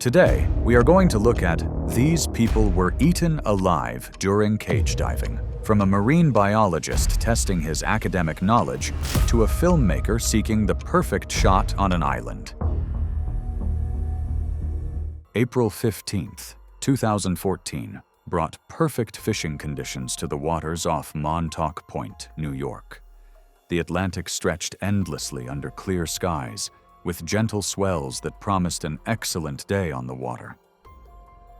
Today, we are going to look at These People Were Eaten Alive During Cage Diving, from a marine biologist testing his academic knowledge to a filmmaker seeking the perfect shot on an island. April 15th, 2014, brought perfect fishing conditions to the waters off Montauk Point, New York. The Atlantic stretched endlessly under clear skies, with gentle swells that promised an excellent day on the water.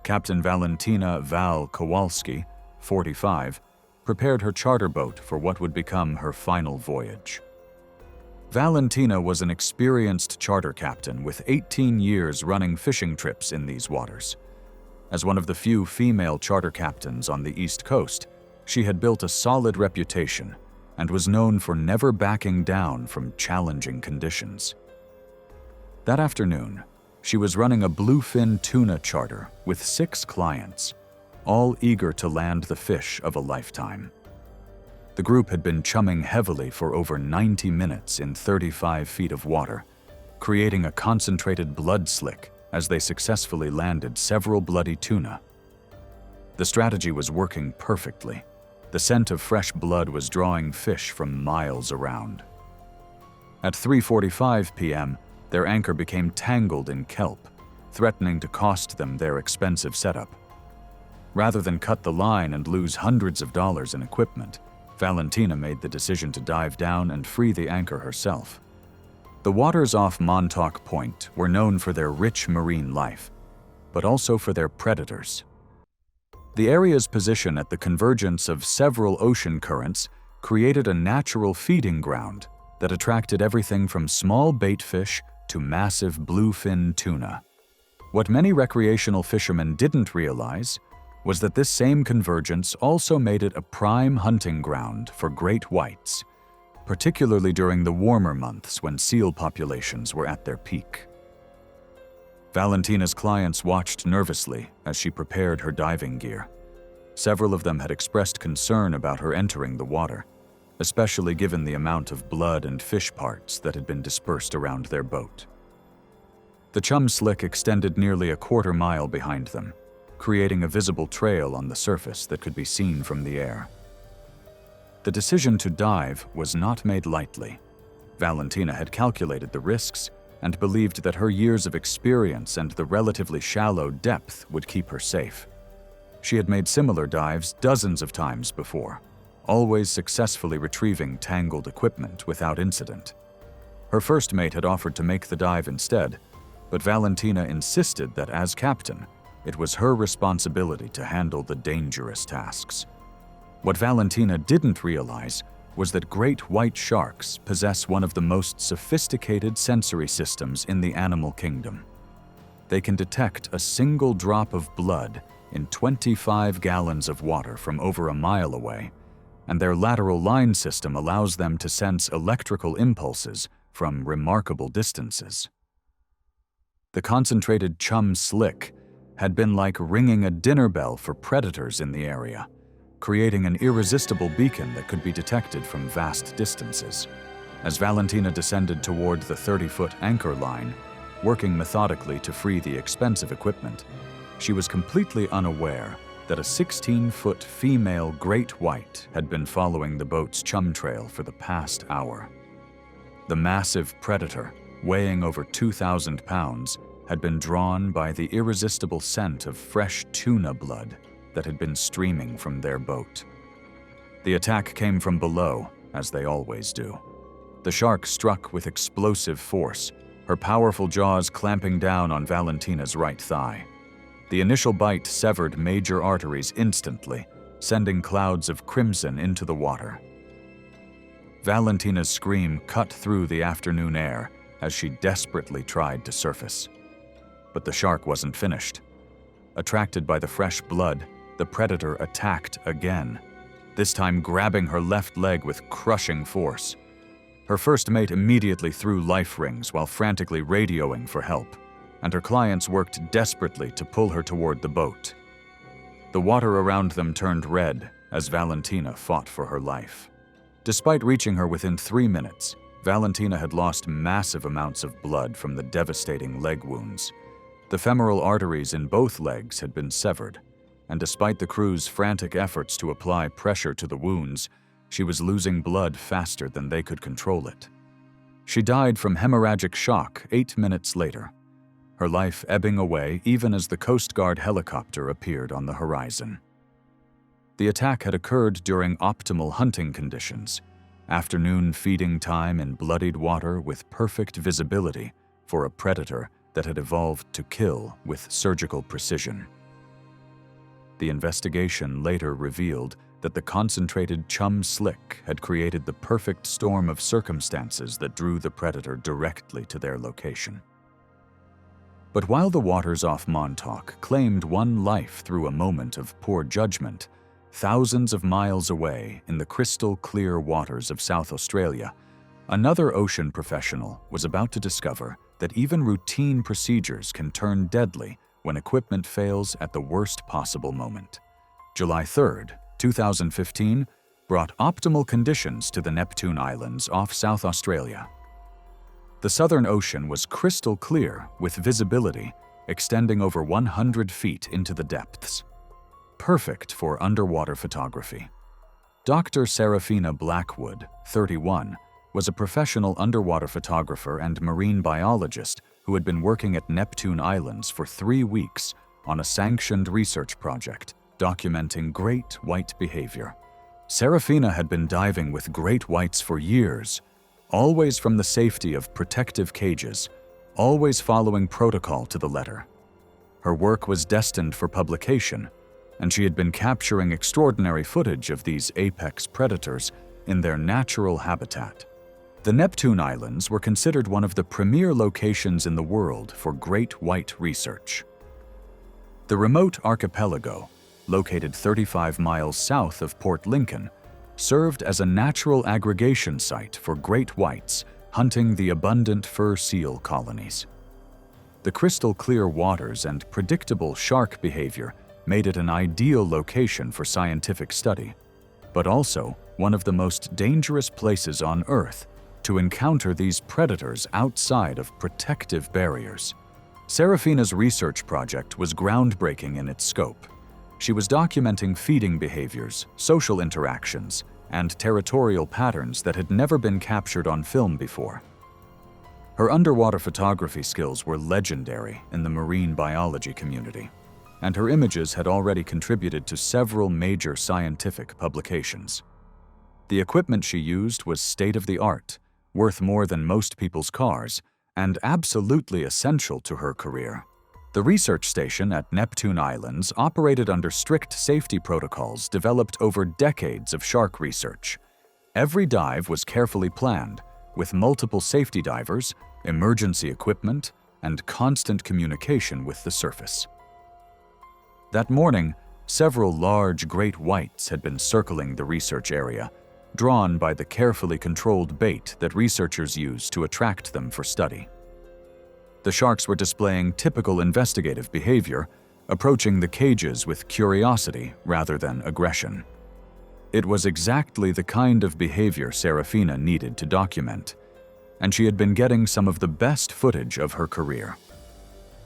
Captain Valentina Val Kowalski, 45, prepared her charter boat for what would become her final voyage. Valentina was an experienced charter captain with 18 years running fishing trips in these waters. As one of the few female charter captains on the East Coast, she had built a solid reputation and was known for never backing down from challenging conditions. That afternoon, she was running a bluefin tuna charter with 6 clients, all eager to land the fish of a lifetime. The group had been chumming heavily for over 90 minutes in 35 feet of water, creating a concentrated blood slick as they successfully landed several bloody tuna. The strategy was working perfectly. The scent of fresh blood was drawing fish from miles around. At 3:45 p.m., their anchor became tangled in kelp, threatening to cost them their expensive setup. Rather than cut the line and lose hundreds of dollars in equipment, Valentina made the decision to dive down and free the anchor herself. The waters off Montauk Point were known for their rich marine life, but also for their predators. The area's position at the convergence of several ocean currents created a natural feeding ground that attracted everything from small bait fish to massive bluefin tuna. What many recreational fishermen didn't realize was that this same convergence also made it a prime hunting ground for great whites, particularly during the warmer months when seal populations were at their peak. Valentina's clients watched nervously as she prepared her diving gear. Several of them had expressed concern about her entering the water, especially given the amount of blood and fish parts that had been dispersed around their boat. The chum slick extended nearly a quarter mile behind them, creating a visible trail on the surface that could be seen from the air. The decision to dive was not made lightly. Valentina had calculated the risks and believed that her years of experience and the relatively shallow depth would keep her safe. She had made similar dives dozens of times before, always successfully retrieving tangled equipment without incident. Her first mate had offered to make the dive instead, but Valentina insisted that as captain, it was her responsibility to handle the dangerous tasks. What Valentina didn't realize was that great white sharks possess one of the most sophisticated sensory systems in the animal kingdom. They can detect a single drop of blood in 25 gallons of water from over a mile away, and their lateral line system allows them to sense electrical impulses from remarkable distances. The concentrated chum slick had been like ringing a dinner bell for predators in the area, creating an irresistible beacon that could be detected from vast distances. As Valentina descended toward the 30-foot anchor line, working methodically to free the expensive equipment, she was completely unaware that a 16-foot female great white had been following the boat's chum trail for the past hour. The massive predator, weighing over 2,000 pounds, had been drawn by the irresistible scent of fresh tuna blood that had been streaming from their boat. The attack came from below, as they always do. The shark struck with explosive force, her powerful jaws clamping down on Valentina's right thigh. The initial bite severed major arteries instantly, sending clouds of crimson into the water. Valentina's scream cut through the afternoon air as she desperately tried to surface. But the shark wasn't finished. Attracted by the fresh blood, the predator attacked again, this time grabbing her left leg with crushing force. Her first mate immediately threw life rings while frantically radioing for help, and her clients worked desperately to pull her toward the boat. The water around them turned red as Valentina fought for her life. Despite reaching her within 3 minutes, Valentina had lost massive amounts of blood from the devastating leg wounds. The femoral arteries in both legs had been severed, and despite the crew's frantic efforts to apply pressure to the wounds, she was losing blood faster than they could control it. She died from hemorrhagic shock 8 minutes later, her life ebbing away even as the Coast Guard helicopter appeared on the horizon. The attack had occurred during optimal hunting conditions, afternoon feeding time in bloodied water with perfect visibility for a predator that had evolved to kill with surgical precision. The investigation later revealed that the concentrated chum slick had created the perfect storm of circumstances that drew the predator directly to their location. But while the waters off Montauk claimed one life through a moment of poor judgment, thousands of miles away in the crystal clear waters of South Australia, another ocean professional was about to discover that even routine procedures can turn deadly when equipment fails at the worst possible moment. July 3, 2015, brought optimal conditions to the Neptune Islands off South Australia. The Southern Ocean was crystal clear with visibility extending over 100 feet into the depths, perfect for underwater photography. Dr. Serafina Blackwood, 31, was a professional underwater photographer and marine biologist who had been working at Neptune Islands for 3 weeks on a sanctioned research project documenting great white behavior. Serafina had been diving with great whites for years, always from the safety of protective cages, always following protocol to the letter. Her work was destined for publication, and she had been capturing extraordinary footage of these apex predators in their natural habitat. The Neptune Islands were considered one of the premier locations in the world for great white research. The remote archipelago, located 35 miles south of Port Lincoln, served as a natural aggregation site for great whites hunting the abundant fur seal colonies. The crystal clear waters and predictable shark behavior made it an ideal location for scientific study, but also one of the most dangerous places on Earth to encounter these predators outside of protective barriers. Serafina's research project was groundbreaking in its scope. She was documenting feeding behaviors, social interactions, and territorial patterns that had never been captured on film before. Her underwater photography skills were legendary in the marine biology community, and her images had already contributed to several major scientific publications. The equipment she used was state-of-the-art, worth more than most people's cars, and absolutely essential to her career. The research station at Neptune Islands operated under strict safety protocols developed over decades of shark research. Every dive was carefully planned, with multiple safety divers, emergency equipment, and constant communication with the surface. That morning, several large great whites had been circling the research area, drawn by the carefully controlled bait that researchers use to attract them for study. The sharks were displaying typical investigative behavior, approaching the cages with curiosity rather than aggression. It was exactly the kind of behavior Serafina needed to document, and she had been getting some of the best footage of her career.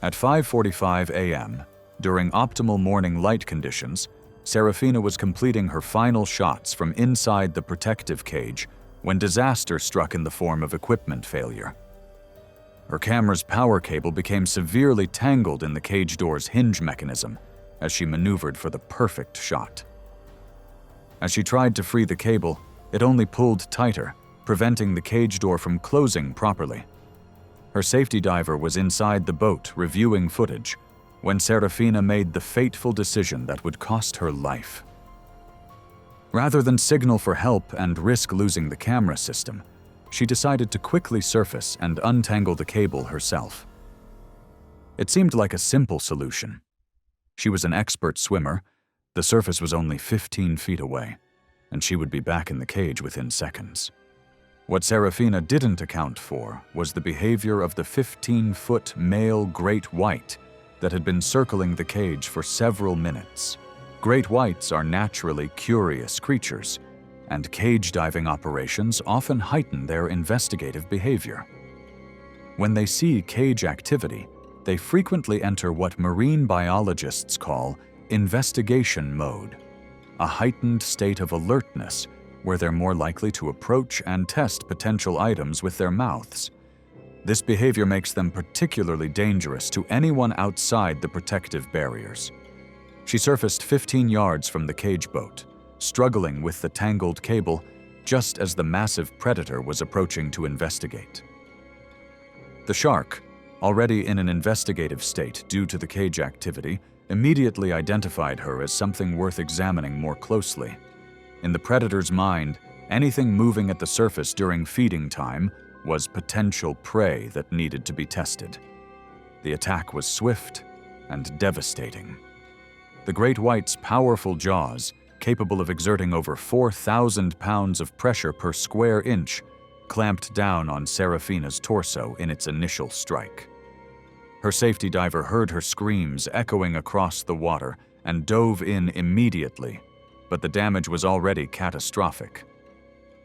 At 5:45 a.m., during optimal morning light conditions, Serafina was completing her final shots from inside the protective cage when disaster struck in the form of equipment failure. Her camera's power cable became severely tangled in the cage door's hinge mechanism as she maneuvered for the perfect shot. As she tried to free the cable, it only pulled tighter, preventing the cage door from closing properly. Her safety diver was inside the boat reviewing footage when Serafina made the fateful decision that would cost her life. Rather than signal for help and risk losing the camera system, she decided to quickly surface and untangle the cable herself. It seemed like a simple solution. She was an expert swimmer, the surface was only 15 feet away, and she would be back in the cage within seconds. What Serafina didn't account for was the behavior of the 15-foot male great white that had been circling the cage for several minutes. Great whites are naturally curious creatures, and cage diving operations often heighten their investigative behavior. When they see cage activity, they frequently enter what marine biologists call investigation mode, a heightened state of alertness where they're more likely to approach and test potential items with their mouths. This behavior makes them particularly dangerous to anyone outside the protective barriers. She surfaced 15 yards from the cage boat, struggling with the tangled cable just as the massive predator was approaching to investigate. The shark, already in an investigative state due to the cage activity, immediately identified her as something worth examining more closely. In the predator's mind, anything moving at the surface during feeding time was potential prey that needed to be tested. The attack was swift and devastating. The great white's powerful jaws, capable of exerting over 4,000 pounds of pressure per square inch, clamped down on Serafina's torso in its initial strike. Her safety diver heard her screams echoing across the water and dove in immediately, but the damage was already catastrophic.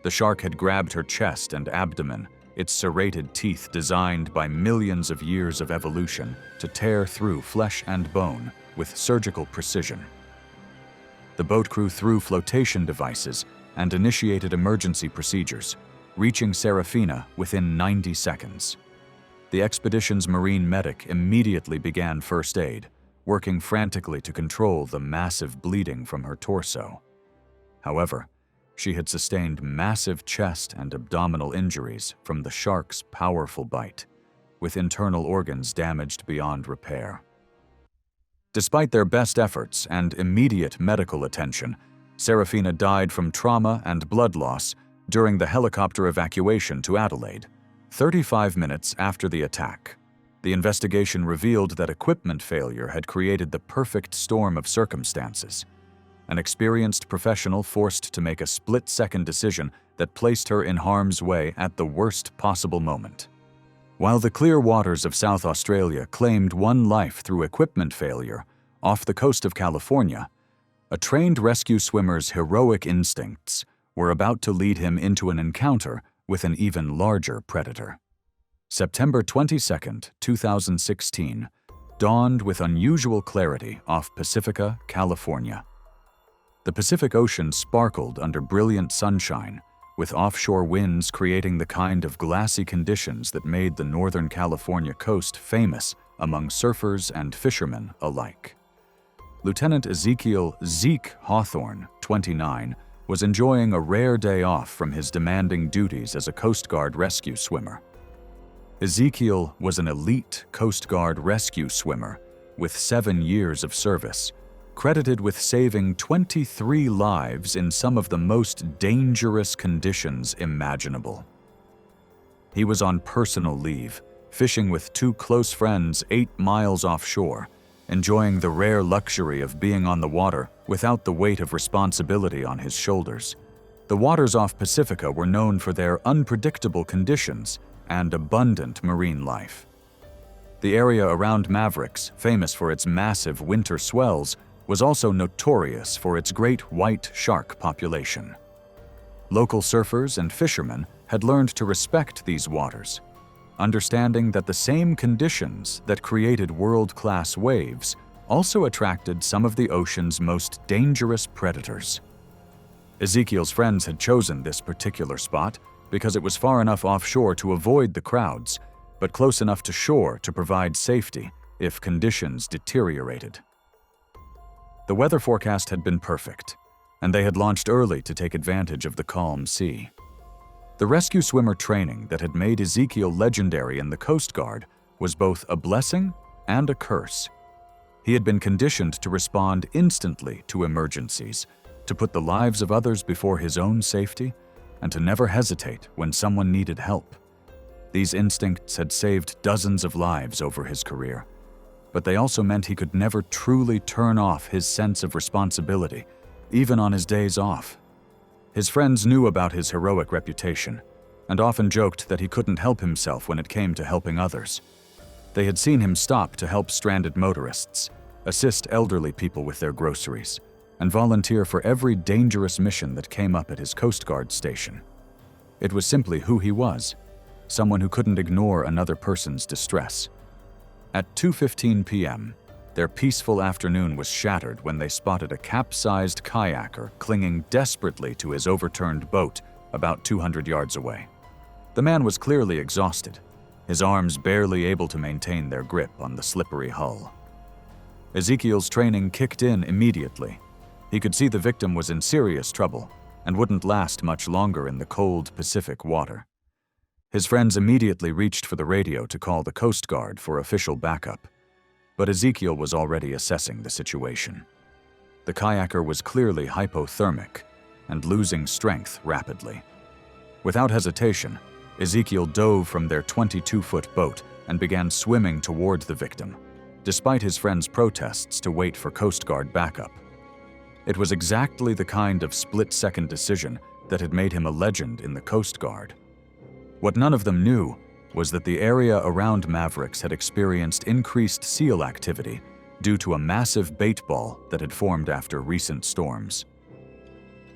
The shark had grabbed her chest and abdomen, its serrated teeth designed by millions of years of evolution to tear through flesh and bone with surgical precision. The boat crew threw flotation devices and initiated emergency procedures, reaching Serafina within 90 seconds. The expedition's marine medic immediately began first aid, working frantically to control the massive bleeding from her torso. However, she had sustained massive chest and abdominal injuries from the shark's powerful bite, with internal organs damaged beyond repair. Despite their best efforts and immediate medical attention, Serafina died from trauma and blood loss during the helicopter evacuation to Adelaide, 35 minutes after the attack. The investigation revealed that equipment failure had created the perfect storm of circumstances. An experienced professional forced to make a split-second decision that placed her in harm's way at the worst possible moment. While the clear waters of South Australia claimed one life through equipment failure, off the coast of California, a trained rescue swimmer's heroic instincts were about to lead him into an encounter with an even larger predator. September 22, 2016, dawned with unusual clarity off Pacifica, California. The Pacific Ocean sparkled under brilliant sunshine, with offshore winds creating the kind of glassy conditions that made the Northern California coast famous among surfers and fishermen alike. Lieutenant Ezekiel "Zeke" Hawthorne, 29, was enjoying a rare day off from his demanding duties as a Coast Guard rescue swimmer. Ezekiel was an elite Coast Guard rescue swimmer with 7 years of service, credited with saving 23 lives in some of the most dangerous conditions imaginable. He was on personal leave, fishing with 2 close friends 8 miles offshore, enjoying the rare luxury of being on the water without the weight of responsibility on his shoulders. The waters off Pacifica were known for their unpredictable conditions and abundant marine life. The area around Mavericks, famous for its massive winter swells, was also notorious for its great white shark population. Local surfers and fishermen had learned to respect these waters, understanding that the same conditions that created world-class waves also attracted some of the ocean's most dangerous predators. Ezekiel's friends had chosen this particular spot because it was far enough offshore to avoid the crowds, but close enough to shore to provide safety if conditions deteriorated. The weather forecast had been perfect, and they had launched early to take advantage of the calm sea. The rescue swimmer training that had made Ezekiel legendary in the Coast Guard was both a blessing and a curse. He had been conditioned to respond instantly to emergencies, to put the lives of others before his own safety, and to never hesitate when someone needed help. These instincts had saved dozens of lives over his career, but they also meant he could never truly turn off his sense of responsibility, even on his days off. His friends knew about his heroic reputation, and often joked that he couldn't help himself when it came to helping others. They had seen him stop to help stranded motorists, assist elderly people with their groceries, and volunteer for every dangerous mission that came up at his Coast Guard station. It was simply who he was, someone who couldn't ignore another person's distress. At 2:15 p.m., their peaceful afternoon was shattered when they spotted a capsized kayaker clinging desperately to his overturned boat about 200 yards away. The man was clearly exhausted, his arms barely able to maintain their grip on the slippery hull. Ezekiel's training kicked in immediately. He could see the victim was in serious trouble and wouldn't last much longer in the cold Pacific water. His friends immediately reached for the radio to call the Coast Guard for official backup, but Ezekiel was already assessing the situation. The kayaker was clearly hypothermic and losing strength rapidly. Without hesitation, Ezekiel dove from their 22-foot boat and began swimming toward the victim, despite his friends' protests to wait for Coast Guard backup. It was exactly the kind of split-second decision that had made him a legend in the Coast Guard. What none of them knew was that the area around Mavericks had experienced increased seal activity due to a massive bait ball that had formed after recent storms.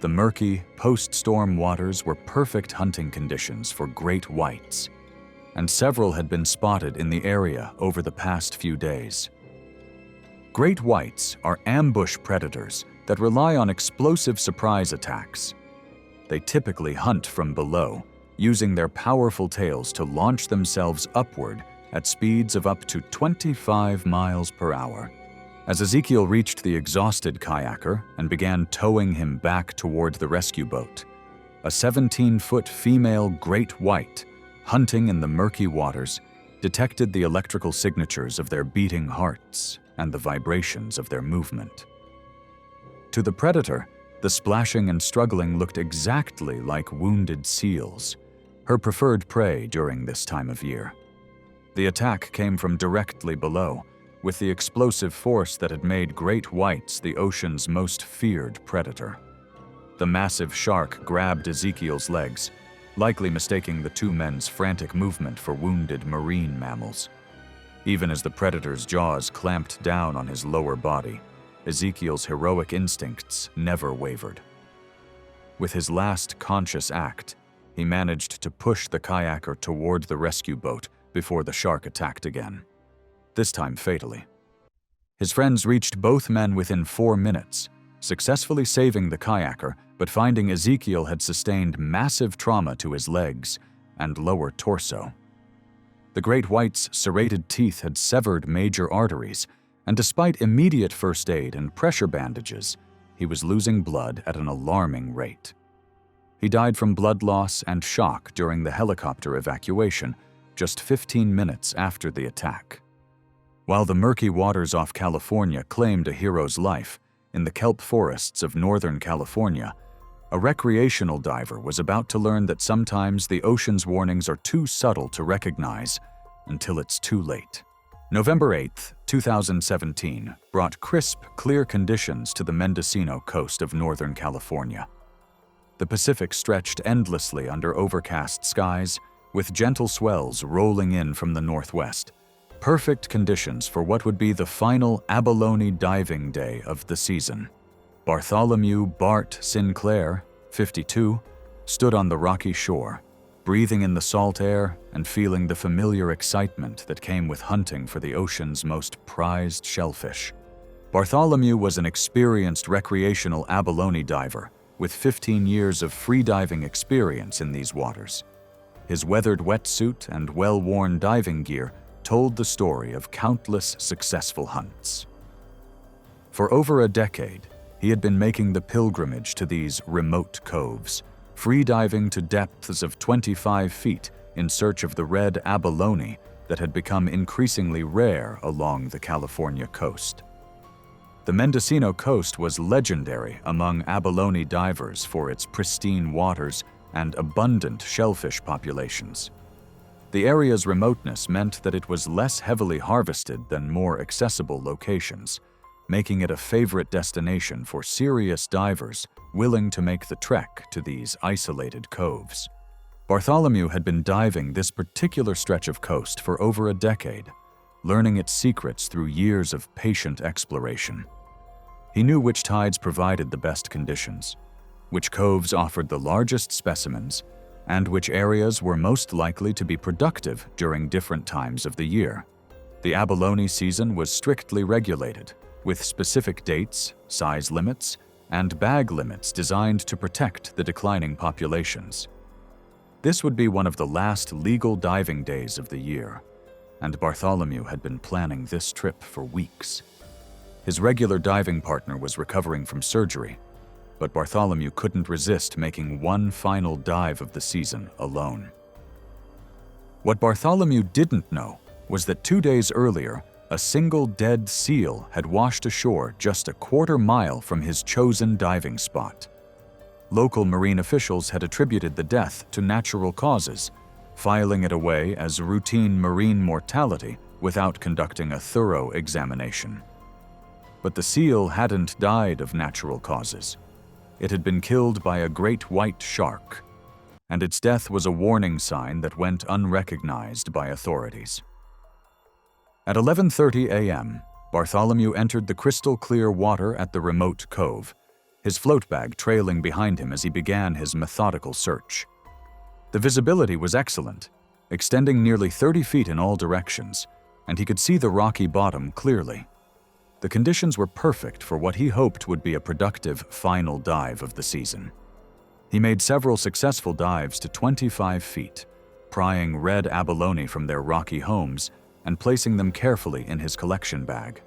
The murky, post-storm waters were perfect hunting conditions for great whites, and several had been spotted in the area over the past few days. Great whites are ambush predators that rely on explosive surprise attacks. They typically hunt from below, using their powerful tails to launch themselves upward at speeds of up to 25 miles per hour. As Ezekiel reached the exhausted kayaker and began towing him back toward the rescue boat, a 17-foot female great white, hunting in the murky waters, detected the electrical signatures of their beating hearts and the vibrations of their movement. To the predator, the splashing and struggling looked exactly like wounded seals, her preferred prey during this time of year. The attack came from directly below, with the explosive force that had made great whites the ocean's most feared predator. The massive shark grabbed Ezekiel's legs, likely mistaking the two men's frantic movement for wounded marine mammals. Even as the predator's jaws clamped down on his lower body, Ezekiel's heroic instincts never wavered. With his last conscious act, he managed to push the kayaker toward the rescue boat before the shark attacked again, this time fatally. His friends reached both men within 4 minutes, successfully saving the kayaker, but finding Ezekiel had sustained massive trauma to his legs and lower torso. The great white's serrated teeth had severed major arteries, and despite immediate first aid and pressure bandages, he was losing blood at an alarming rate. He died from blood loss and shock during the helicopter evacuation, just 15 minutes after the attack. While the murky waters off California claimed a hero's life, in the kelp forests of Northern California, a recreational diver was about to learn that sometimes the ocean's warnings are too subtle to recognize until it's too late. November 8, 2017, brought crisp, clear conditions to the Mendocino coast of Northern California. The Pacific stretched endlessly under overcast skies, with gentle swells rolling in from the northwest. Perfect conditions for what would be the final abalone diving day of the season. Bartholomew Bart Sinclair, 52, stood on the rocky shore, breathing in the salt air and feeling the familiar excitement that came with hunting for the ocean's most prized shellfish. Bartholomew was an experienced recreational abalone diver with 15 years of freediving experience in these waters. His weathered wetsuit and well-worn diving gear told the story of countless successful hunts. For over a decade, he had been making the pilgrimage to these remote coves, freediving to depths of 25 feet in search of the red abalone that had become increasingly rare along the California coast. The Mendocino coast was legendary among abalone divers for its pristine waters and abundant shellfish populations. The area's remoteness meant that it was less heavily harvested than more accessible locations, making it a favorite destination for serious divers willing to make the trek to these isolated coves. Bartholomew had been diving this particular stretch of coast for over a decade, learning its secrets through years of patient exploration. He knew which tides provided the best conditions, which coves offered the largest specimens, and which areas were most likely to be productive during different times of the year. The abalone season was strictly regulated, with specific dates, size limits, and bag limits designed to protect the declining populations. This would be one of the last legal diving days of the year, and Bartholomew had been planning this trip for weeks. His regular diving partner was recovering from surgery, but Bartholomew couldn't resist making one final dive of the season alone. What Bartholomew didn't know was that 2 days earlier, a single dead seal had washed ashore just a quarter-mile from his chosen diving spot. Local marine officials had attributed the death to natural causes, filing it away as routine marine mortality without conducting a thorough examination. But the seal hadn't died of natural causes. It had been killed by a great white shark, and its death was a warning sign that went unrecognized by authorities. At 11:30 a.m., Bartholomew entered the crystal-clear water at the remote cove, his float bag trailing behind him as he began his methodical search. The visibility was excellent, extending nearly 30 feet in all directions, and he could see the rocky bottom clearly. The conditions were perfect for what he hoped would be a productive final dive of the season. He made several successful dives to 25 feet, prying red abalone from their rocky homes and placing them carefully in his collection bag.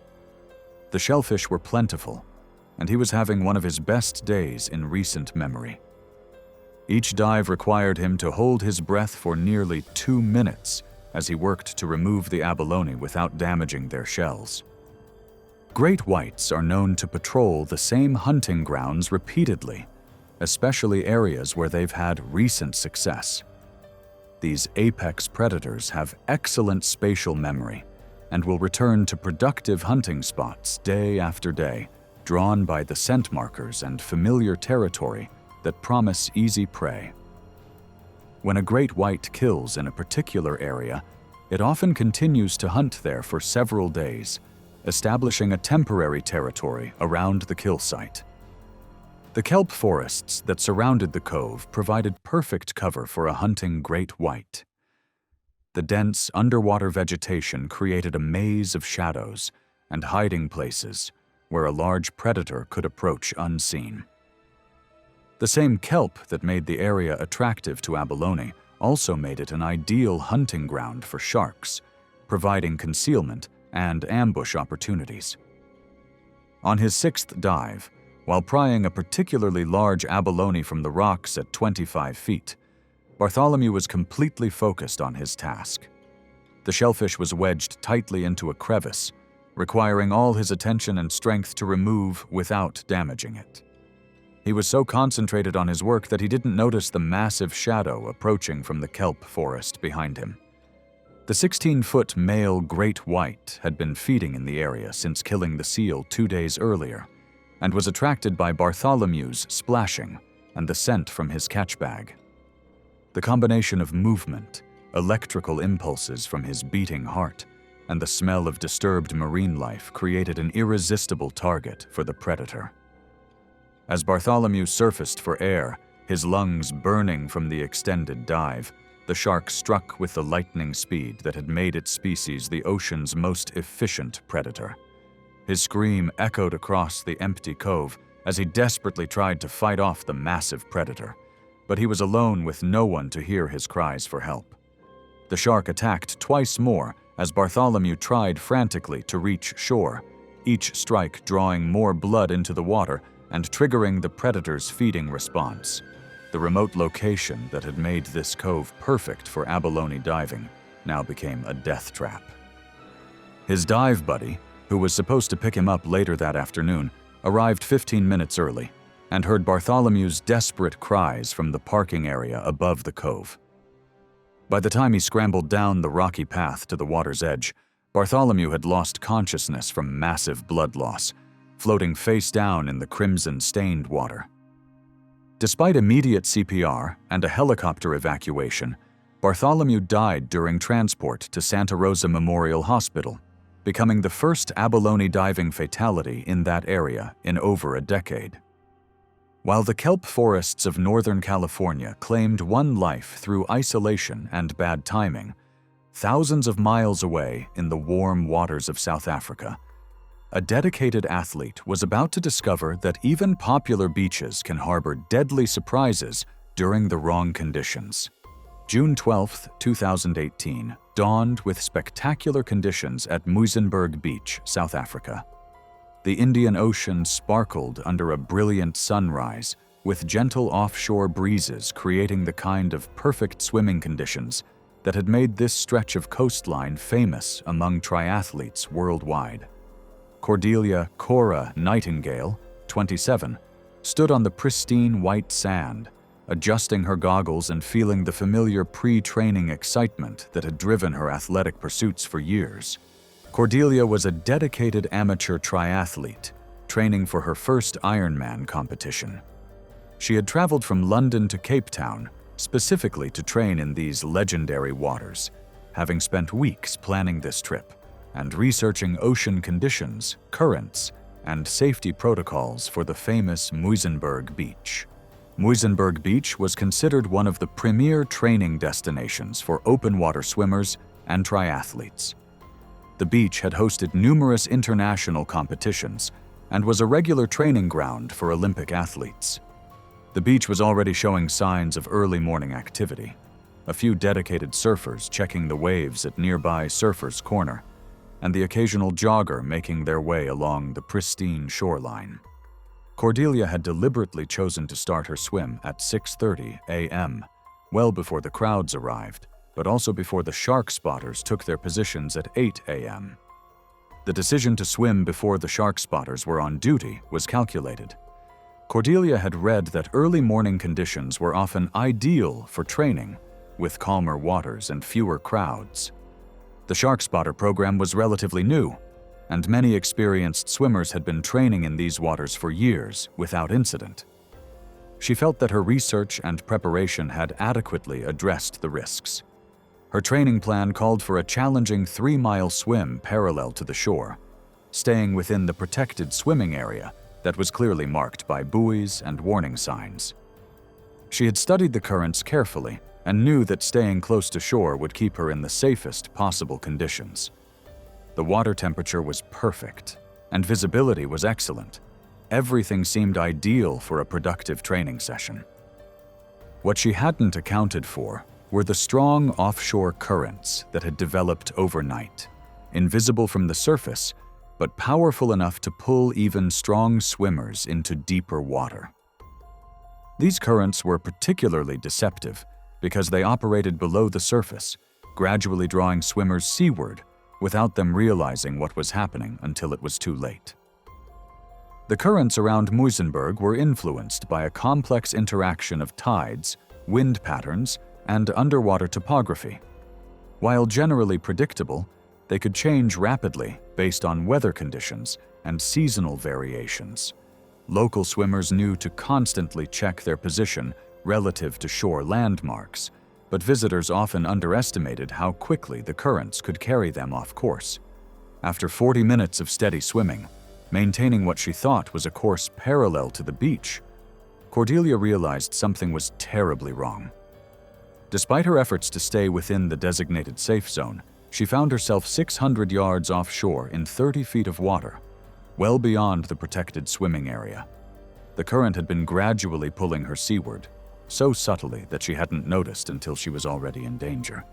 The shellfish were plentiful, and he was having one of his best days in recent memory. Each dive required him to hold his breath for nearly 2 minutes as he worked to remove the abalone without damaging their shells. Great whites are known to patrol the same hunting grounds repeatedly, especially areas where they've had recent success. These apex predators have excellent spatial memory and will return to productive hunting spots day after day, drawn by the scent markers and familiar territory that promise easy prey. When a great white kills in a particular area, it often continues to hunt there for several days, establishing a temporary territory around the kill site. The kelp forests that surrounded the cove provided perfect cover for a hunting great white. The dense underwater vegetation created a maze of shadows and hiding places where a large predator could approach unseen. The same kelp that made the area attractive to abalone also made it an ideal hunting ground for sharks, providing concealment and ambush opportunities. On his 6th dive, while prying a particularly large abalone from the rocks at 25 feet, Bartholomew was completely focused on his task. The shellfish was wedged tightly into a crevice, requiring all his attention and strength to remove without damaging it. He was so concentrated on his work that he didn't notice the massive shadow approaching from the kelp forest behind him. The 16-foot male great white had been feeding in the area since killing the seal 2 days earlier, and was attracted by Bartholomew's splashing and the scent from his catch bag. The combination of movement, electrical impulses from his beating heart, and the smell of disturbed marine life created an irresistible target for the predator. As Bartholomew surfaced for air, his lungs burning from the extended dive, the shark struck with the lightning speed that had made its species the ocean's most efficient predator. His scream echoed across the empty cove as he desperately tried to fight off the massive predator, but he was alone with no one to hear his cries for help. The shark attacked twice more as Bartholomew tried frantically to reach shore, each strike drawing more blood into the water and triggering the predator's feeding response. The remote location that had made this cove perfect for abalone diving now became a death trap. His dive buddy, who was supposed to pick him up later that afternoon, arrived 15 minutes early and heard Bartholomew's desperate cries from the parking area above the cove. By the time he scrambled down the rocky path to the water's edge, Bartholomew had lost consciousness from massive blood loss, floating face down in the crimson-stained water. Despite immediate CPR and a helicopter evacuation, Bartholomew died during transport to Santa Rosa Memorial Hospital, becoming the first abalone diving fatality in that area in over a decade. While the kelp forests of Northern California claimed one life through isolation and bad timing, thousands of miles away in the warm waters of South Africa, a dedicated athlete was about to discover that even popular beaches can harbor deadly surprises during the wrong conditions. June 12, 2018, dawned with spectacular conditions at Muizenberg Beach, South Africa. The Indian Ocean sparkled under a brilliant sunrise, with gentle offshore breezes creating the kind of perfect swimming conditions that had made this stretch of coastline famous among triathletes worldwide. Cordelia Cora Nightingale, 27, stood on the pristine white sand, adjusting her goggles and feeling the familiar pre-training excitement that had driven her athletic pursuits for years. Cordelia was a dedicated amateur triathlete, training for her first Ironman competition. She had traveled from London to Cape Town, specifically to train in these legendary waters, having spent weeks planning this trip and researching ocean conditions, currents, and safety protocols for the famous Muizenberg Beach. Muizenberg Beach was considered one of the premier training destinations for open-water swimmers and triathletes. The beach had hosted numerous international competitions and was a regular training ground for Olympic athletes. The beach was already showing signs of early morning activity, a few dedicated surfers checking the waves at nearby Surfers' Corner, and the occasional jogger making their way along the pristine shoreline. Cordelia had deliberately chosen to start her swim at 6:30 a.m., well before the crowds arrived, but also before the shark spotters took their positions at 8 a.m. The decision to swim before the shark spotters were on duty was calculated. Cordelia had read that early morning conditions were often ideal for training, with calmer waters and fewer crowds. The shark spotter program was relatively new, and many experienced swimmers had been training in these waters for years without incident. She felt that her research and preparation had adequately addressed the risks. Her training plan called for a challenging 3-mile swim parallel to the shore, staying within the protected swimming area that was clearly marked by buoys and warning signs. She had studied the currents carefully and knew that staying close to shore would keep her in the safest possible conditions. The water temperature was perfect, and visibility was excellent. Everything seemed ideal for a productive training session. What she hadn't accounted for were the strong offshore currents that had developed overnight, invisible from the surface, but powerful enough to pull even strong swimmers into deeper water. These currents were particularly deceptive because they operated below the surface, gradually drawing swimmers seaward without them realizing what was happening until it was too late. The currents around Muizenberg were influenced by a complex interaction of tides, wind patterns, and underwater topography. While generally predictable, they could change rapidly based on weather conditions and seasonal variations. Local swimmers knew to constantly check their position relative to shore landmarks, but visitors often underestimated how quickly the currents could carry them off course. After 40 minutes of steady swimming, maintaining what she thought was a course parallel to the beach, Cordelia realized something was terribly wrong. Despite her efforts to stay within the designated safe zone, she found herself 600 yards offshore in 30 feet of water, well beyond the protected swimming area. The current had been gradually pulling her seaward, so subtly that she hadn't noticed until she was already in danger.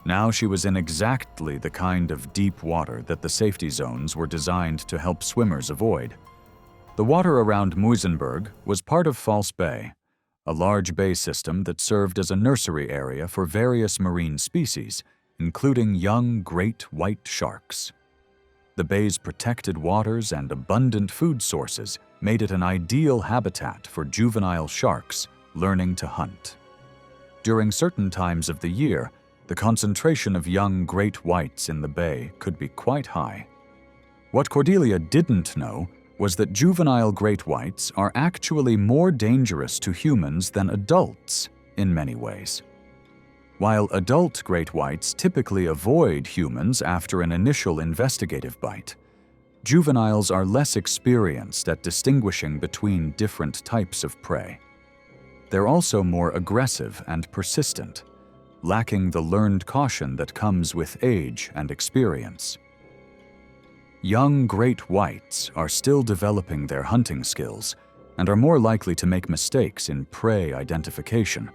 Now she was in exactly the kind of deep water that the safety zones were designed to help swimmers avoid. The water around Muizenberg was part of False Bay, a large bay system that served as a nursery area for various marine species, including young great white sharks. The bay's protected waters and abundant food sources made it an ideal habitat for juvenile sharks learning to hunt. During certain times of the year, the concentration of young great whites in the bay could be quite high. What Cordelia didn't know was that juvenile great whites are actually more dangerous to humans than adults in many ways. While adult great whites typically avoid humans after an initial investigative bite, juveniles are less experienced at distinguishing between different types of prey. They're also more aggressive and persistent, lacking the learned caution that comes with age and experience. Young great whites are still developing their hunting skills and are more likely to make mistakes in prey identification,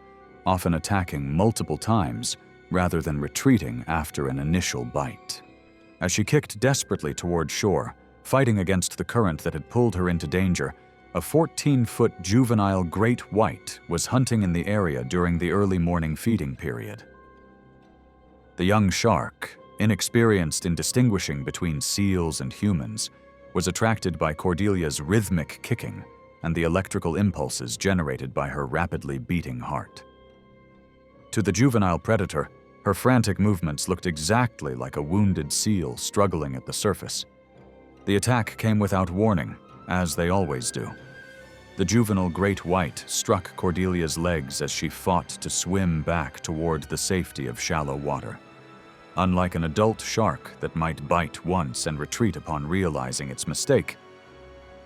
often attacking multiple times rather than retreating after an initial bite. As she kicked desperately toward shore, fighting against the current that had pulled her into danger, a 14-foot juvenile great white was hunting in the area during the early morning feeding period. The young shark, inexperienced in distinguishing between seals and humans, was attracted by Cordelia's rhythmic kicking and the electrical impulses generated by her rapidly beating heart. To the juvenile predator, her frantic movements looked exactly like a wounded seal struggling at the surface. The attack came without warning, as they always do. The juvenile great white struck Cordelia's legs as she fought to swim back toward the safety of shallow water. Unlike an adult shark that might bite once and retreat upon realizing its mistake,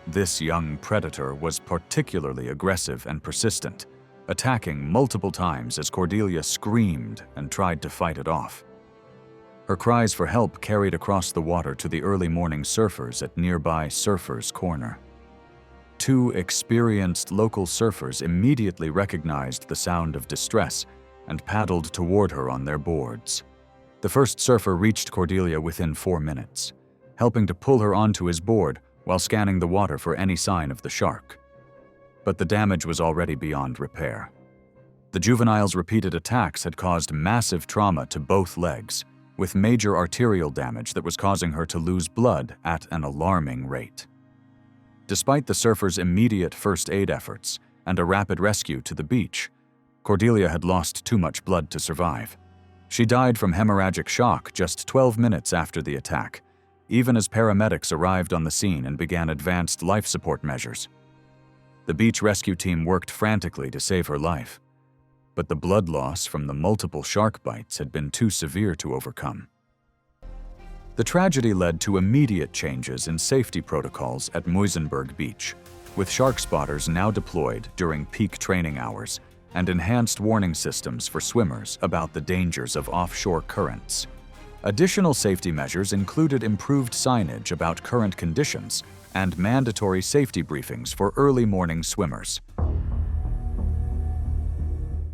this young predator was particularly aggressive and persistent, attacking multiple times as Cordelia screamed and tried to fight it off. Her cries for help carried across the water to the early morning surfers at nearby Surfers' Corner. Two experienced local surfers immediately recognized the sound of distress and paddled toward her on their boards. The first surfer reached Cordelia within 4 minutes, helping to pull her onto his board while scanning the water for any sign of the shark. But the damage was already beyond repair. The juvenile's repeated attacks had caused massive trauma to both legs, with major arterial damage that was causing her to lose blood at an alarming rate. Despite the surfers' immediate first aid efforts and a rapid rescue to the beach, Cordelia had lost too much blood to survive. She died from hemorrhagic shock just 12 minutes after the attack, even as paramedics arrived on the scene and began advanced life support measures. The beach rescue team worked frantically to save her life, but the blood loss from the multiple shark bites had been too severe to overcome. The tragedy led to immediate changes in safety protocols at Muizenberg Beach, with shark spotters now deployed during peak training hours and enhanced warning systems for swimmers about the dangers of offshore currents. Additional safety measures included improved signage about current conditions and mandatory safety briefings for early morning swimmers.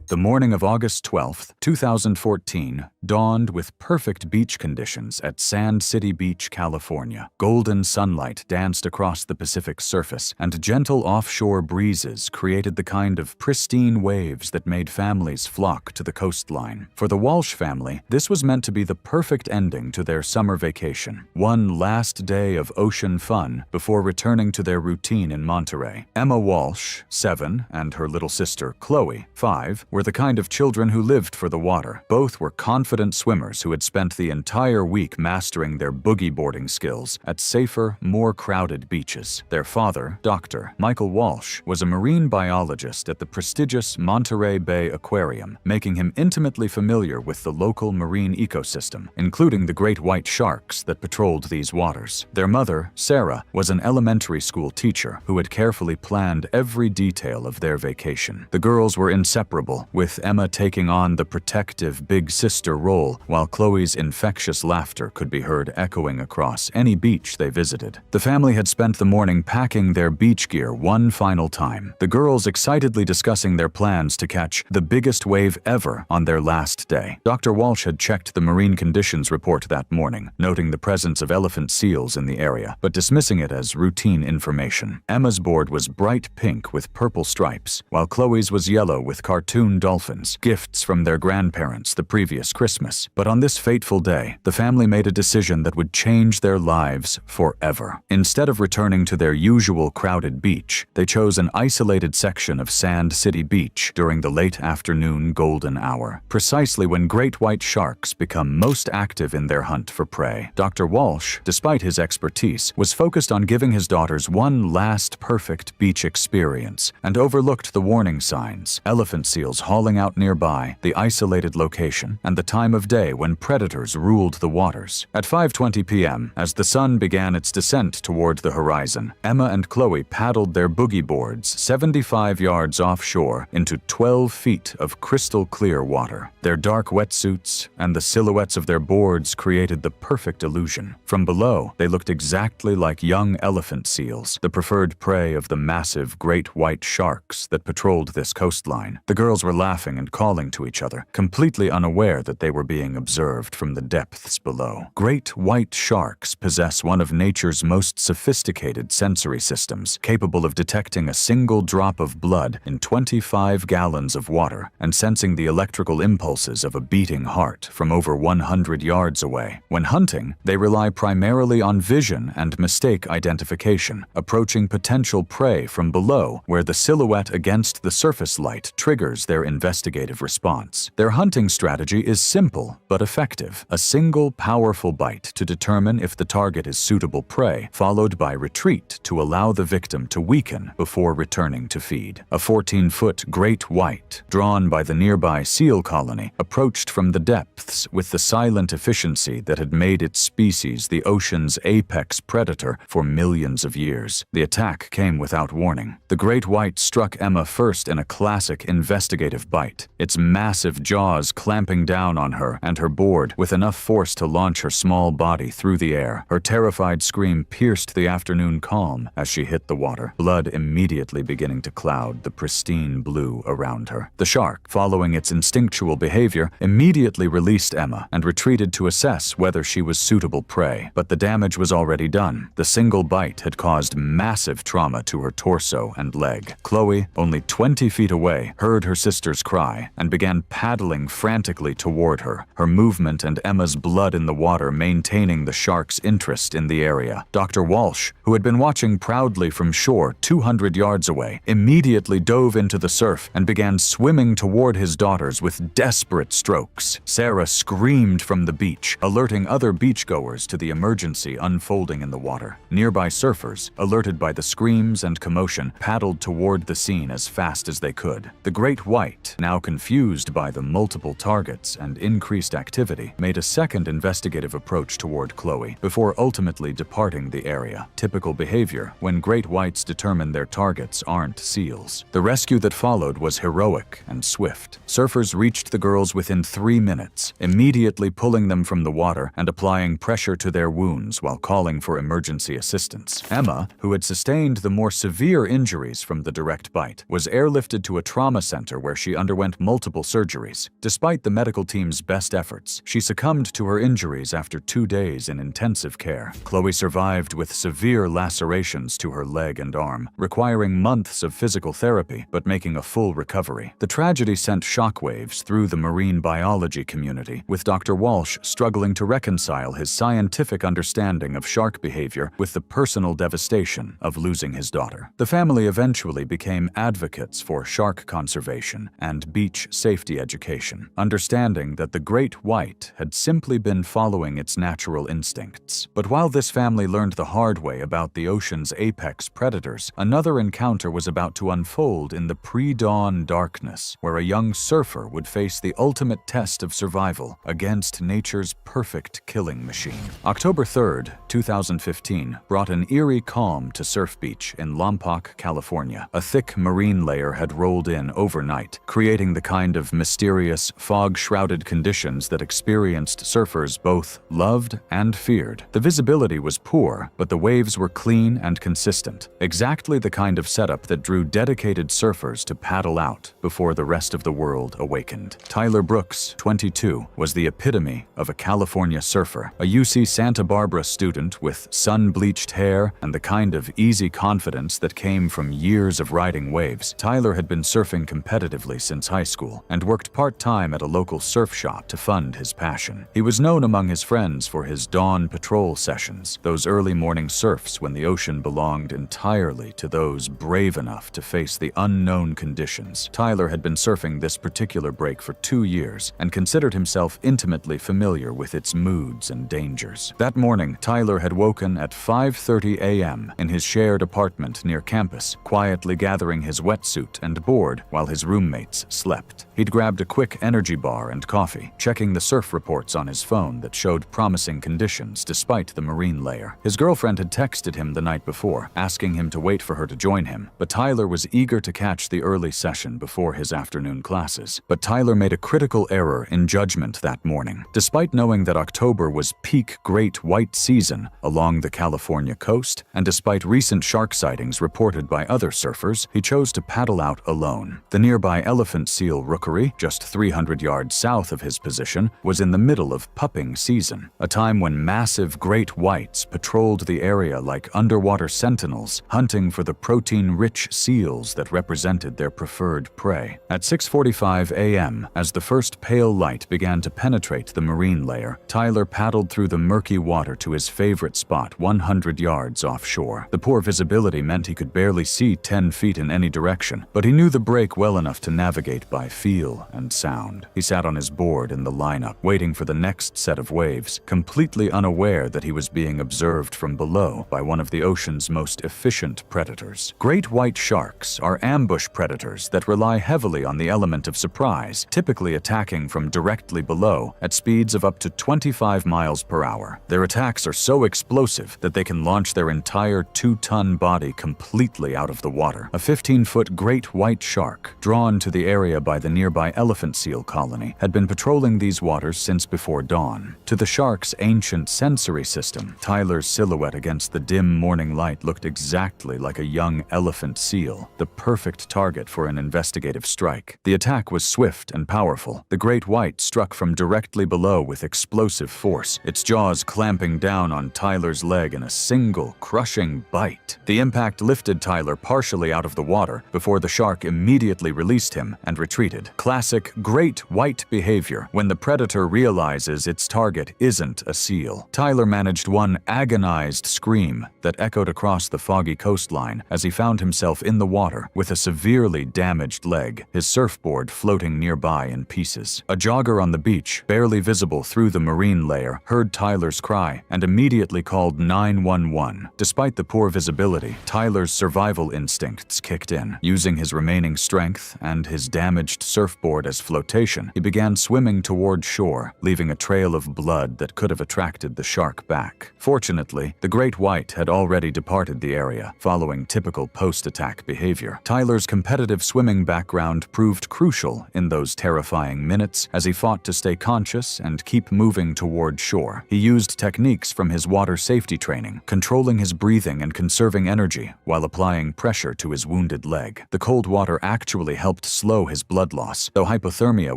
The morning of August 12, 2014, dawned with perfect beach conditions at Sand City Beach, California. Golden sunlight danced across the Pacific surface, and gentle offshore breezes created the kind of pristine waves that made families flock to the coastline. For the Walsh family, this was meant to be the perfect ending to their summer vacation, one last day of ocean fun before returning to their routine in Monterey. Emma Walsh, 7, and her little sister, Chloe, 5, were the kind of children who lived for the water. Both were confident swimmers who had spent the entire week mastering their boogie boarding skills at safer, more crowded beaches. Their father, Dr. Michael Walsh, was a marine biologist at the prestigious Monterey Bay Aquarium, making him intimately familiar with the local marine ecosystem, including the great white sharks that patrolled these waters. Their mother, Sarah, was an elementary school teacher who had carefully planned every detail of their vacation. The girls were inseparable, with Emma taking on the protective big sister role, while Chloe's infectious laughter could be heard echoing across any beach they visited. The family had spent the morning packing their beach gear one final time, the girls excitedly discussing their plans to catch the biggest wave ever on their last day. Dr. Walsh had checked the marine conditions report that morning, noting the presence of elephant seals in the area, but dismissing it as routine information. Emma's board was bright pink with purple stripes, while Chloe's was yellow with cartoon dolphins, gifts from their grandparents the previous Christmas. But on this fateful day, the family made a decision that would change their lives forever. Instead of returning to their usual crowded beach, they chose an isolated section of Sand City Beach during the late afternoon golden hour, precisely when great white sharks become most active in their hunt for prey. Dr. Walsh, despite his expertise, was focused on giving his daughters one last perfect beach experience and overlooked the warning signs. Elephant seals girls hauling out nearby, the isolated location, and the time of day when predators ruled the waters. At 5:20 p.m., as the sun began its descent toward the horizon, Emma and Chloe paddled their boogie boards 75 yards offshore into 12 feet of crystal-clear water. Their dark wetsuits and the silhouettes of their boards created the perfect illusion. From below, they looked exactly like young elephant seals, the preferred prey of the massive great white sharks that patrolled this coastline. The girls were laughing and calling to each other, completely unaware that they were being observed from the depths below. Great white sharks possess one of nature's most sophisticated sensory systems, capable of detecting a single drop of blood in 25 gallons of water and sensing the electrical impulses of a beating heart from over 100 yards away. When hunting, they rely primarily on vision and mistake identification, approaching potential prey from below where the silhouette against the surface light triggers their investigative response. Their hunting strategy is simple but effective: a single powerful bite to determine if the target is suitable prey, followed by retreat to allow the victim to weaken before returning to feed. A 14-foot great white, drawn by the nearby seal colony, approached from the depths with the silent efficiency that had made its species the ocean's apex predator for millions of years. The attack came without warning. The great white struck Emma first in a classic investigative bite, its massive jaws clamping down on her and her board with enough force to launch her small body through the air. Her terrified scream pierced the afternoon calm as she hit the water, blood immediately beginning to cloud the pristine blue around her. The shark, following its instinctual behavior, immediately released Emma and retreated to assess whether she was suitable prey. But the damage was already done. The single bite had caused massive trauma to her torso and leg. Chloe, only 20 feet away, heard her sister's cry and began paddling frantically toward her, her movement and Emma's blood in the water maintaining the shark's interest in the area. Dr. Walsh, who had been watching proudly from shore 200 yards away, immediately dove into the surf and began swimming toward his daughters with desperate strokes. Sarah screamed from the beach, alerting other beachgoers to the emergency unfolding in the water. Nearby surfers, alerted by the screams and commotion, paddled toward the scene as fast as they could. The great white, now confused by the multiple targets and increased activity, made a second investigative approach toward Chloe before ultimately departing the area. Typical behavior when great whites determine their targets aren't seals. The rescue that followed was heroic and swift. Surfers reached the girls within 3 minutes, immediately pulling them from the water and applying pressure to their wounds while calling for emergency assistance. Emma, who had sustained the more severe injuries from the direct bite, was airlifted to a trauma center where she underwent multiple surgeries. Despite the medical team's best efforts, she succumbed to her injuries after 2 days in intensive care. Chloe survived with severe lacerations to her leg and arm, requiring months of physical therapy but making a full recovery. The tragedy sent shockwaves through the marine biology community, with Dr. Walsh struggling to reconcile his scientific understanding of shark behavior with the personal devastation of losing his daughter. The family eventually became advocates for shark conservation and beach safety education, understanding that the great white had simply been following its natural instincts. But while this family learned the hard way about the ocean's apex predators, another encounter was about to unfold in the pre-dawn darkness, where a young surfer would face the ultimate test of survival against nature's perfect killing machine. October 3rd, 2015, brought an eerie calm to Surf Beach in Lompoc, California. A thick marine layer had rolled in overnight, creating the kind of mysterious, fog-shrouded conditions that experienced surfers both loved and feared. The visibility was poor, but the waves were clean and consistent, exactly the kind of setup that drew dedicated surfers to paddle out before the rest of the world awakened. Tyler Brooks, 22, was the epitome of a California surfer, a UC Santa Barbara student with sun-bleached hair and the kind of easy confidence that came from years of riding waves. Tyler had been surfing competitively since high school and worked part-time at a local surf shop to fund his passion. He was known among his friends for his dawn patrol sessions, those early morning surfs when the ocean belonged entirely to those brave enough to face the unknown conditions. Tyler had been surfing this particular break for 2 years and considered himself intimately familiar with its moods and dangers. That morning, Tyler had woken at 5:30 a.m. in his shared apartment near campus, quietly gathering his wetsuit and board while his roommates slept. He'd grabbed a quick energy bar and coffee, checking the surf reports on his phone that showed promising conditions despite the marine layer. His girlfriend had texted him the night before, asking him to wait for her to join him, but Tyler was eager to catch the early session before his afternoon classes. But Tyler made a critical error in judgment that morning. Despite knowing that October was peak great white season along the California coast, and despite recent shark sightings reported by other surfers, he chose to paddle out alone. The nearby elephant seal rookery, just 300 yards south of his position, was in the middle of pupping season, a time when massive great whites patrolled the area like underwater sentinels, hunting for the protein-rich seals that represented their preferred prey. At 6:45 a.m., as the first pale light began to penetrate the marine layer, Tyler paddled through the murky water to his favorite spot 100 yards offshore. The poor visibility meant he could barely see 10 feet in any direction, but he knew the break well enough to navigate by feel and sound. He sat on his board in the lineup, waiting for the next set of waves, completely unaware that he was being observed from below by one of the ocean's most efficient predators. Great white sharks are ambush predators that rely heavily on the element of surprise, typically attacking from directly below at speeds of up to 25 miles per hour. Their attacks are so explosive that they can launch their entire 2-ton body completely out of the water. A 15-foot great white shark, drawn to the area by the nearby elephant seal colony, had been patrolling these waters since before dawn. To the shark's ancient sensory system, Tyler's silhouette against the dim morning light looked exactly like a young elephant seal, the perfect target for an investigative strike. The attack was swift and powerful. The great white struck from directly below with explosive force, its jaws clamping down on Tyler's leg in a single, crushing bite. The impact lifted Tyler partially out of the water before the shark immediately released him and retreated. Classic great white behavior when the predator realizes its target isn't a seal. Tyler managed one agonized scream that echoed across the foggy coastline as he found himself in the water with a severely damaged leg, his surfboard floating nearby in pieces. A jogger on the beach, barely visible through the marine layer, heard Tyler's cry and immediately called 911. Despite the poor visibility, Tyler's survival instincts kicked in. Using his remaining strength and his damaged surfboard as flotation, he began swimming toward shore, leaving a trail of blood that could have attracted the shark back. Fortunately, the great white had already departed the area, following typical post-attack behavior. Tyler's competitive swimming background proved crucial in those terrifying minutes as he fought to stay conscious and keep moving toward shore. He used techniques from his water safety training, controlling his breathing and conserving energy while applying pressure to his wounded leg. The cold water actually helped slow his blood loss, though hypothermia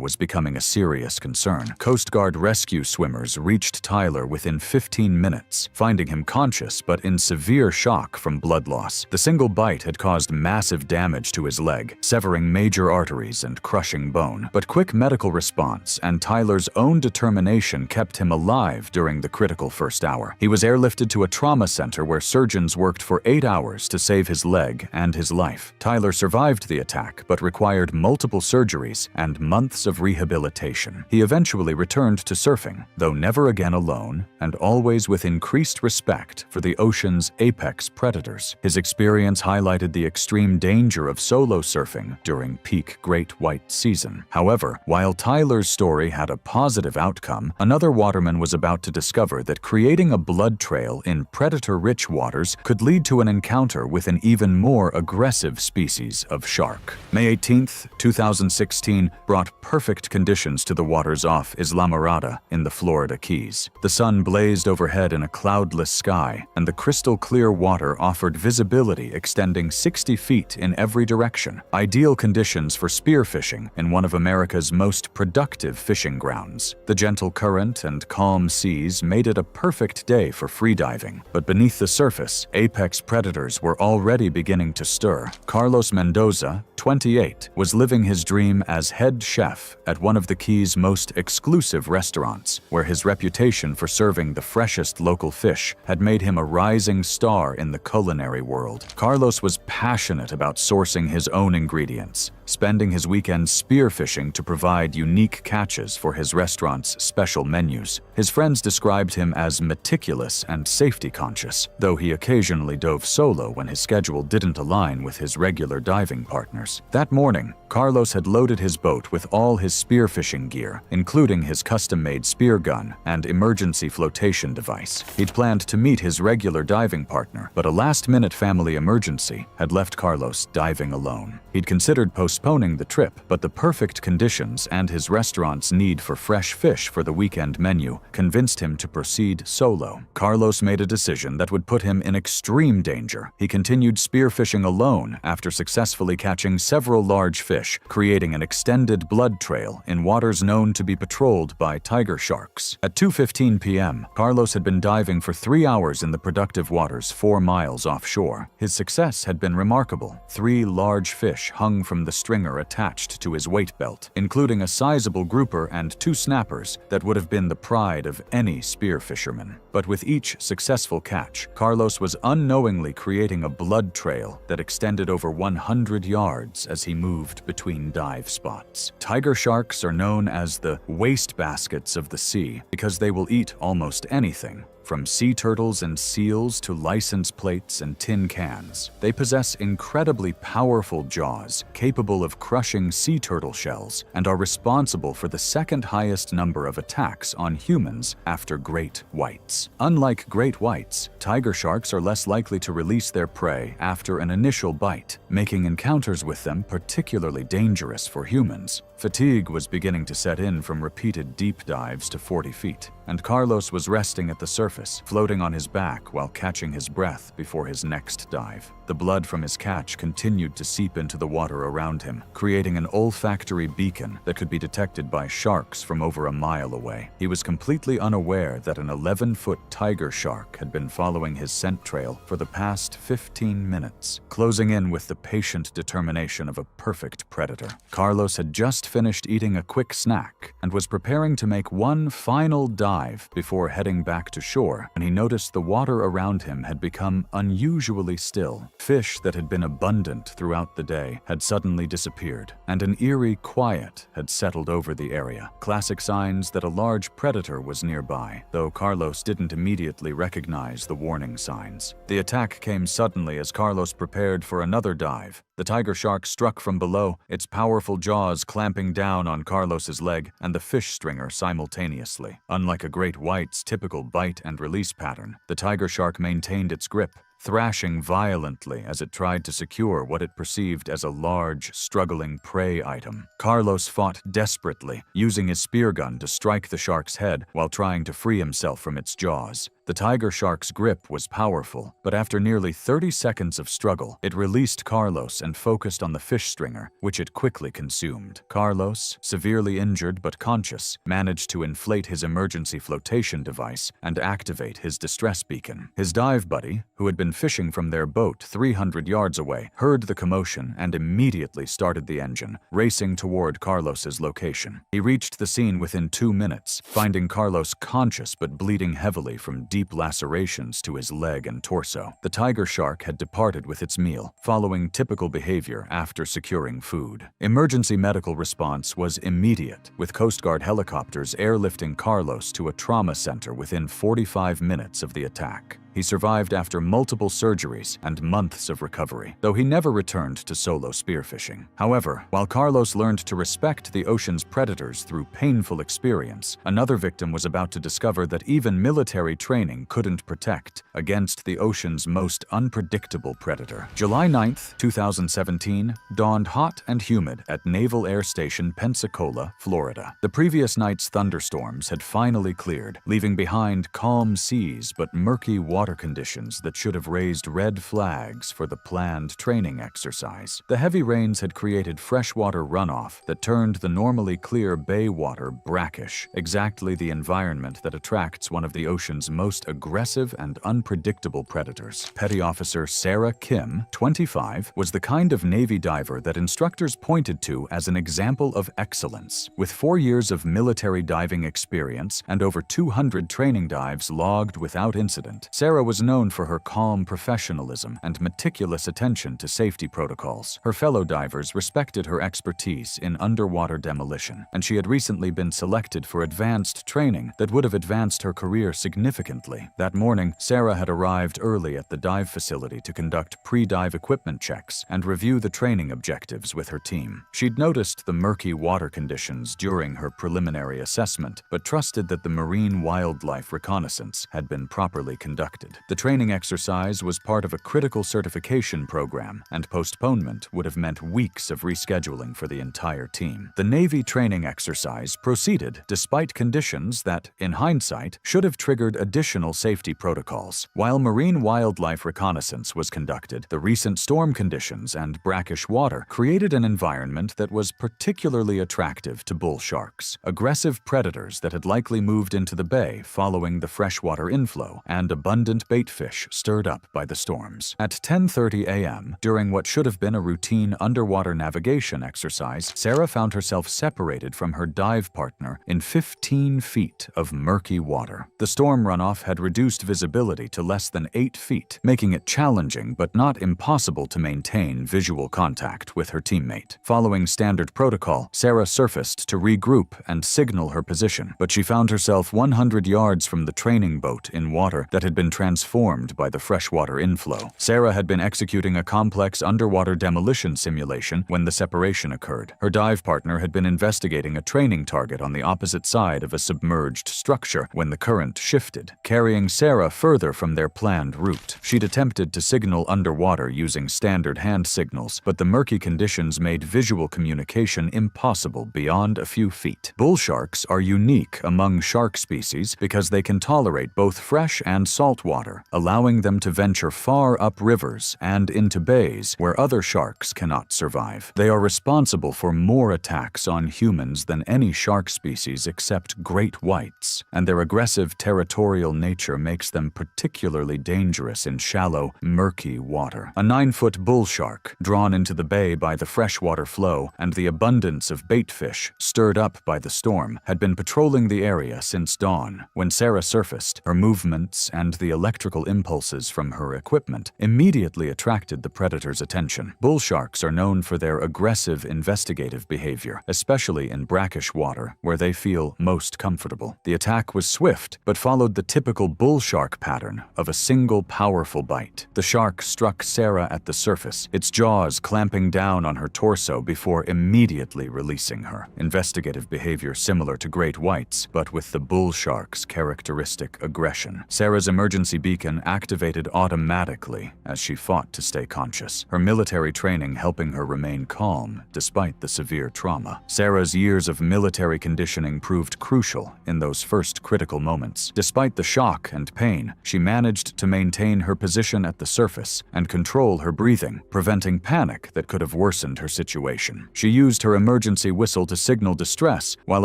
was becoming a serious concern. Coast Guard rescue swimmers reached Tyler within 15 minutes, finding him conscious but in severe shock from blood loss. The single bite had caused massive damage to his leg, severing major arteries and crushing bone. But quick medical response and Tyler's own determination kept him alive during the critical first hour. He was airlifted to a trauma center where surgeons worked for 8 hours to save his leg and his life. Tyler survived the attack, but required multiple surgeries and months of rehabilitation. He eventually returned to surfing, though never again alone, and always with increased respect for the ocean's apex predators. His experience highlighted the extreme danger of solo surfing during peak great white season. However, while Tyler's story had a positive outcome, another waterman was about to discover that creating a blood trail in predator-rich waters could lead to an encounter with an even more aggressive species of shark. May 18, 2016 brought perfect conditions to the waters off Islamorada in the Florida Keys. The sun blazed overhead in a cloudless sky, and the crystal-clear water offered visibility extending 60 feet in every direction. Ideal conditions for spearfishing in one of America's most productive fishing grounds. The gentle current and calm seas made it a perfect day for freediving, but beneath the surface, apex predators were already beginning to stir. Carlos Mendoza, 28, was living his dream as head chef at one of the Keys' most exclusive restaurants, where his reputation for serving the freshest local fish had made him a rising star in the culinary world. Carlos was passionate about sourcing his own ingredients, spending his weekends spearfishing to provide unique catches for his restaurant's special menus. His friends described him as meticulous and safety-conscious, though he occasionally dove solo when his schedule didn't align with his regular diving partners. That morning, Carlos had loaded loaded his boat with all his spearfishing gear, including his custom-made spear gun and emergency flotation device. He'd planned to meet his regular diving partner, but a last-minute family emergency had left Carlos diving alone. He'd considered postponing the trip, but the perfect conditions and his restaurant's need for fresh fish for the weekend menu convinced him to proceed solo. Carlos made a decision that would put him in extreme danger. He continued spearfishing alone after successfully catching several large fish, creating an extended blood trail in waters known to be patrolled by tiger sharks. At 2:15 p.m., Carlos had been diving for 3 hours in the productive waters 4 miles offshore. His success had been remarkable. 3 large fish hung from the stringer attached to his weight belt, including a sizable grouper and 2 snappers that would have been the pride of any spear fisherman. But with each successful catch, Carlos was unknowingly creating a blood trail that extended over 100 yards as he moved between dive spots. Tiger sharks are known as the wastebaskets of the sea because they will eat almost anything, from sea turtles and seals to license plates and tin cans. They possess incredibly powerful jaws, capable of crushing sea turtle shells, and are responsible for the second highest number of attacks on humans after great whites. Unlike great whites, tiger sharks are less likely to release their prey after an initial bite, making encounters with them particularly dangerous for humans. Fatigue was beginning to set in from repeated deep dives to 40 feet, and Carlos was resting at the surface, floating on his back while catching his breath before his next dive. The blood from his catch continued to seep into the water around him, creating an olfactory beacon that could be detected by sharks from over a mile away. He was completely unaware that an 11-foot tiger shark had been following his scent trail for the past 15 minutes, closing in with the patient determination of a perfect predator. Carlos had just finished eating a quick snack and was preparing to make one final dive before heading back to shore when he noticed the water around him had become unusually still. Fish that had been abundant throughout the day had suddenly disappeared, and an eerie quiet had settled over the area. Classic signs that a large predator was nearby, though Carlos didn't immediately recognize the warning signs. The attack came suddenly as Carlos prepared for another dive. The tiger shark struck from below, its powerful jaws clamping down on Carlos's leg and the fish stringer simultaneously. Unlike a great white's typical bite and release pattern, the tiger shark maintained its grip, thrashing violently as it tried to secure what it perceived as a large, struggling prey item. Carlos fought desperately, using his spear gun to strike the shark's head while trying to free himself from its jaws. The tiger shark's grip was powerful, but after nearly 30 seconds of struggle, it released Carlos and focused on the fish stringer, which it quickly consumed. Carlos, severely injured but conscious, managed to inflate his emergency flotation device and activate his distress beacon. His dive buddy, who had been fishing from their boat 300 yards away, heard the commotion and immediately started the engine, racing toward Carlos's location. He reached the scene within 2 minutes, finding Carlos conscious but bleeding heavily from deep lacerations to his leg and torso. The tiger shark had departed with its meal, following typical behavior after securing food. Emergency medical response was immediate, with Coast Guard helicopters airlifting Carlos to a trauma center within 45 minutes of the attack. He survived after multiple surgeries and months of recovery, though he never returned to solo spearfishing. However, while Carlos learned to respect the ocean's predators through painful experience, another victim was about to discover that even military training couldn't protect against the ocean's most unpredictable predator. July 9, 2017, dawned hot and humid at Naval Air Station Pensacola, Florida. The previous night's thunderstorms had finally cleared, leaving behind calm seas but murky water conditions that should have raised red flags for the planned training exercise. The heavy rains had created freshwater runoff that turned the normally clear bay water brackish, exactly the environment that attracts one of the ocean's most aggressive and unpredictable predators. Petty Officer Sarah Kim, 25, was the kind of Navy diver that instructors pointed to as an example of excellence. With 4 years of military diving experience and over 200 training dives logged without incident, Sarah Sarah was known for her calm professionalism and meticulous attention to safety protocols. Her fellow divers respected her expertise in underwater demolition, and she had recently been selected for advanced training that would have advanced her career significantly. That morning, Sarah had arrived early at the dive facility to conduct pre-dive equipment checks and review the training objectives with her team. She'd noticed the murky water conditions during her preliminary assessment, but trusted that the marine wildlife reconnaissance had been properly conducted. The training exercise was part of a critical certification program, and postponement would have meant weeks of rescheduling for the entire team. The Navy training exercise proceeded despite conditions that, in hindsight, should have triggered additional safety protocols. While marine wildlife reconnaissance was conducted, the recent storm conditions and brackish water created an environment that was particularly attractive to bull sharks, aggressive predators that had likely moved into the bay following the freshwater inflow and abundant bait fish stirred up by the storms. At 10:30 a.m., during what should have been a routine underwater navigation exercise, Sarah found herself separated from her dive partner in 15 feet of murky water. The storm runoff had reduced visibility to less than 8 feet, making it challenging but not impossible to maintain visual contact with her teammate. Following standard protocol, Sarah surfaced to regroup and signal her position, but she found herself 100 yards from the training boat in water that had been transformed by the freshwater inflow. Sarah had been executing a complex underwater demolition simulation when the separation occurred. Her dive partner had been investigating a training target on the opposite side of a submerged structure when the current shifted, carrying Sarah further from their planned route. She'd attempted to signal underwater using standard hand signals, but the murky conditions made visual communication impossible beyond a few feet. Bull sharks are unique among shark species because they can tolerate both fresh and salt water, allowing them to venture far up rivers and into bays where other sharks cannot survive. They are responsible for more attacks on humans than any shark species except great whites, and their aggressive territorial nature makes them particularly dangerous in shallow, murky water. A 9-foot bull shark, drawn into the bay by the freshwater flow and the abundance of bait fish stirred up by the storm, had been patrolling the area since dawn. When Sarah surfaced, her movements and the electrical impulses from her equipment immediately attracted the predator's attention. Bull sharks are known for their aggressive investigative behavior, especially in brackish water, where they feel most comfortable. The attack was swift, but followed the typical bull shark pattern of a single powerful bite. The shark struck Sarah at the surface, its jaws clamping down on her torso before immediately releasing her. Investigative behavior similar to great whites, but with the bull shark's characteristic aggression. Sarah's emergency beacon activated automatically as she fought to stay conscious, her military training helping her remain calm despite the severe trauma. Sarah's years of military conditioning proved crucial in those first critical moments. Despite the shock and pain, she managed to maintain her position at the surface and control her breathing, preventing panic that could have worsened her situation. She used her emergency whistle to signal distress while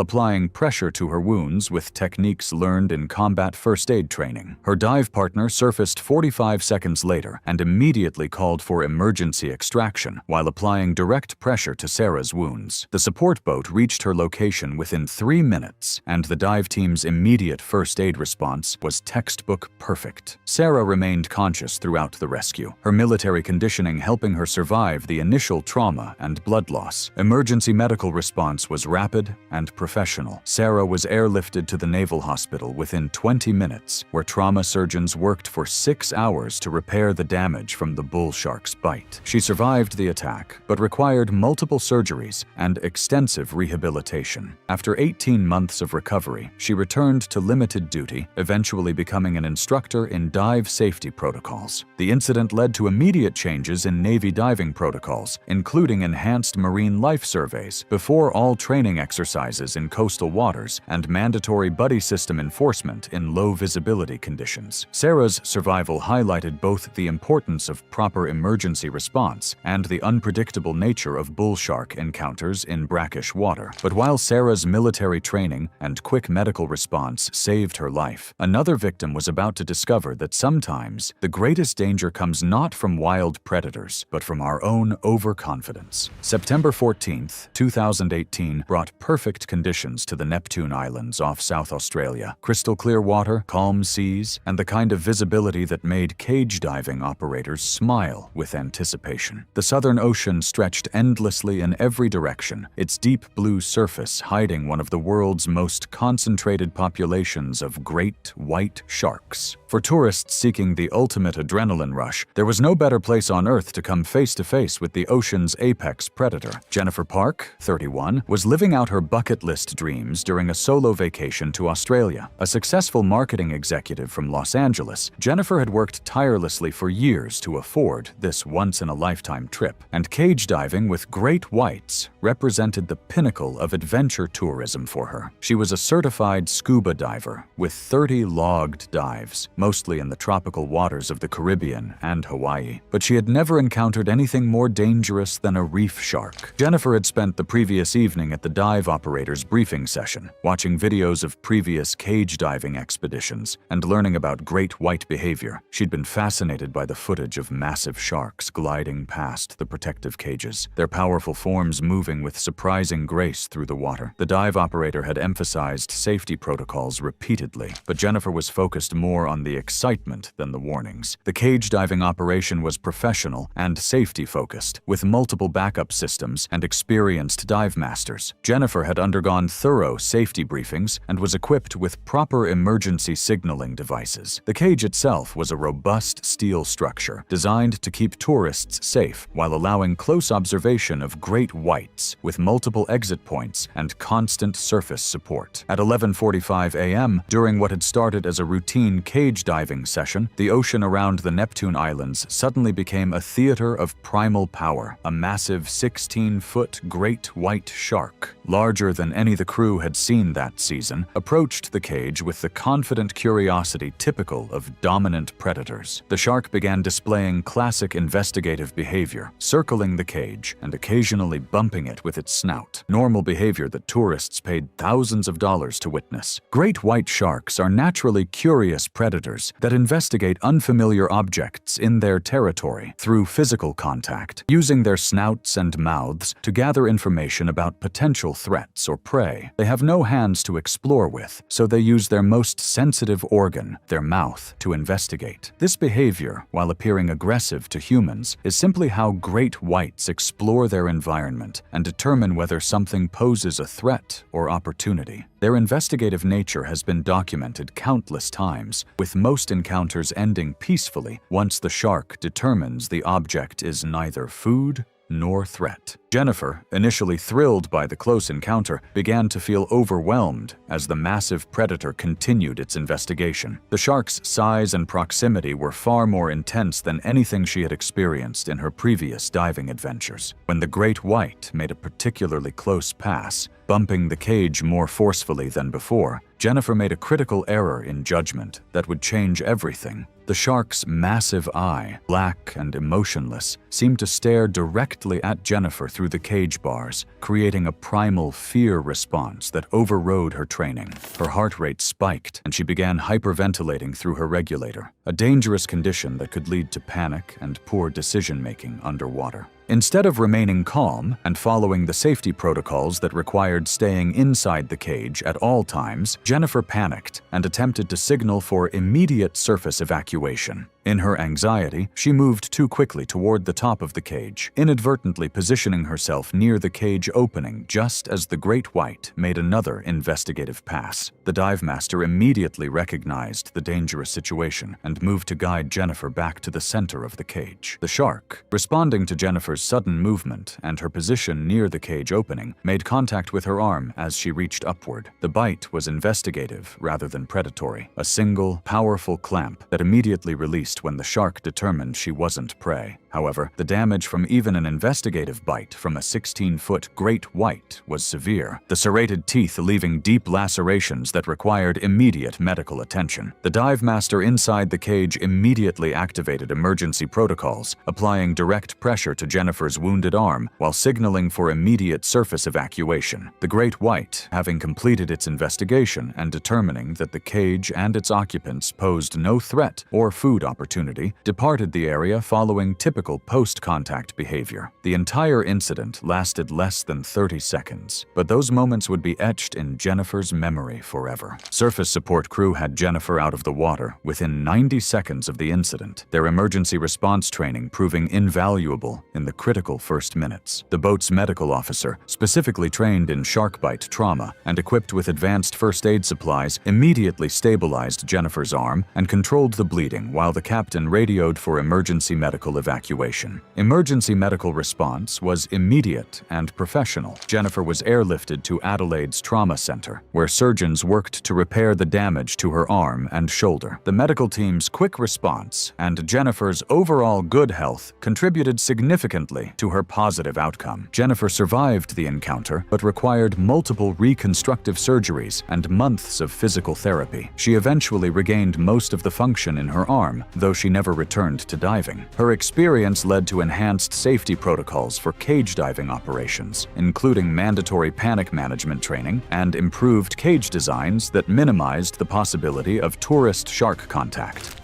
applying pressure to her wounds with techniques learned in combat first aid training. Her dive partner surfaced 45 seconds later and immediately called for emergency extraction while applying direct pressure to Sarah's wounds. The support boat reached her location within 3 minutes, and the dive team's immediate first aid response was textbook perfect. Sarah remained conscious throughout the rescue, her military conditioning helping her survive the initial trauma and blood loss. Emergency medical response was rapid and professional. Sarah was airlifted to the Naval Hospital within 20 minutes, where trauma surgeons worked for 6 hours to repair the damage from the bull shark's bite. She survived the attack, but required multiple surgeries and extensive rehabilitation. After 18 months of recovery, she returned to limited duty, eventually becoming an instructor in dive safety protocols. The incident led to immediate changes in Navy diving protocols, including enhanced marine life surveys before all training exercises in coastal waters and mandatory buddy system enforcement in low visibility conditions. Sarah's survival highlighted both the importance of proper emergency response and the unpredictable nature of bull shark encounters in brackish water. But while Sarah's military training and quick medical response saved her life, another victim was about to discover that sometimes the greatest danger comes not from wild predators, but from our own overconfidence. September 14th, 2018 brought perfect conditions to the Neptune Islands off South Australia. Crystal clear water, calm seas, and the kind kind of visibility that made cage diving operators smile with anticipation. The Southern Ocean stretched endlessly in every direction, its deep blue surface hiding one of the world's most concentrated populations of great white sharks. For tourists seeking the ultimate adrenaline rush, there was no better place on Earth to come face to face with the ocean's apex predator. Jennifer Park, 31, was living out her bucket list dreams during a solo vacation to Australia. A successful marketing executive from Los Angeles, Jennifer had worked tirelessly for years to afford this once-in-a-lifetime trip, and cage diving with great whites represented the pinnacle of adventure tourism for her. She was a certified scuba diver with 30 logged dives, mostly in the tropical waters of the Caribbean and Hawaii. But she had never encountered anything more dangerous than a reef shark. Jennifer had spent the previous evening at the dive operator's briefing session, watching videos of previous cage diving expeditions and learning about great white behavior. She'd been fascinated by the footage of massive sharks gliding past the protective cages, their powerful forms moving with surprising grace through the water. The dive operator had emphasized safety protocols repeatedly, but Jennifer was focused more on the excitement than the warnings. The cage diving operation was professional and safety-focused, with multiple backup systems and experienced dive masters. Jennifer had undergone thorough safety briefings and was equipped with proper emergency signaling devices. The cage itself was a robust steel structure designed to keep tourists safe while allowing close observation of great whites with multiple exit points and constant surface support. At 11:45 a.m., during what had started as a routine cage diving session, the ocean around the Neptune Islands suddenly became a theater of primal power. A massive 16-foot great white shark, larger than any the crew had seen that season, approached the cage with the confident curiosity typical of dominant predators. The shark began displaying classic investigative behavior, circling the cage and occasionally bumping it with its snout, normal behavior that tourists paid thousands of dollars to witness. Great white sharks are naturally curious predators that investigate unfamiliar objects in their territory through physical contact, using their snouts and mouths to gather information about potential threats or prey. They have no hands to explore with, so they use their most sensitive organ, their mouth, to investigate. This behavior, while appearing aggressive to humans, is simply how great whites explore their environment and determine whether something poses a threat or opportunity. Their investigative nature has been documented countless times, with most encounters ending peacefully once the shark determines the object is neither food nor threat. Jennifer, initially thrilled by the close encounter, began to feel overwhelmed as the massive predator continued its investigation. The shark's size and proximity were far more intense than anything she had experienced in her previous diving adventures. When the great white made a particularly close pass, bumping the cage more forcefully than before, Jennifer made a critical error in judgment that would change everything. The shark's massive eye, black and emotionless, seemed to stare directly at Jennifer through the cage bars, creating a primal fear response that overrode her training. Her heart rate spiked, and she began hyperventilating through her regulator, a dangerous condition that could lead to panic and poor decision-making underwater. Instead of remaining calm and following the safety protocols that required staying inside the cage at all times, Jennifer panicked and attempted to signal for immediate surface evacuation. In her anxiety, she moved too quickly toward the top of the cage, inadvertently positioning herself near the cage opening just as the great white made another investigative pass. The dive master immediately recognized the dangerous situation and moved to guide Jennifer back to the center of the cage. The shark, responding to Jennifer's sudden movement and her position near the cage opening, made contact with her arm as she reached upward. The bite was investigative rather than predatory, a single, powerful clamp that immediately released when the shark determined she wasn't prey. However, the damage from even an investigative bite from a 16-foot great white was severe, the serrated teeth leaving deep lacerations that required immediate medical attention. The dive master inside the cage immediately activated emergency protocols, applying direct pressure to Jennifer's wounded arm while signaling for immediate surface evacuation. The great white, having completed its investigation and determining that the cage and its occupants posed no threat or food opportunity, opportunity, departed the area following typical post-contact behavior. The entire incident lasted less than 30 seconds, but those moments would be etched in Jennifer's memory forever. Surface support crew had Jennifer out of the water within 90 seconds of the incident, their emergency response training proving invaluable in the critical first minutes. The boat's medical officer, specifically trained in shark bite trauma and equipped with advanced first aid supplies, immediately stabilized Jennifer's arm and controlled the bleeding while the captain radioed for emergency medical evacuation. Emergency medical response was immediate and professional. Jennifer was airlifted to Adelaide's trauma center, where surgeons worked to repair the damage to her arm and shoulder. The medical team's quick response and Jennifer's overall good health contributed significantly to her positive outcome. Jennifer survived the encounter, but required multiple reconstructive surgeries and months of physical therapy. She eventually regained most of the function in her arm, though she never returned to diving. Her experience led to enhanced safety protocols for cage diving operations, including mandatory panic management training and improved cage designs that minimized the possibility of tourist shark contact.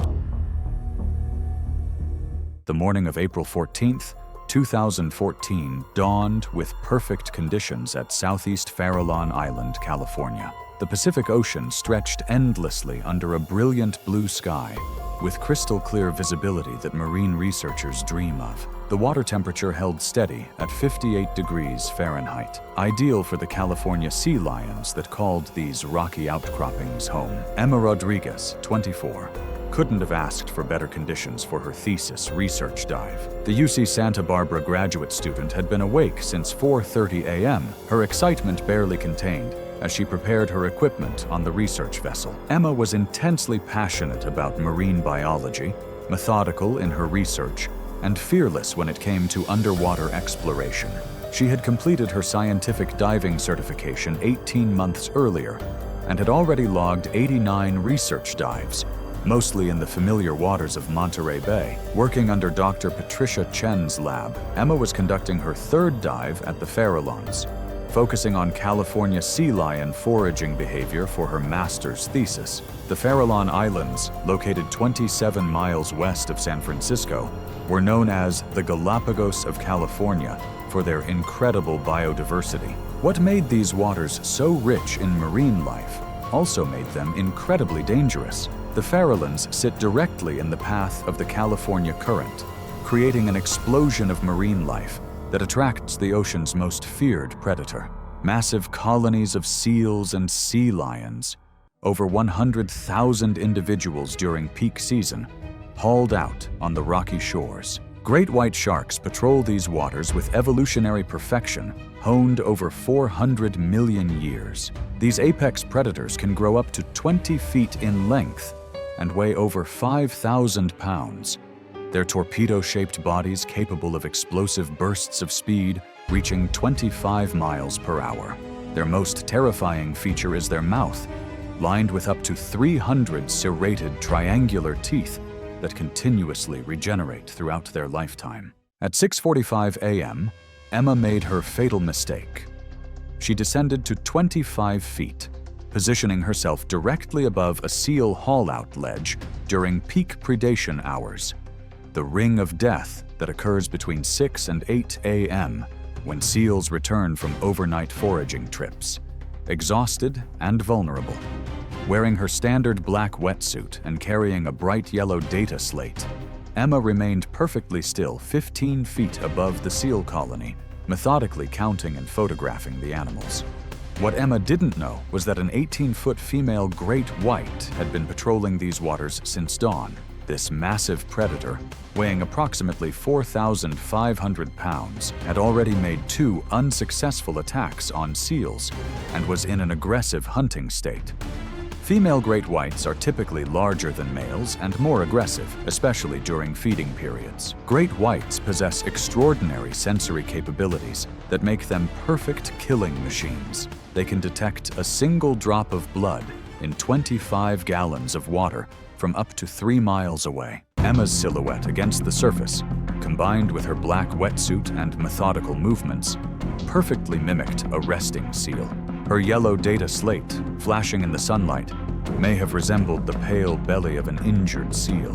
The morning of April 14th, 2014 dawned with perfect conditions at southeast Farallon Island, California. The Pacific Ocean stretched endlessly under a brilliant blue sky, with crystal-clear visibility that marine researchers dream of. The water temperature held steady at 58 degrees Fahrenheit, ideal for the California sea lions that called these rocky outcroppings home. Emma Rodriguez, 24, couldn't have asked for better conditions for her thesis research dive. The UC Santa Barbara graduate student had been awake since 4:30 a.m., her excitement barely contained as she prepared her equipment on the research vessel. Emma was intensely passionate about marine biology, methodical in her research, and fearless when it came to underwater exploration. She had completed her scientific diving certification 18 months earlier and had already logged 89 research dives, mostly in the familiar waters of Monterey Bay. Working under Dr. Patricia Chen's lab, Emma was conducting her third dive at the Farallons, focusing on California sea lion foraging behavior for her master's thesis. The Farallon Islands, located 27 miles west of San Francisco, were known as the Galapagos of California for their incredible biodiversity. What made these waters so rich in marine life also made them incredibly dangerous. The Farallons sit directly in the path of the California Current, creating an explosion of marine life that attracts the ocean's most feared predator. Massive colonies of seals and sea lions, over 100,000 individuals during peak season, hauled out on the rocky shores. Great white sharks patrol these waters with evolutionary perfection honed over 400 million years. These apex predators can grow up to 20 feet in length and weigh over 5,000 pounds. Their torpedo-shaped bodies capable of explosive bursts of speed reaching 25 miles per hour. Their most terrifying feature is their mouth, lined with up to 300 serrated triangular teeth that continuously regenerate throughout their lifetime. At 6:45 a.m., Emma made her fatal mistake. She descended to 25 feet, positioning herself directly above a seal haul-out ledge during peak predation hours, the ring of death that occurs between 6 and 8 a.m. when seals return from overnight foraging trips, exhausted and vulnerable. Wearing her standard black wetsuit and carrying a bright yellow data slate, Emma remained perfectly still 15 feet above the seal colony, methodically counting and photographing the animals. What Emma didn't know was that an 18-foot female great white had been patrolling these waters since dawn. This massive predator, weighing approximately 4,500 pounds, had already made 2 unsuccessful attacks on seals and was in an aggressive hunting state. Female great whites are typically larger than males and more aggressive, especially during feeding periods. Great whites possess extraordinary sensory capabilities that make them perfect killing machines. They can detect a single drop of blood in 25 gallons of water from up to 3 miles away. Emma's silhouette against the surface, combined with her black wetsuit and methodical movements, perfectly mimicked a resting seal. Her yellow data slate, flashing in the sunlight, may have resembled the pale belly of an injured seal.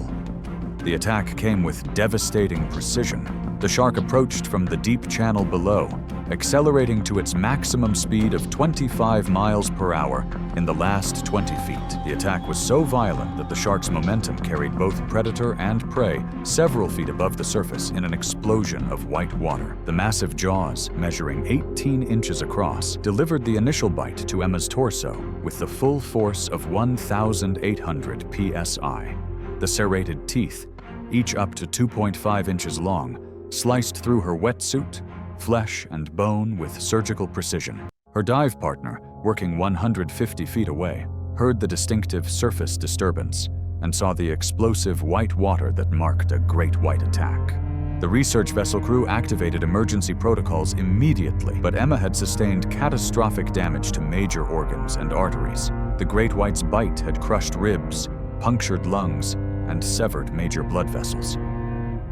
The attack came with devastating precision. The shark approached from the deep channel below, accelerating to its maximum speed of 25 miles per hour in the last 20 feet. The attack was so violent that the shark's momentum carried both predator and prey several feet above the surface in an explosion of white water. The massive jaws, measuring 18 inches across, delivered the initial bite to Emma's torso with the full force of 1,800 psi. The serrated teeth, each up to 2.5 inches long, sliced through her wetsuit, flesh and bone with surgical precision. Her dive partner, working 150 feet away, heard the distinctive surface disturbance and saw the explosive white water that marked a great white attack. The research vessel crew activated emergency protocols immediately, but Emma had sustained catastrophic damage to major organs and arteries. The great white's bite had crushed ribs, punctured lungs, and severed major blood vessels.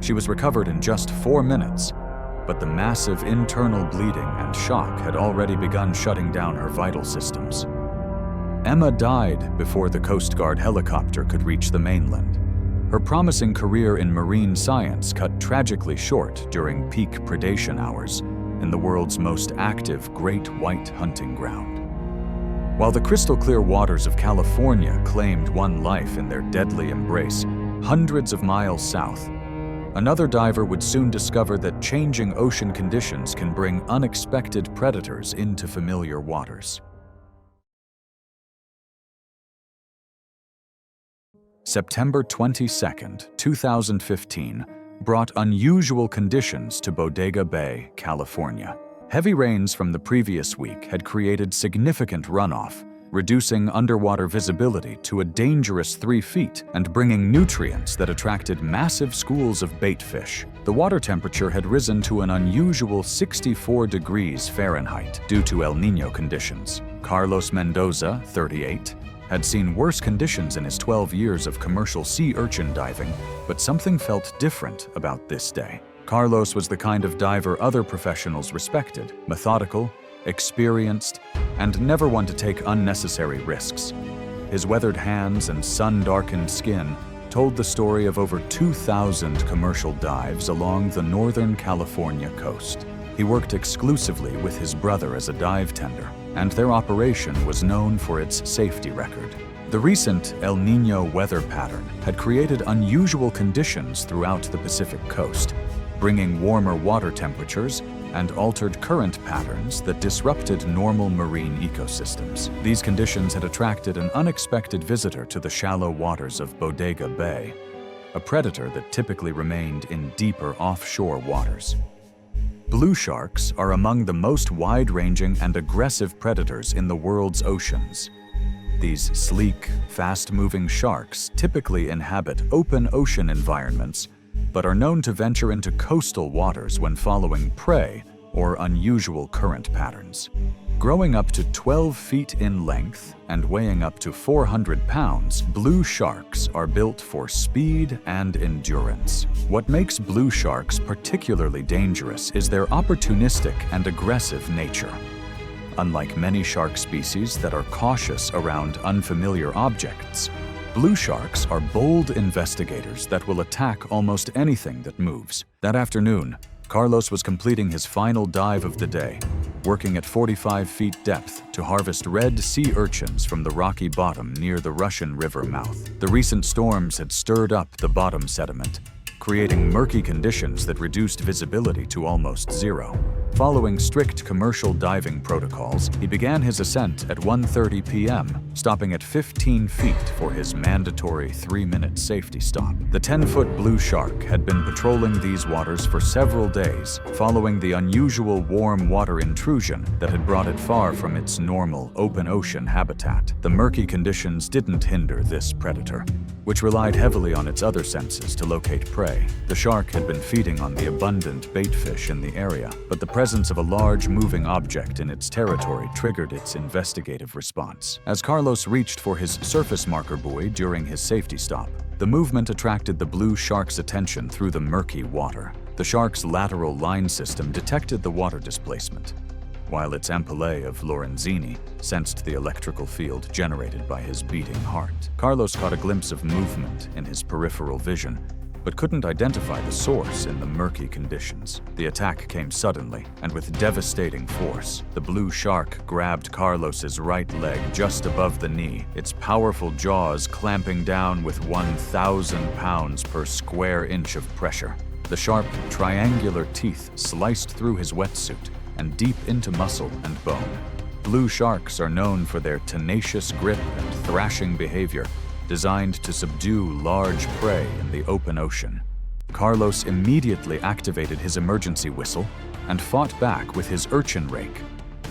She was recovered in just 4 minutes, but the massive internal bleeding and shock had already begun shutting down her vital systems. Emma died before the Coast Guard helicopter could reach the mainland. Her promising career in marine science cut tragically short during peak predation hours in the world's most active great white hunting ground. While the crystal-clear waters of California claimed one life in their deadly embrace, hundreds of miles south, another diver would soon discover that changing ocean conditions can bring unexpected predators into familiar waters. September 22, 2015, brought unusual conditions to Bodega Bay, California. Heavy rains from the previous week had created significant runoff, reducing underwater visibility to a dangerous 3 feet and bringing nutrients that attracted massive schools of bait fish. The water temperature had risen to an unusual 64 degrees Fahrenheit due to El Niño conditions. Carlos Mendoza, 38, had seen worse conditions in his 12 years of commercial sea urchin diving, but something felt different about this day. Carlos was the kind of diver other professionals respected, methodical, experienced, and never one to take unnecessary risks. His weathered hands and sun-darkened skin told the story of over 2,000 commercial dives along the Northern California coast. He worked exclusively with his brother as a dive tender, and their operation was known for its safety record. The recent El Niño weather pattern had created unusual conditions throughout the Pacific coast, bringing warmer water temperatures and altered current patterns that disrupted normal marine ecosystems. These conditions had attracted an unexpected visitor to the shallow waters of Bodega Bay, a predator that typically remained in deeper offshore waters. Blue sharks are among the most wide-ranging and aggressive predators in the world's oceans. These sleek, fast-moving sharks typically inhabit open ocean environments, but are known to venture into coastal waters when following prey or unusual current patterns. Growing up to 12 feet in length and weighing up to 400 pounds, blue sharks are built for speed and endurance. What makes blue sharks particularly dangerous is their opportunistic and aggressive nature. Unlike many shark species that are cautious around unfamiliar objects, blue sharks are bold investigators that will attack almost anything that moves. That afternoon, Carlos was completing his final dive of the day, working at 45 feet depth to harvest red sea urchins from the rocky bottom near the Russian River mouth. The recent storms had stirred up the bottom sediment, creating murky conditions that reduced visibility to almost zero. Following strict commercial diving protocols, he began his ascent at 1:30 p.m., stopping at 15 feet for his mandatory 3-minute safety stop. The 10-foot blue shark had been patrolling these waters for several days, following the unusual warm water intrusion that had brought it far from its normal open ocean habitat. The murky conditions didn't hinder this predator, which relied heavily on its other senses to locate prey. The shark had been feeding on the abundant bait fish in the area, but the presence of a large moving object in its territory triggered its investigative response. As Carlos reached for his surface marker buoy during his safety stop, the movement attracted the blue shark's attention through the murky water. The shark's lateral line system detected the water displacement, while its ampullae of Lorenzini sensed the electrical field generated by his beating heart. Carlos caught a glimpse of movement in his peripheral vision but couldn't identify the source in the murky conditions. The attack came suddenly and with devastating force. The blue shark grabbed Carlos's right leg just above the knee, its powerful jaws clamping down with 1,000 pounds per square inch of pressure. The sharp, triangular teeth sliced through his wetsuit and deep into muscle and bone. Blue sharks are known for their tenacious grip and thrashing behavior, designed to subdue large prey in the open ocean. Carlos immediately activated his emergency whistle and fought back with his urchin rake,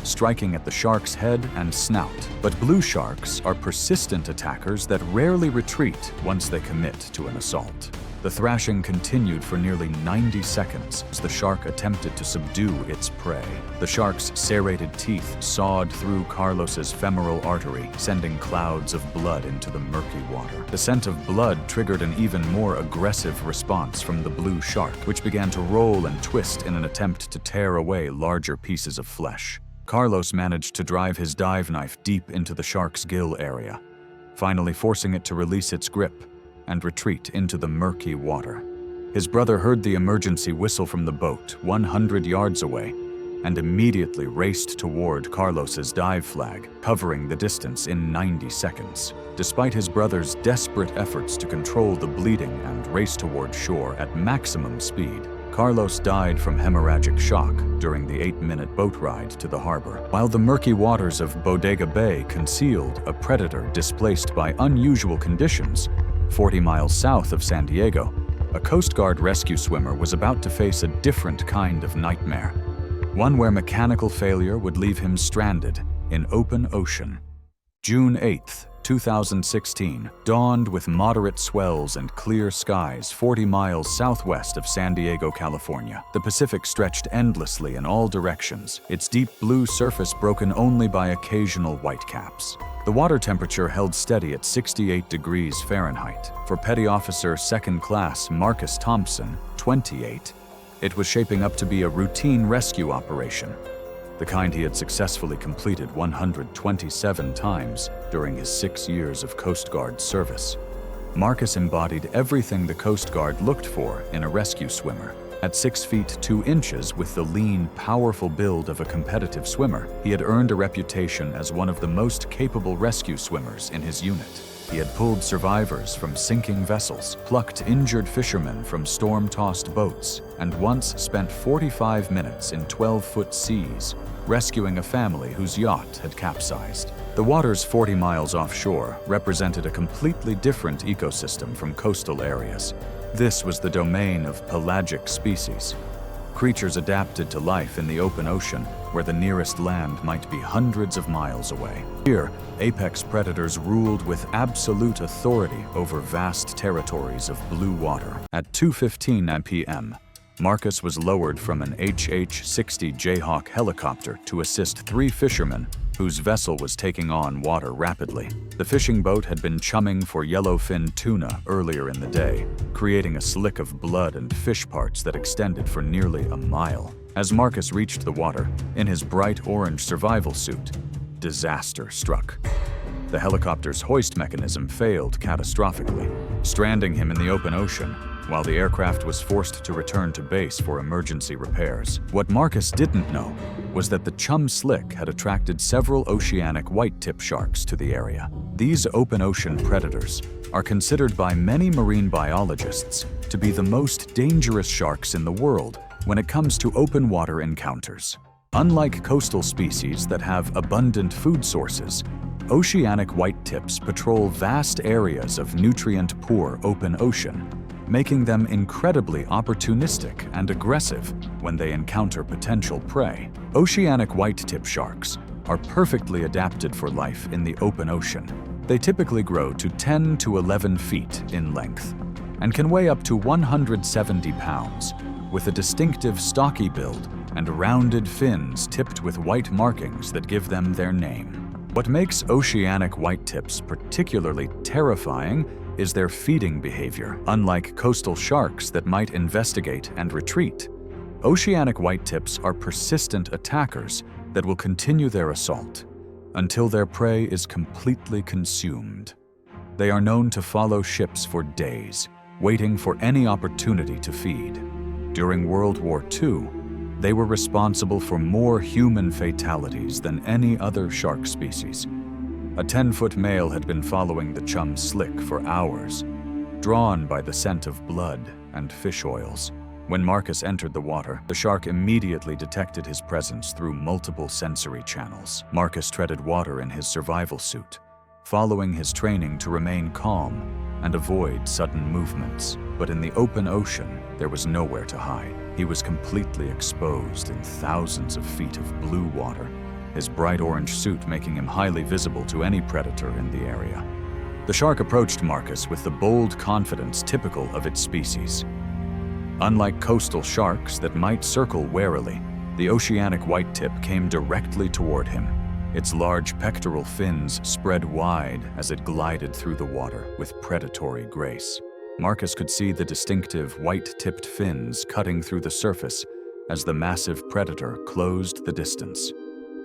striking at the shark's head and snout. But blue sharks are persistent attackers that rarely retreat once they commit to an assault. The thrashing continued for nearly 90 seconds as the shark attempted to subdue its prey. The shark's serrated teeth sawed through Carlos's femoral artery, sending clouds of blood into the murky water. The scent of blood triggered an even more aggressive response from the blue shark, which began to roll and twist in an attempt to tear away larger pieces of flesh. Carlos managed to drive his dive knife deep into the shark's gill area, finally forcing it to release its grip and retreat into the murky water. His brother heard the emergency whistle from the boat 100 yards away and immediately raced toward Carlos's dive flag, covering the distance in 90 seconds. Despite his brother's desperate efforts to control the bleeding and race toward shore at maximum speed, Carlos died from hemorrhagic shock during the 8-minute boat ride to the harbor. While the murky waters of Bodega Bay concealed a predator displaced by unusual conditions, 40 miles south of San Diego, a Coast Guard rescue swimmer was about to face a different kind of nightmare, one where mechanical failure would leave him stranded in open ocean. June 8th, 2016, dawned with moderate swells and clear skies 40 miles southwest of San Diego, California. The Pacific stretched endlessly in all directions, its deep blue surface broken only by occasional whitecaps. The water temperature held steady at 68 degrees Fahrenheit. For Petty Officer Second Class Marcus Thompson, 28, it was shaping up to be a routine rescue operation, the kind he had successfully completed 127 times during his 6 years of Coast Guard service. Marcus embodied everything the Coast Guard looked for in a rescue swimmer. At 6 feet 2 inches with the lean, powerful build of a competitive swimmer, he had earned a reputation as one of the most capable rescue swimmers in his unit. He had pulled survivors from sinking vessels, plucked injured fishermen from storm-tossed boats, and once spent 45 minutes in 12-foot seas, rescuing a family whose yacht had capsized. The waters 40 miles offshore represented a completely different ecosystem from coastal areas. This was the domain of pelagic species, creatures adapted to life in the open ocean, where the nearest land might be hundreds of miles away. Here, apex predators ruled with absolute authority over vast territories of blue water. At 2:15 p.m., Marcus was lowered from an HH-60 Jayhawk helicopter to assist 3 fishermen whose vessel was taking on water rapidly. The fishing boat had been chumming for yellowfin tuna earlier in the day, creating a slick of blood and fish parts that extended for nearly a mile. As Marcus reached the water, in his bright orange survival suit, disaster struck. The helicopter's hoist mechanism failed catastrophically, stranding him in the open ocean, while the aircraft was forced to return to base for emergency repairs. What Marcus didn't know was that the chum slick had attracted several oceanic white-tip sharks to the area. These open ocean predators are considered by many marine biologists to be the most dangerous sharks in the world when it comes to open water encounters. Unlike coastal species that have abundant food sources, oceanic white-tips patrol vast areas of nutrient-poor open ocean, making them incredibly opportunistic and aggressive when they encounter potential prey. Oceanic white-tip sharks are perfectly adapted for life in the open ocean. They typically grow to 10 to 11 feet in length and can weigh up to 170 pounds, with a distinctive stocky build and rounded fins tipped with white markings that give them their name. What makes oceanic whitetips particularly terrifying is their feeding behavior. Unlike coastal sharks that might investigate and retreat, oceanic whitetips are persistent attackers that will continue their assault until their prey is completely consumed. They are known to follow ships for days, waiting for any opportunity to feed. During World War II, they were responsible for more human fatalities than any other shark species. A 10-foot male had been following the chum slick for hours, drawn by the scent of blood and fish oils. When Marcus entered the water, the shark immediately detected his presence through multiple sensory channels. Marcus treaded water in his survival suit, following his training to remain calm and avoid sudden movements. But in the open ocean, there was nowhere to hide. He was completely exposed in thousands of feet of blue water, his bright orange suit making him highly visible to any predator in the area. The shark approached Marcus with the bold confidence typical of its species. Unlike coastal sharks that might circle warily, the oceanic whitetip came directly toward him. Its large pectoral fins spread wide as it glided through the water with predatory grace. Marcus could see the distinctive white-tipped fins cutting through the surface as the massive predator closed the distance.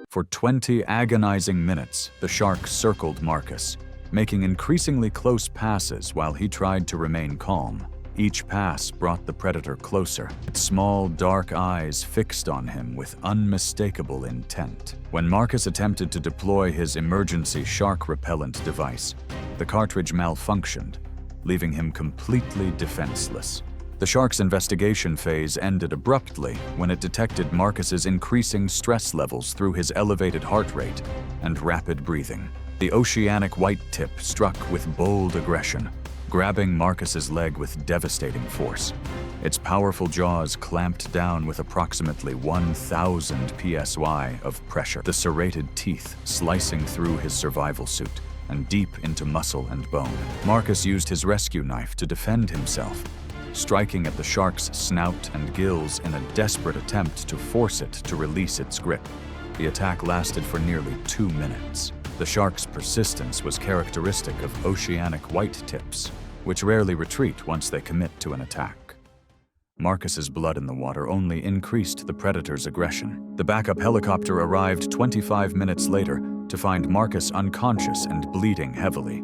For 20 agonizing minutes, the shark circled Marcus, making increasingly close passes while he tried to remain calm. Each pass brought the predator closer, its small, dark eyes fixed on him with unmistakable intent. When Marcus attempted to deploy his emergency shark repellent device, the cartridge malfunctioned, leaving him completely defenseless. The shark's investigation phase ended abruptly when it detected Marcus's increasing stress levels through his elevated heart rate and rapid breathing. The oceanic whitetip struck with bold aggression, grabbing Marcus's leg with devastating force. Its powerful jaws clamped down with approximately 1,000 psi of pressure, the serrated teeth slicing through his survival suit and deep into muscle and bone. Marcus used his rescue knife to defend himself, striking at the shark's snout and gills in a desperate attempt to force it to release its grip. The attack lasted for nearly 2 minutes. The shark's persistence was characteristic of oceanic whitetips, which rarely retreat once they commit to an attack. Marcus's blood in the water only increased the predator's aggression. The backup helicopter arrived 25 minutes later to find Marcus unconscious and bleeding heavily.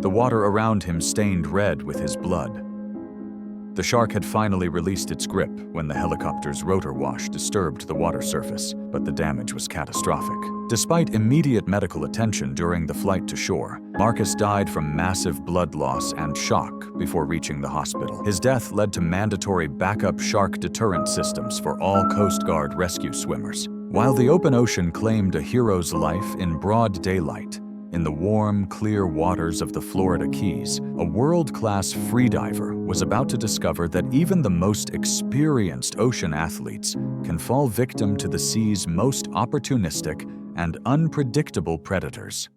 The water around him stained red with his blood. The shark had finally released its grip when the helicopter's rotor wash disturbed the water surface, but the damage was catastrophic. Despite immediate medical attention during the flight to shore, Marcus died from massive blood loss and shock before reaching the hospital. His death led to mandatory backup shark deterrent systems for all Coast Guard rescue swimmers. While the open ocean claimed a hero's life in broad daylight, in the warm, clear waters of the Florida Keys, a world-class freediver was about to discover that even the most experienced ocean athletes can fall victim to the sea's most opportunistic and unpredictable predators.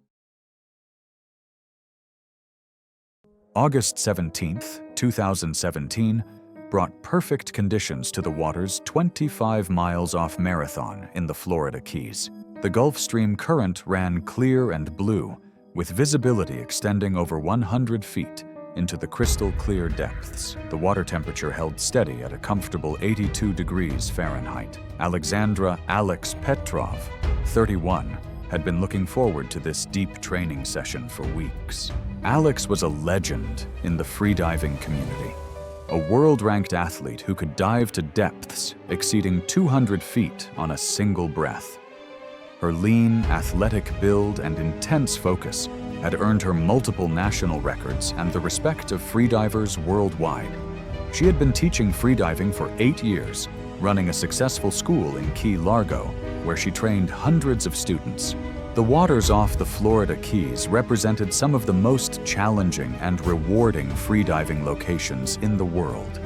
August 17, 2017, brought perfect conditions to the waters 25 miles off Marathon in the Florida Keys. The Gulf Stream current ran clear and blue, with visibility extending over 100 feet into the crystal-clear depths. The water temperature held steady at a comfortable 82 degrees Fahrenheit. Alexandra Alex Petrov, 31, had been looking forward to this deep training session for weeks. Alex was a legend in the freediving community, a world-ranked athlete who could dive to depths exceeding 200 feet on a single breath. Her lean, athletic build and intense focus had earned her multiple national records and the respect of freedivers worldwide. She had been teaching freediving for 8 years, running a successful school in Key Largo, where she trained hundreds of students. The waters off the Florida Keys represented some of the most challenging and rewarding freediving locations in the world.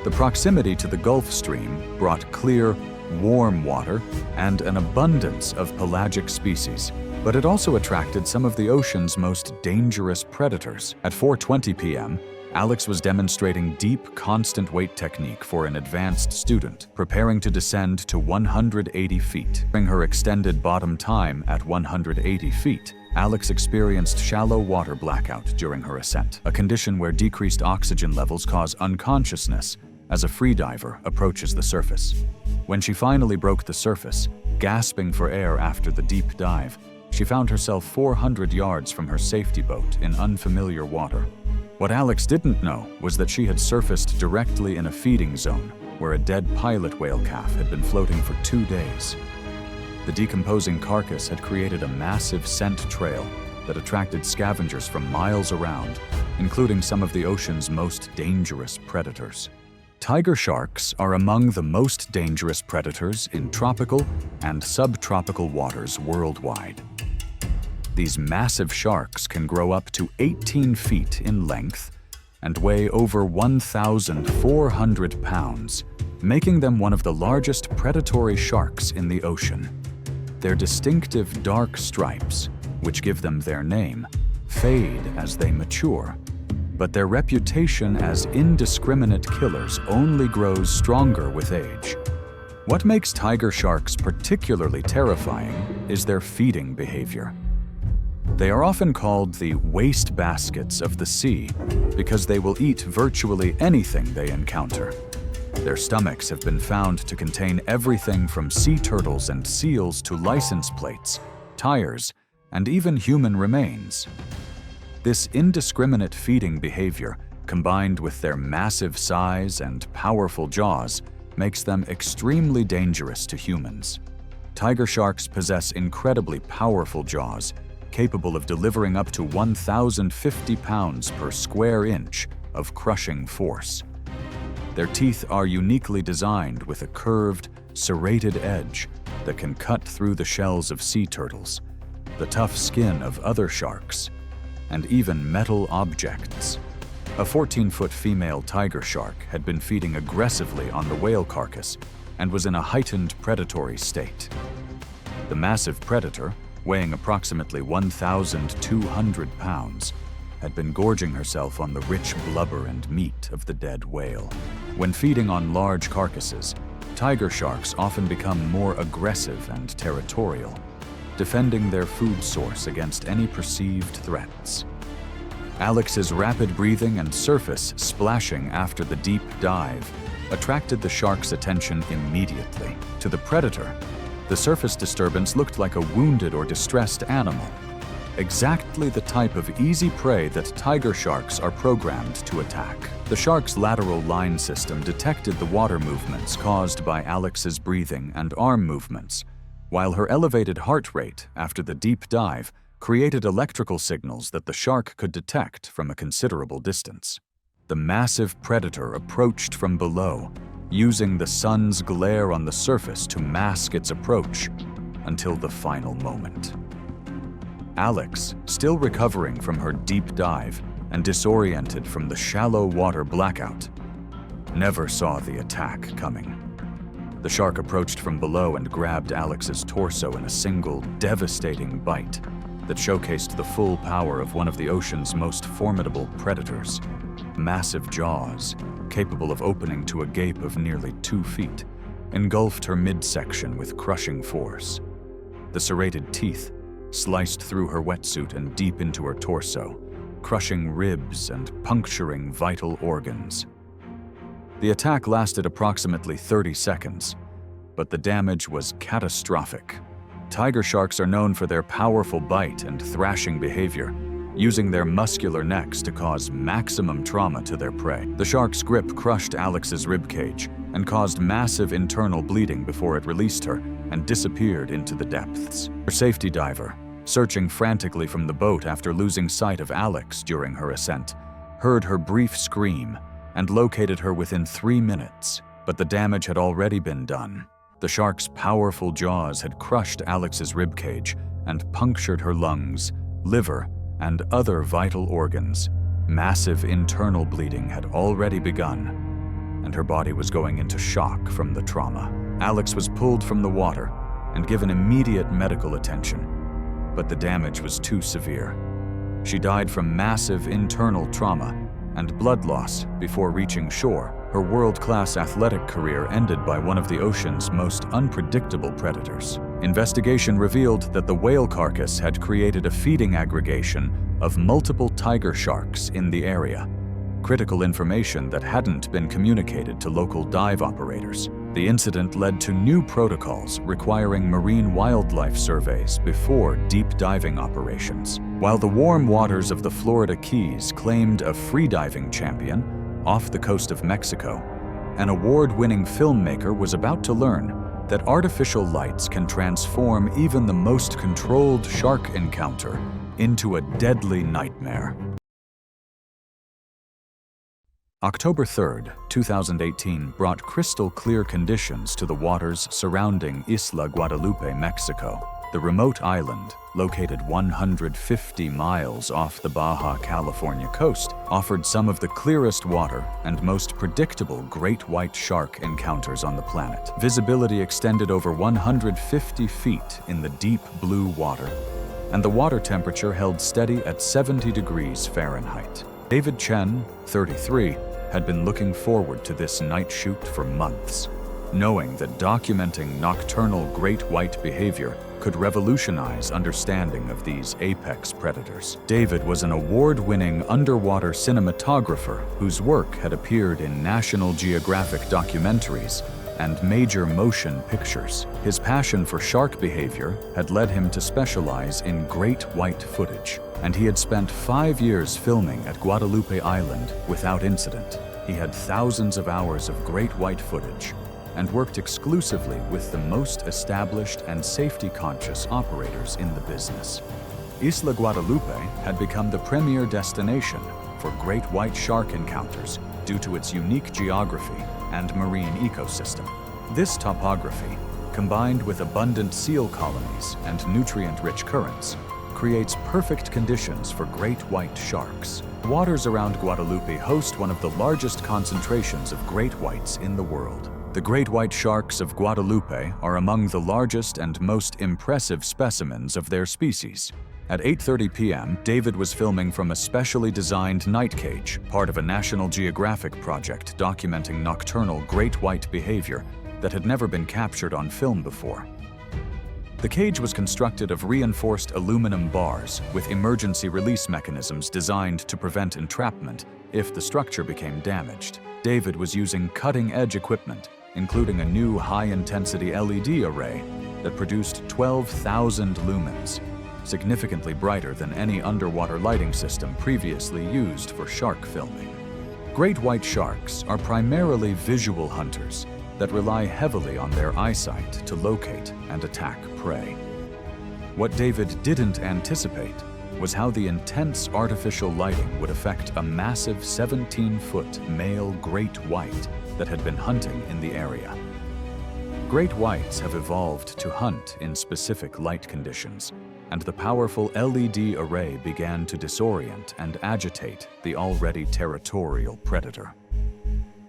The proximity to the Gulf Stream brought clear, warm water and an abundance of pelagic species, but it also attracted some of the ocean's most dangerous predators. At 4:20 p.m., Alex was demonstrating deep, constant weight technique for an advanced student, preparing to descend to 180 feet. During her extended bottom time at 180 feet, Alex experienced shallow water blackout during her ascent, a condition where decreased oxygen levels cause unconsciousness as a freediver approaches the surface. When she finally broke the surface, gasping for air after the deep dive, she found herself 400 yards from her safety boat in unfamiliar water. What Alex didn't know was that she had surfaced directly in a feeding zone where a dead pilot whale calf had been floating for 2 days. The decomposing carcass had created a massive scent trail that attracted scavengers from miles around, including some of the ocean's most dangerous predators. Tiger sharks are among the most dangerous predators in tropical and subtropical waters worldwide. These massive sharks can grow up to 18 feet in length and weigh over 1,400 pounds, making them one of the largest predatory sharks in the ocean. Their distinctive dark stripes, which give them their name, fade as they mature, but their reputation as indiscriminate killers only grows stronger with age. What makes tiger sharks particularly terrifying is their feeding behavior. They are often called the waste baskets of the sea because they will eat virtually anything they encounter. Their stomachs have been found to contain everything from sea turtles and seals to license plates, tires, and even human remains. This indiscriminate feeding behavior, combined with their massive size and powerful jaws, makes them extremely dangerous to humans. Tiger sharks possess incredibly powerful jaws, capable of delivering up to 1,050 pounds per square inch of crushing force. Their teeth are uniquely designed with a curved, serrated edge that can cut through the shells of sea turtles, the tough skin of other sharks, and even metal objects. A 14-foot female tiger shark had been feeding aggressively on the whale carcass and was in a heightened predatory state. The massive predator, weighing approximately 1,200 pounds, had been gorging herself on the rich blubber and meat of the dead whale. When feeding on large carcasses, tiger sharks often become more aggressive and territorial, defending their food source against any perceived threats. Alex's rapid breathing and surface splashing after the deep dive attracted the shark's attention immediately. To the predator, the surface disturbance looked like a wounded or distressed animal, exactly the type of easy prey that tiger sharks are programmed to attack. The shark's lateral line system detected the water movements caused by Alex's breathing and arm movements, while her elevated heart rate after the deep dive created electrical signals that the shark could detect from a considerable distance. The massive predator approached from below, using the sun's glare on the surface to mask its approach until the final moment. Alex, still recovering from her deep dive and disoriented from the shallow water blackout, never saw the attack coming. The shark approached from below and grabbed Alex's torso in a single, devastating bite that showcased the full power of one of the ocean's most formidable predators. Massive jaws, capable of opening to a gape of nearly 2 feet, engulfed her midsection with crushing force. The serrated teeth sliced through her wetsuit and deep into her torso, crushing ribs and puncturing vital organs. The attack lasted approximately 30 seconds, but the damage was catastrophic. Tiger sharks are known for their powerful bite and thrashing behavior, using their muscular necks to cause maximum trauma to their prey. The shark's grip crushed Alex's ribcage and caused massive internal bleeding before it released her and disappeared into the depths. Her safety diver, searching frantically from the boat after losing sight of Alex during her ascent, heard her brief scream and located her within 3 minutes, but the damage had already been done. The shark's powerful jaws had crushed Alex's ribcage and punctured her lungs, liver, and other vital organs. Massive internal bleeding had already begun, and her body was going into shock from the trauma. Alex was pulled from the water and given immediate medical attention, but the damage was too severe. She died from massive internal trauma and blood loss before reaching shore. Her world-class athletic career ended by one of the ocean's most unpredictable predators. Investigation revealed that the whale carcass had created a feeding aggregation of multiple tiger sharks in the area, critical information that hadn't been communicated to local dive operators. The incident led to new protocols requiring marine wildlife surveys before deep diving operations. While the warm waters of the Florida Keys claimed a freediving champion off the coast of Mexico, an award-winning filmmaker was about to learn that artificial lights can transform even the most controlled shark encounter into a deadly nightmare. October 3, 2018 brought crystal-clear conditions to the waters surrounding Isla Guadalupe, Mexico. The remote island, located 150 miles off the Baja California coast, offered some of the clearest water and most predictable great white shark encounters on the planet. Visibility extended over 150 feet in the deep blue water, and the water temperature held steady at 70 degrees Fahrenheit. David Chen, 33, had been looking forward to this night shoot for months, knowing that documenting nocturnal great white behavior could revolutionize understanding of these apex predators. David was an award-winning underwater cinematographer whose work had appeared in National Geographic documentaries and major motion pictures. His passion for shark behavior had led him to specialize in great white footage, and he had spent 5 years filming at Guadalupe Island without incident. He had thousands of hours of great white footage and worked exclusively with the most established and safety-conscious operators in the business. Isla Guadalupe had become the premier destination for great white shark encounters due to its unique geography and marine ecosystem. This topography, combined with abundant seal colonies and nutrient-rich currents, creates perfect conditions for great white sharks. Waters around Guadalupe host one of the largest concentrations of great whites in the world. The great white sharks of Guadalupe are among the largest and most impressive specimens of their species. At 8:30 p.m., David was filming from a specially designed night cage, part of a National Geographic project documenting nocturnal great white behavior that had never been captured on film before. The cage was constructed of reinforced aluminum bars with emergency release mechanisms designed to prevent entrapment if the structure became damaged. David was using cutting-edge equipment, including a new high-intensity LED array that produced 12,000 lumens, significantly brighter than any underwater lighting system previously used for shark filming. Great white sharks are primarily visual hunters that rely heavily on their eyesight to locate and attack prey. What David didn't anticipate was how the intense artificial lighting would affect a massive 17-foot male great white that had been hunting in the area. Great whites have evolved to hunt in specific light conditions, and the powerful LED array began to disorient and agitate the already territorial predator.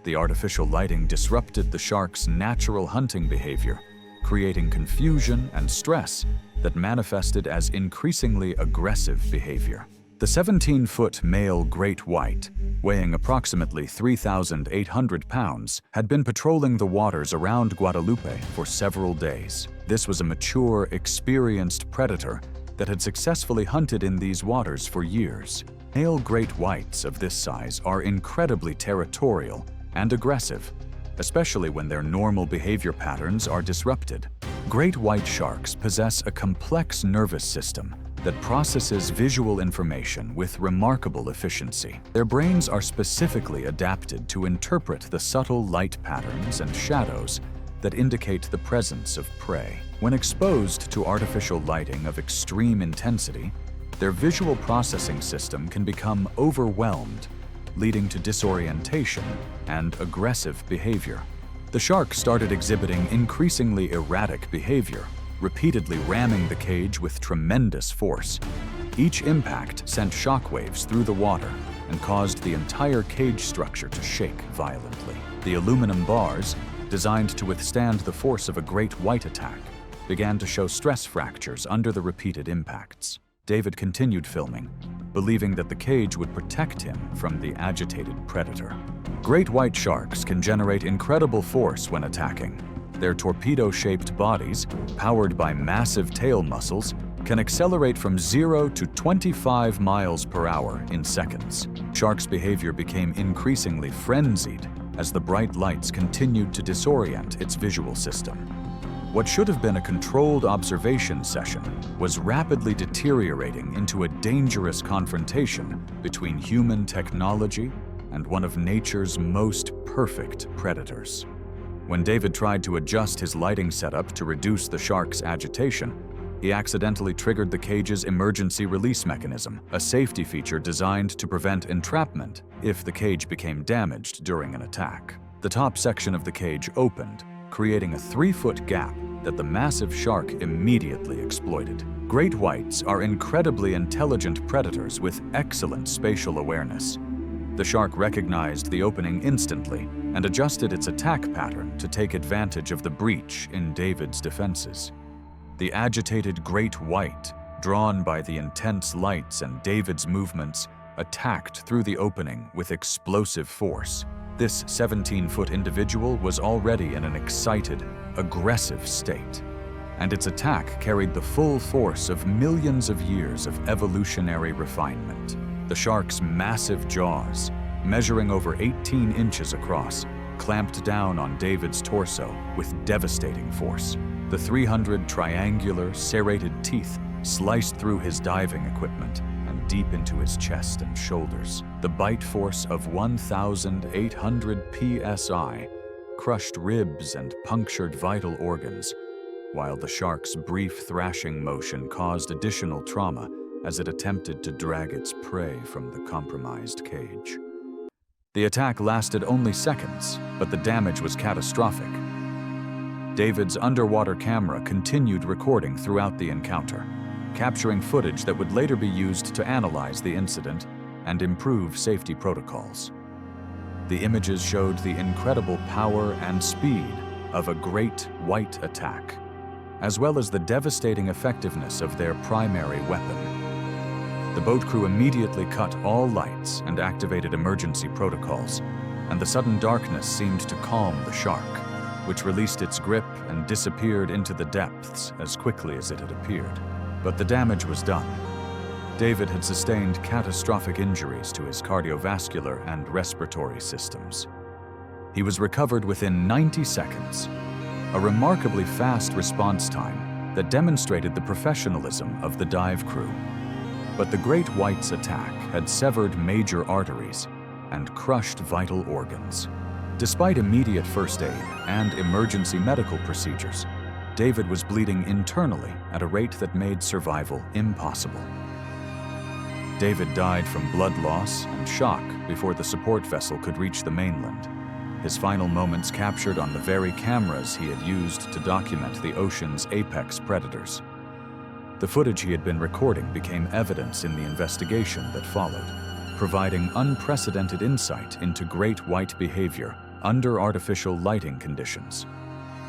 The artificial lighting disrupted the shark's natural hunting behavior, creating confusion and stress that manifested as increasingly aggressive behavior. The 17-foot male great white, weighing approximately 3,800 pounds, had been patrolling the waters around Guadalupe for several days. This was a mature, experienced predator that had successfully hunted in these waters for years. Male great whites of this size are incredibly territorial and aggressive, especially when their normal behavior patterns are disrupted. Great white sharks possess a complex nervous system that processes visual information with remarkable efficiency. Their brains are specifically adapted to interpret the subtle light patterns and shadows that indicate the presence of prey. When exposed to artificial lighting of extreme intensity, their visual processing system can become overwhelmed, leading to disorientation and aggressive behavior. The shark started exhibiting increasingly erratic behavior, repeatedly ramming the cage with tremendous force. Each impact sent shockwaves through the water and caused the entire cage structure to shake violently. The aluminum bars, designed to withstand the force of a great white attack, began to show stress fractures under the repeated impacts. David continued filming, believing that the cage would protect him from the agitated predator. Great white sharks can generate incredible force when attacking. Their torpedo-shaped bodies, powered by massive tail muscles, can accelerate from 0 to 25 miles per hour in seconds. Shark's behavior became increasingly frenzied as the bright lights continued to disorient its visual system. What should have been a controlled observation session was rapidly deteriorating into a dangerous confrontation between human technology and one of nature's most perfect predators. When David tried to adjust his lighting setup to reduce the shark's agitation, he accidentally triggered the cage's emergency release mechanism, a safety feature designed to prevent entrapment if the cage became damaged during an attack. The top section of the cage opened, creating a 3-foot gap that the massive shark immediately exploited. Great whites are incredibly intelligent predators with excellent spatial awareness. The shark recognized the opening instantly and adjusted its attack pattern to take advantage of the breach in David's defenses. The agitated great white, drawn by the intense lights and David's movements, attacked through the opening with explosive force. This 17-foot individual was already in an excited, aggressive state, and its attack carried the full force of millions of years of evolutionary refinement. The shark's massive jaws, measuring over 18 inches across, clamped down on David's torso with devastating force. The 300 triangular, serrated teeth sliced through his diving equipment and deep into his chest and shoulders. The bite force of 1,800 psi crushed ribs and punctured vital organs, while the shark's brief thrashing motion caused additional trauma as it attempted to drag its prey from the compromised cage. The attack lasted only seconds, but the damage was catastrophic. David's underwater camera continued recording throughout the encounter, capturing footage that would later be used to analyze the incident and improve safety protocols. The images showed the incredible power and speed of a great white attack, as well as the devastating effectiveness of their primary weapon. The boat crew immediately cut all lights and activated emergency protocols, and the sudden darkness seemed to calm the shark, which released its grip and disappeared into the depths as quickly as it had appeared. But the damage was done. David had sustained catastrophic injuries to his cardiovascular and respiratory systems. He was recovered within 90 seconds, a remarkably fast response time that demonstrated the professionalism of the dive crew. But the great white's attack had severed major arteries and crushed vital organs. Despite immediate first aid and emergency medical procedures, David was bleeding internally at a rate that made survival impossible. David died from blood loss and shock before the support vessel could reach the mainland, his final moments captured on the very cameras he had used to document the ocean's apex predators. The footage he had been recording became evidence in the investigation that followed, providing unprecedented insight into great white behavior under artificial lighting conditions.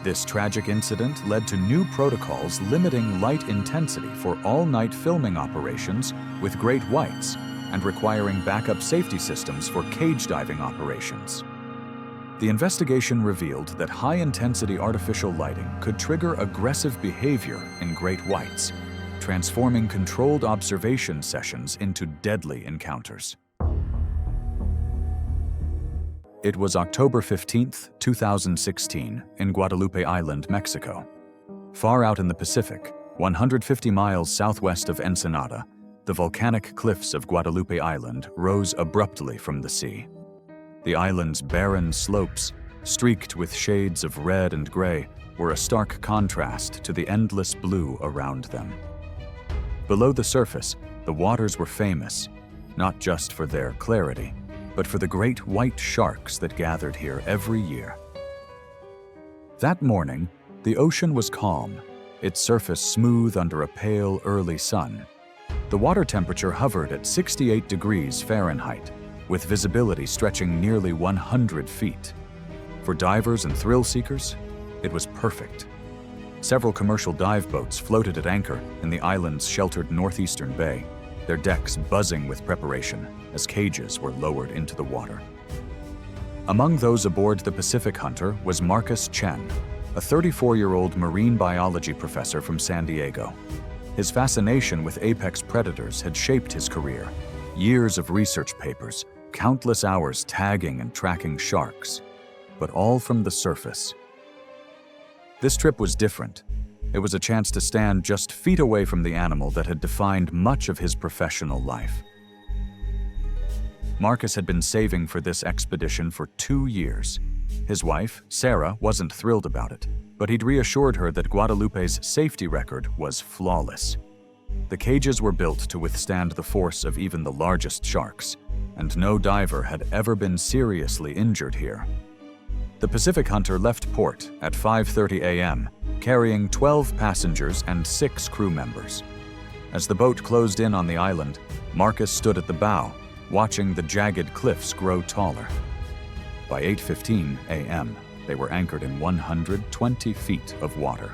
This tragic incident led to new protocols limiting light intensity for all-night filming operations with great whites and requiring backup safety systems for cage diving operations. The investigation revealed that high-intensity artificial lighting could trigger aggressive behavior in great whites, transforming controlled observation sessions into deadly encounters. It was October 15, 2016, in Guadalupe Island, Mexico. Far out in the Pacific, 150 miles southwest of Ensenada, the volcanic cliffs of Guadalupe Island rose abruptly from the sea. The island's barren slopes, streaked with shades of red and gray, were a stark contrast to the endless blue around them. Below the surface, the waters were famous, not just for their clarity, but for the great white sharks that gathered here every year. That morning, the ocean was calm, its surface smooth under a pale early sun. The water temperature hovered at 68 degrees Fahrenheit, with visibility stretching nearly 100 feet. For divers and thrill seekers, it was perfect. Several commercial dive boats floated at anchor in the island's sheltered northeastern bay, their decks buzzing with preparation as cages were lowered into the water. Among those aboard the Pacific Hunter was Marcus Chen, a 34-year-old marine biology professor from San Diego. His fascination with apex predators had shaped his career. Years of research papers, countless hours tagging and tracking sharks, but all from the surface. This trip was different. It was a chance to stand just feet away from the animal that had defined much of his professional life. Marcus had been saving for this expedition for 2 years. His wife, Sarah, wasn't thrilled about it, but he'd reassured her that Guadalupe's safety record was flawless. The cages were built to withstand the force of even the largest sharks, and no diver had ever been seriously injured here. The Pacific Hunter left port at 5:30 a.m., carrying 12 passengers and 6 crew members. As the boat closed in on the island, Marcus stood at the bow, watching the jagged cliffs grow taller. By 8:15 a.m., they were anchored in 120 feet of water.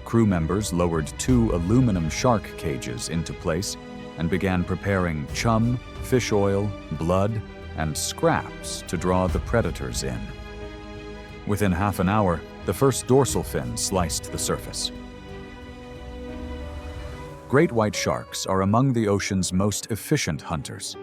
Crew members lowered 2 aluminum shark cages into place and began preparing chum, fish oil, blood, and scraps to draw the predators in. Within half an hour, the first dorsal fin sliced the surface. Great white sharks are among the ocean's most efficient hunters.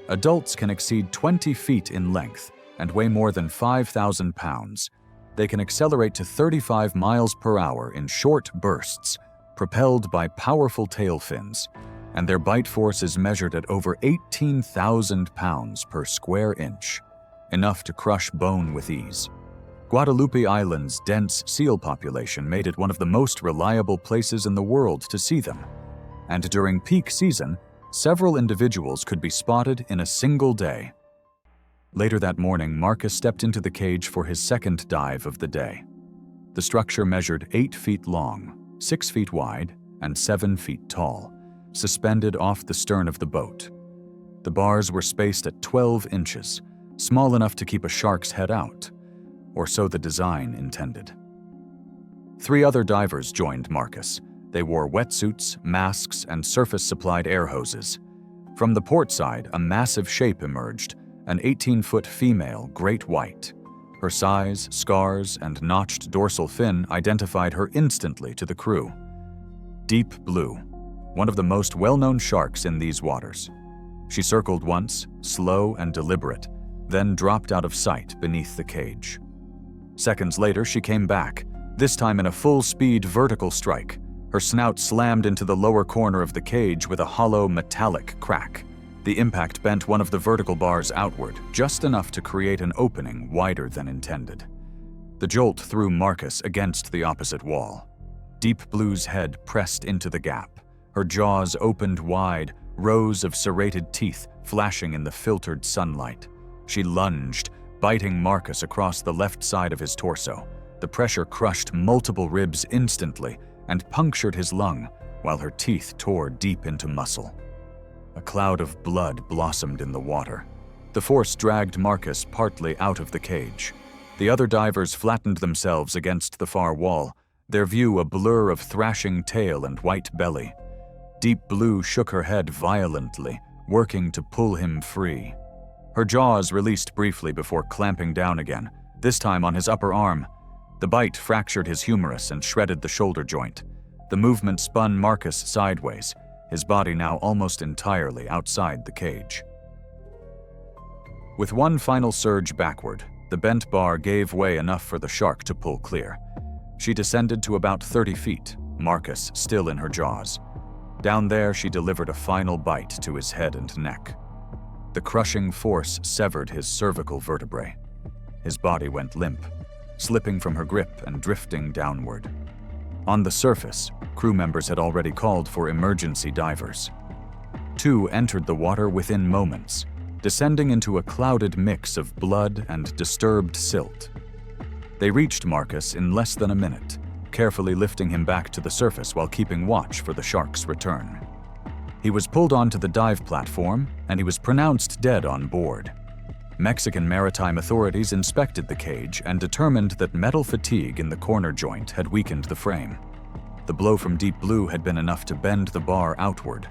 Adults can exceed 20 feet in length and weigh more than 5,000 pounds. They can accelerate to 35 miles per hour in short bursts, propelled by powerful tail fins, and their bite force is measured at over 18,000 pounds per square inch, enough to crush bone with ease. Guadalupe Island's dense seal population made it one of the most reliable places in the world to see them, and during peak season, several individuals could be spotted in a single day. Later that morning, Marcus stepped into the cage for his second dive of the day. The structure measured 8 feet long, 6 feet wide, and 7 feet tall, suspended off the stern of the boat. The bars were spaced at 12 inches, small enough to keep a shark's head out, or so the design intended. 3 other divers joined Marcus. They wore wetsuits, masks, and surface-supplied air hoses. From the port side, a massive shape emerged, an 18-foot female great white. Her size, scars, and notched dorsal fin identified her instantly to the crew. Deep Blue, one of the most well-known sharks in these waters. She circled once, slow and deliberate, then dropped out of sight beneath the cage. Seconds later, she came back, this time in a full-speed vertical strike. Her snout slammed into the lower corner of the cage with a hollow metallic crack. The impact bent one of the vertical bars outward, just enough to create an opening wider than intended. The jolt threw Marcus against the opposite wall. Deep Blue's head pressed into the gap. Her jaws opened wide, rows of serrated teeth flashing in the filtered sunlight. She lunged, biting Marcus across the left side of his torso. The pressure crushed multiple ribs instantly and punctured his lung, while her teeth tore deep into muscle. A cloud of blood blossomed in the water. The force dragged Marcus partly out of the cage. The other divers flattened themselves against the far wall, their view a blur of thrashing tail and white belly. Deep Blue shook her head violently, working to pull him free. Her jaws released briefly before clamping down again, this time on his upper arm. The bite fractured his humerus and shredded the shoulder joint. The movement spun Marcus sideways, his body now almost entirely outside the cage. With one final surge backward, the bent bar gave way enough for the shark to pull clear. She descended to about 30 feet, Marcus still in her jaws. Down there, she delivered a final bite to his head and neck. The crushing force severed his cervical vertebrae. His body went limp, slipping from her grip and drifting downward. On the surface, crew members had already called for emergency divers. 2 entered the water within moments, descending into a clouded mix of blood and disturbed silt. They reached Marcus in less than a minute, carefully lifting him back to the surface while keeping watch for the shark's return. He was pulled onto the dive platform, and he was pronounced dead on board. Mexican maritime authorities inspected the cage and determined that metal fatigue in the corner joint had weakened the frame. The blow from Deep Blue had been enough to bend the bar outward.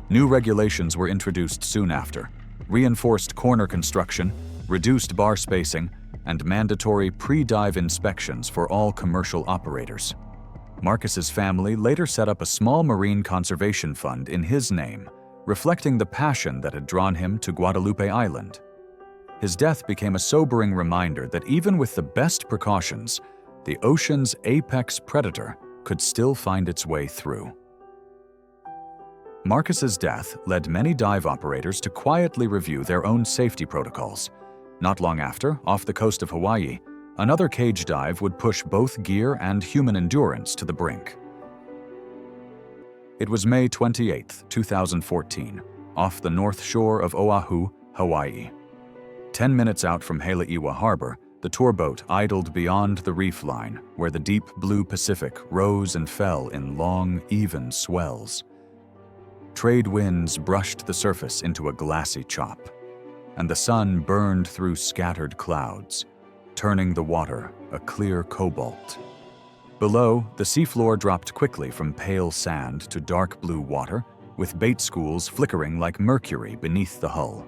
New regulations were introduced soon after: reinforced corner construction, reduced bar spacing, and mandatory pre-dive inspections for all commercial operators. Marcus's family later set up a small marine conservation fund in his name, reflecting the passion that had drawn him to Guadalupe Island. His death became a sobering reminder that even with the best precautions, the ocean's apex predator could still find its way through. Marcus's death led many dive operators to quietly review their own safety protocols. Not long after, off the coast of Hawaii, another cage dive would push both gear and human endurance to the brink. It was May 28, 2014, off the north shore of Oahu, Hawaii. 10 minutes out from Haleiwa Harbor, the tour boat idled beyond the reef line, where the deep blue Pacific rose and fell in long, even swells. Trade winds brushed the surface into a glassy chop, and the sun burned through scattered clouds, turning the water a clear cobalt. Below, the seafloor dropped quickly from pale sand to dark blue water, with bait schools flickering like mercury beneath the hull.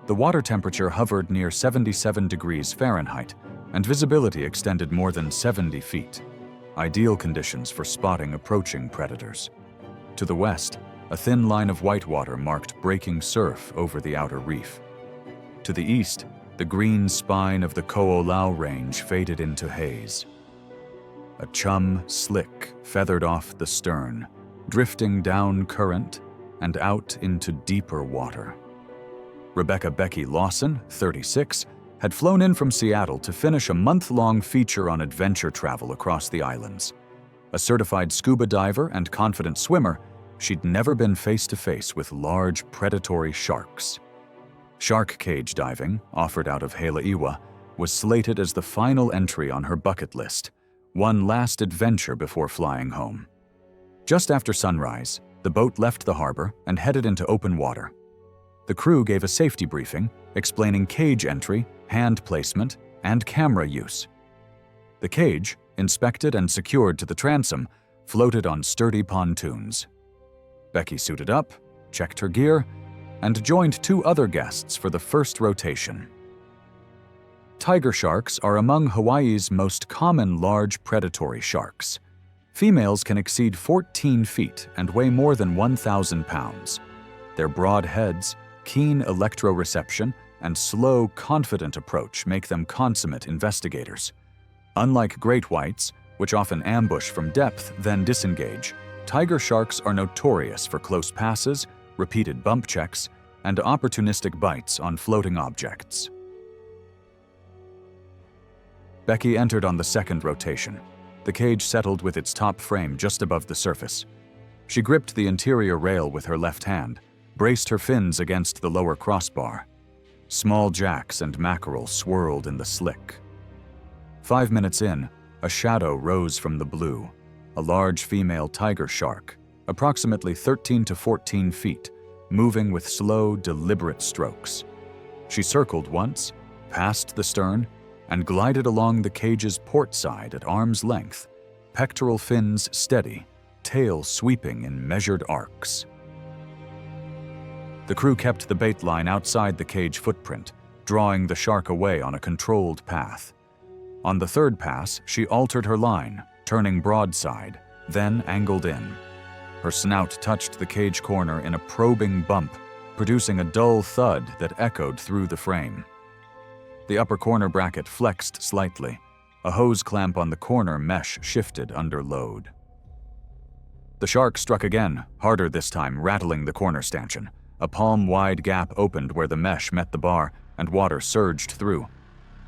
The water temperature hovered near 77 degrees Fahrenheit, and visibility extended more than 70 feet, ideal conditions for spotting approaching predators. To the west, a thin line of whitewater marked breaking surf over the outer reef. To the east, the green spine of the Ko'olau Range faded into haze. A chum slick feathered off the stern, drifting down current and out into deeper water. Rebecca Becky Lawson, 36, had flown in from Seattle to finish a month-long feature on adventure travel across the islands. A certified scuba diver and confident swimmer, she'd never been face-to-face with large predatory sharks. Shark cage diving, offered out of Haleiwa, was slated as the final entry on her bucket list, one last adventure before flying home. Just after sunrise, the boat left the harbor and headed into open water. The crew gave a safety briefing explaining cage entry, hand placement, and camera use. The cage, inspected and secured to the transom, floated on sturdy pontoons. Becky suited up, checked her gear, and joined 2 other guests for the first rotation. Tiger sharks are among Hawaii's most common large predatory sharks. Females can exceed 14 feet and weigh more than 1,000 pounds. Their broad heads, keen electroreception, and slow, confident approach make them consummate investigators. Unlike great whites, which often ambush from depth then disengage, tiger sharks are notorious for close passes, repeated bump checks, and opportunistic bites on floating objects. Becky entered on the second rotation. The cage settled with its top frame just above the surface. She gripped the interior rail with her left hand, braced her fins against the lower crossbar. Small jacks and mackerel swirled in the slick. 5 minutes in, a shadow rose from the blue, a large female tiger shark, approximately 13 to 14 feet, moving with slow, deliberate strokes. She circled once, passed the stern, and glided along the cage's port side at arm's length, pectoral fins steady, tail sweeping in measured arcs. The crew kept the bait line outside the cage footprint, drawing the shark away on a controlled path. On the third pass, she altered her line, turning broadside, then angled in. Her snout touched the cage corner in a probing bump, producing a dull thud that echoed through the frame. The upper corner bracket flexed slightly. A hose clamp on the corner mesh shifted under load. The shark struck again, harder this time, rattling the corner stanchion. A palm-wide gap opened where the mesh met the bar, and water surged through.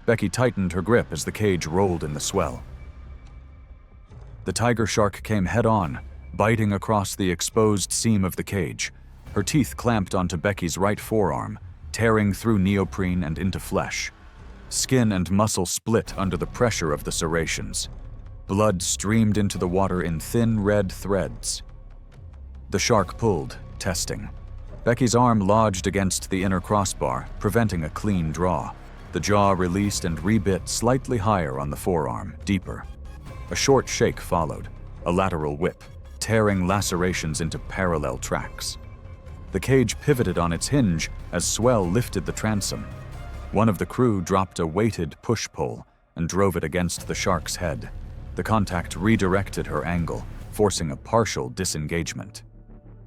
Becky tightened her grip as the cage rolled in the swell. The tiger shark came head-on, biting across the exposed seam of the cage. Her teeth clamped onto Becky's right forearm, tearing through neoprene and into flesh. Skin and muscle split under the pressure of the serrations. Blood streamed into the water in thin red threads. The shark pulled, testing. Becky's arm lodged against the inner crossbar, preventing a clean draw. The jaw released and rebit slightly higher on the forearm, deeper. A short shake followed, a lateral whip, tearing lacerations into parallel tracks. The cage pivoted on its hinge as swell lifted the transom. One of the crew dropped a weighted push-pull and drove it against the shark's head. The contact redirected her angle, forcing a partial disengagement.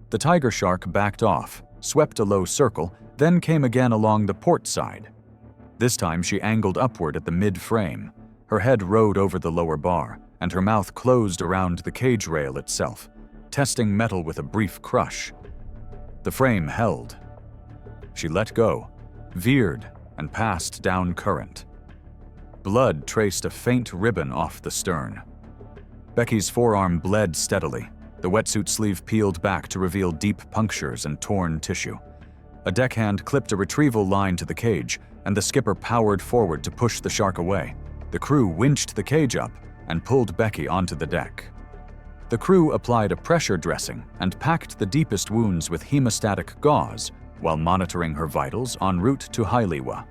The tiger shark backed off, swept a low circle, then came again along the port side. This time she angled upward at the mid-frame. Her head rode over the lower bar, and her mouth closed around the cage rail itself, testing metal with a brief crush. The frame held. She let go, veered, and passed down current. Blood traced a faint ribbon off the stern. Becky's forearm bled steadily, the wetsuit sleeve peeled back to reveal deep punctures and torn tissue. A deckhand clipped a retrieval line to the cage, and the skipper powered forward to push the shark away. The crew winched the cage up and pulled Becky onto the deck. The crew applied a pressure dressing and packed the deepest wounds with hemostatic gauze while monitoring her vitals en route to Haleiwa.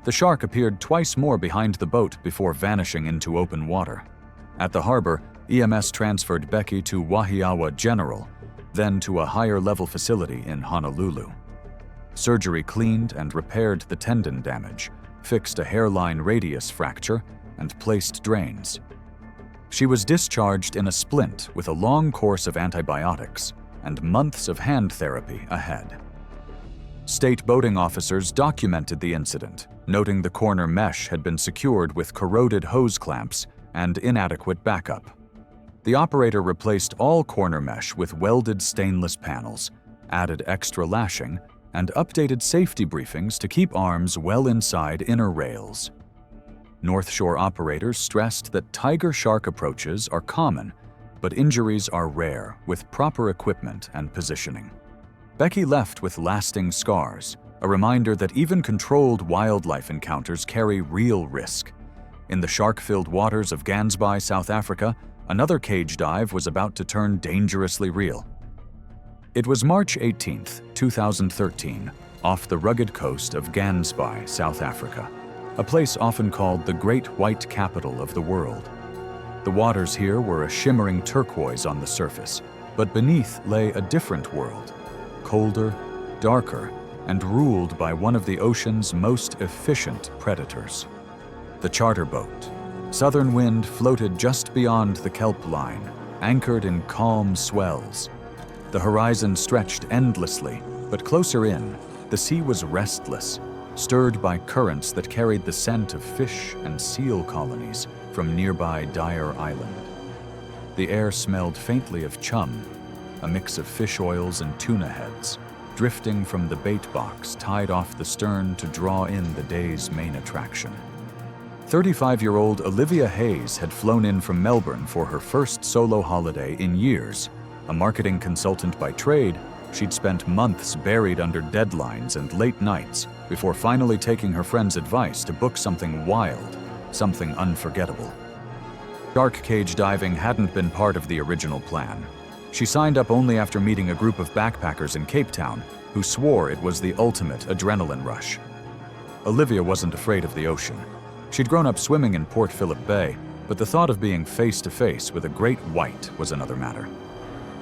The shark appeared twice more behind the boat before vanishing into open water. At the harbor, EMS transferred Becky to Wahiawa General, then to a higher-level facility in Honolulu. Surgery cleaned and repaired the tendon damage, fixed a hairline radius fracture, and placed drains. She was discharged in a splint with a long course of antibiotics and months of hand therapy ahead. State boating officers documented the incident, noting the corner mesh had been secured with corroded hose clamps and inadequate backup. The operator replaced all corner mesh with welded stainless panels, added extra lashing, and updated safety briefings to keep arms well inside inner rails. North Shore operators stressed that tiger shark approaches are common, but injuries are rare with proper equipment and positioning. Becky left with lasting scars, a reminder that even controlled wildlife encounters carry real risk. In the shark-filled waters of Gansby, South Africa, another cage dive was about to turn dangerously real. It was March 18, 2013, off the rugged coast of Gansby, South Africa, a place often called the Great White Capital of the world. The waters here were a shimmering turquoise on the surface, but beneath lay a different world, colder, darker, and ruled by one of the ocean's most efficient predators. The charter boat. Southern wind floated just beyond the kelp line, anchored in calm swells. The horizon stretched endlessly, but closer in, the sea was restless, stirred by currents that carried the scent of fish and seal colonies from nearby Dyer Island. The air smelled faintly of chum, a mix of fish oils and tuna heads, drifting from the bait box tied off the stern to draw in the day's main attraction. 35-year-old Olivia Hayes had flown in from Melbourne for her first solo holiday in years. A marketing consultant by trade, she'd spent months buried under deadlines and late nights before finally taking her friend's advice to book something wild, something unforgettable. Shark cage diving hadn't been part of the original plan. She signed up only after meeting a group of backpackers in Cape Town who swore it was the ultimate adrenaline rush. Olivia wasn't afraid of the ocean. She'd grown up swimming in Port Phillip Bay, but the thought of being face-to-face with a great white was another matter.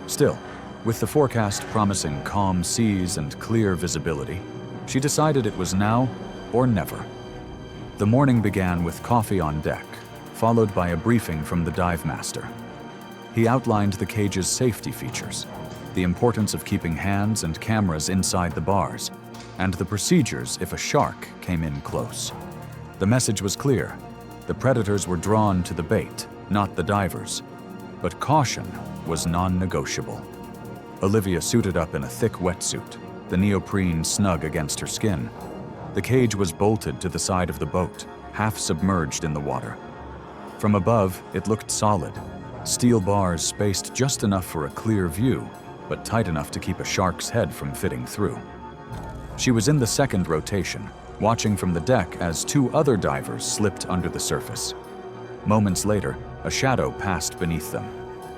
Still, with the forecast promising calm seas and clear visibility, she decided it was now or never. The morning began with coffee on deck, followed by a briefing from the dive master. He outlined the cage's safety features, the importance of keeping hands and cameras inside the bars, and the procedures if a shark came in close. The message was clear. The predators were drawn to the bait, not the divers. But caution was non-negotiable. Olivia suited up in a thick wetsuit, the neoprene snug against her skin. The cage was bolted to the side of the boat, half submerged in the water. From above, it looked solid. Steel bars spaced just enough for a clear view, but tight enough to keep a shark's head from fitting through. She was in the second rotation, watching from the deck as two other divers slipped under the surface. Moments later, a shadow passed beneath them.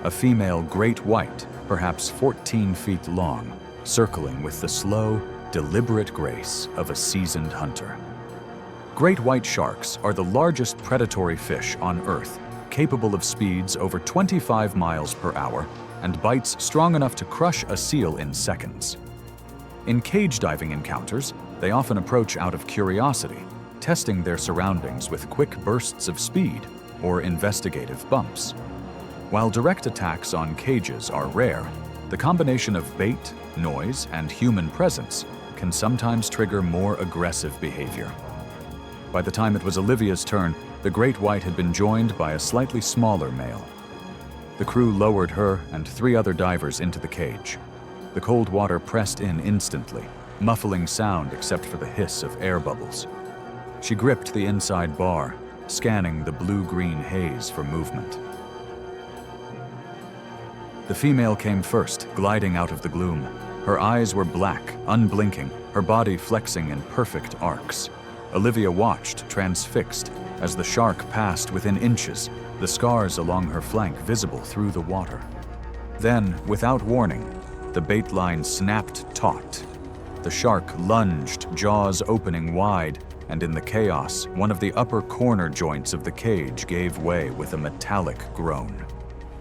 A female great white, perhaps 14 feet long, circling with the slow, deliberate grace of a seasoned hunter. Great white sharks are the largest predatory fish on Earth, capable of speeds over 25 miles per hour and bites strong enough to crush a seal in seconds. In cage diving encounters, they often approach out of curiosity, testing their surroundings with quick bursts of speed or investigative bumps. While direct attacks on cages are rare, the combination of bait, noise, and human presence can sometimes trigger more aggressive behavior. By the time it was Olivia's turn, The great white had been joined by a slightly smaller male. The crew lowered her and 3 other divers into the cage. The cold water pressed in instantly, muffling sound except for the hiss of air bubbles. She gripped the inside bar, scanning the blue-green haze for movement. The female came first, gliding out of the gloom. Her eyes were black, unblinking, her body flexing in perfect arcs. Olivia watched, transfixed, as the shark passed within inches, the scars along her flank visible through the water. Then, without warning, the bait line snapped taut. The shark lunged, jaws opening wide, and in the chaos, one of the upper corner joints of the cage gave way with a metallic groan.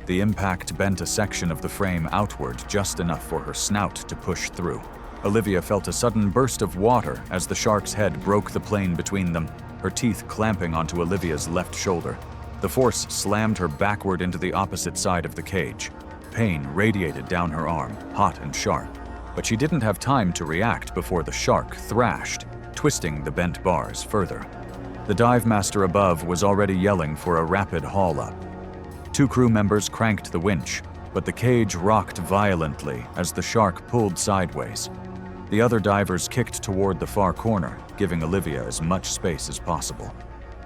The impact bent a section of the frame outward just enough for her snout to push through. Olivia felt a sudden burst of water as the shark's head broke the plane between them, her teeth clamping onto Olivia's left shoulder. The force slammed her backward into the opposite side of the cage. Pain radiated down her arm, hot and sharp, but she didn't have time to react before the shark thrashed, twisting the bent bars further. The dive master above was already yelling for a rapid haul-up. 2 crew members cranked the winch, but the cage rocked violently as the shark pulled sideways. The other divers kicked toward the far corner, giving Olivia as much space as possible.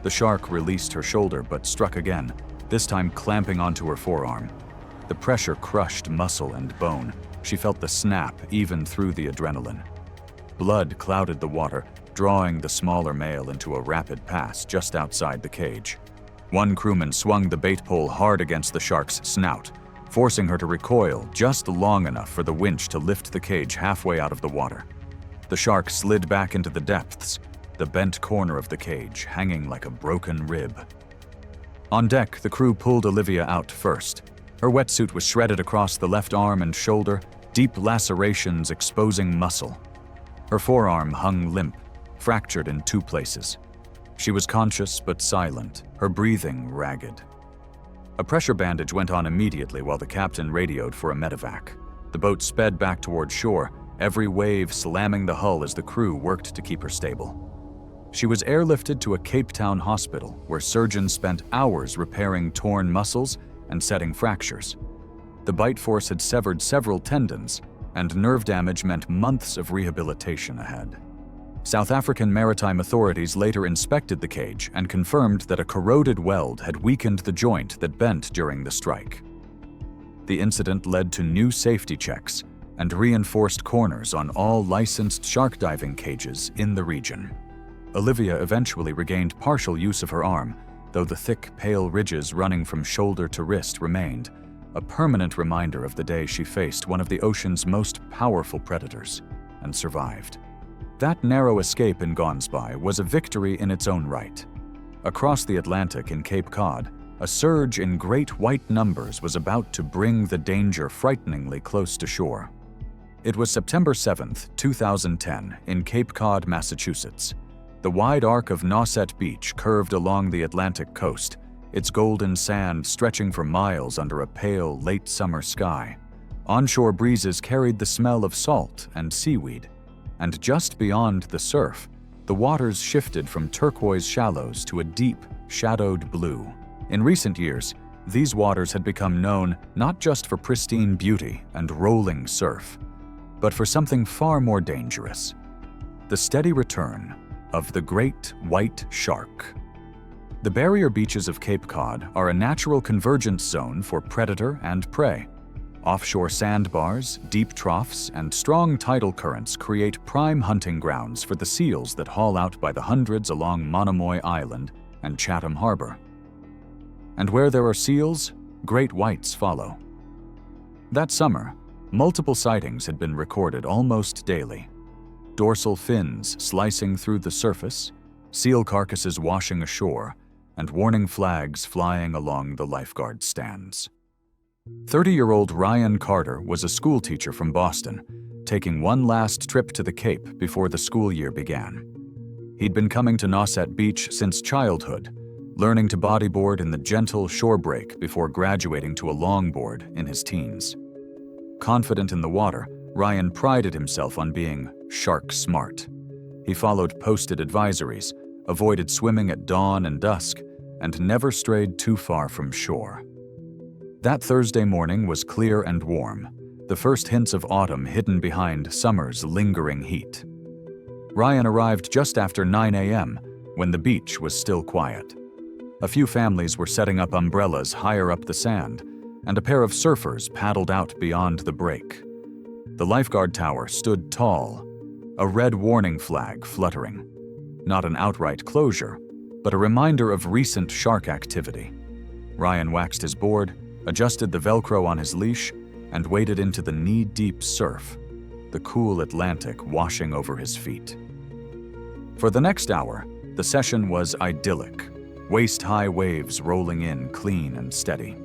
The shark released her shoulder but struck again, this time clamping onto her forearm. The pressure crushed muscle and bone. She felt the snap even through the adrenaline. Blood clouded the water, drawing the smaller male into a rapid pass just outside the cage. One crewman swung the bait pole hard against the shark's snout, forcing her to recoil just long enough for the winch to lift the cage halfway out of the water. The shark slid back into the depths, the bent corner of the cage hanging like a broken rib. On deck, the crew pulled Olivia out first. Her wetsuit was shredded across the left arm and shoulder, deep lacerations exposing muscle. Her forearm hung limp, fractured in 2 places. She was conscious but silent, her breathing ragged. A pressure bandage went on immediately while the captain radioed for a medevac. The boat sped back toward shore, every wave slamming the hull as the crew worked to keep her stable. She was airlifted to a Cape Town hospital where surgeons spent hours repairing torn muscles and setting fractures. The bite force had severed several tendons, and nerve damage meant months of rehabilitation ahead. South African maritime authorities later inspected the cage and confirmed that a corroded weld had weakened the joint that bent during the strike. The incident led to new safety checks and reinforced corners on all licensed shark diving cages in the region. Olivia eventually regained partial use of her arm, though the thick, pale ridges running from shoulder to wrist remained, a permanent reminder of the day she faced one of the ocean's most powerful predators, and survived. That narrow escape in Gonsby was a victory in its own right. Across the Atlantic in Cape Cod, a surge in great white numbers was about to bring the danger frighteningly close to shore. It was September 7, 2010, in Cape Cod, Massachusetts. The wide arc of Nauset Beach curved along the Atlantic coast, its golden sand stretching for miles under a pale, late summer sky. Onshore breezes carried the smell of salt and seaweed, and just beyond the surf, the waters shifted from turquoise shallows to a deep, shadowed blue. In recent years, these waters had become known not just for pristine beauty and rolling surf, but for something far more dangerous: the steady return of the great white shark. The barrier beaches of Cape Cod are a natural convergence zone for predator and prey. Offshore sandbars, deep troughs, and strong tidal currents create prime hunting grounds for the seals that haul out by the hundreds along Monomoy Island and Chatham Harbor. And where there are seals, great whites follow. That summer, multiple sightings had been recorded almost daily. Dorsal fins slicing through the surface, seal carcasses washing ashore, and warning flags flying along the lifeguard stands. 30-year-old Ryan Carter was a schoolteacher from Boston, taking one last trip to the Cape before the school year began. He'd been coming to Nauset Beach since childhood, learning to bodyboard in the gentle shore break before graduating to a longboard in his teens. Confident in the water, Ryan prided himself on being shark smart. He followed posted advisories, avoided swimming at dawn and dusk, and never strayed too far from shore. That Thursday morning was clear and warm, the first hints of autumn hidden behind summer's lingering heat. Ryan arrived just after 9 a.m., when the beach was still quiet. A few families were setting up umbrellas higher up the sand, and a pair of surfers paddled out beyond the break. The lifeguard tower stood tall, a red warning flag fluttering. Not an outright closure, but a reminder of recent shark activity. Ryan waxed his board, adjusted the Velcro on his leash, and waded into the knee-deep surf, the cool Atlantic washing over his feet. For the next hour, the session was idyllic, waist-high waves rolling in clean and steady.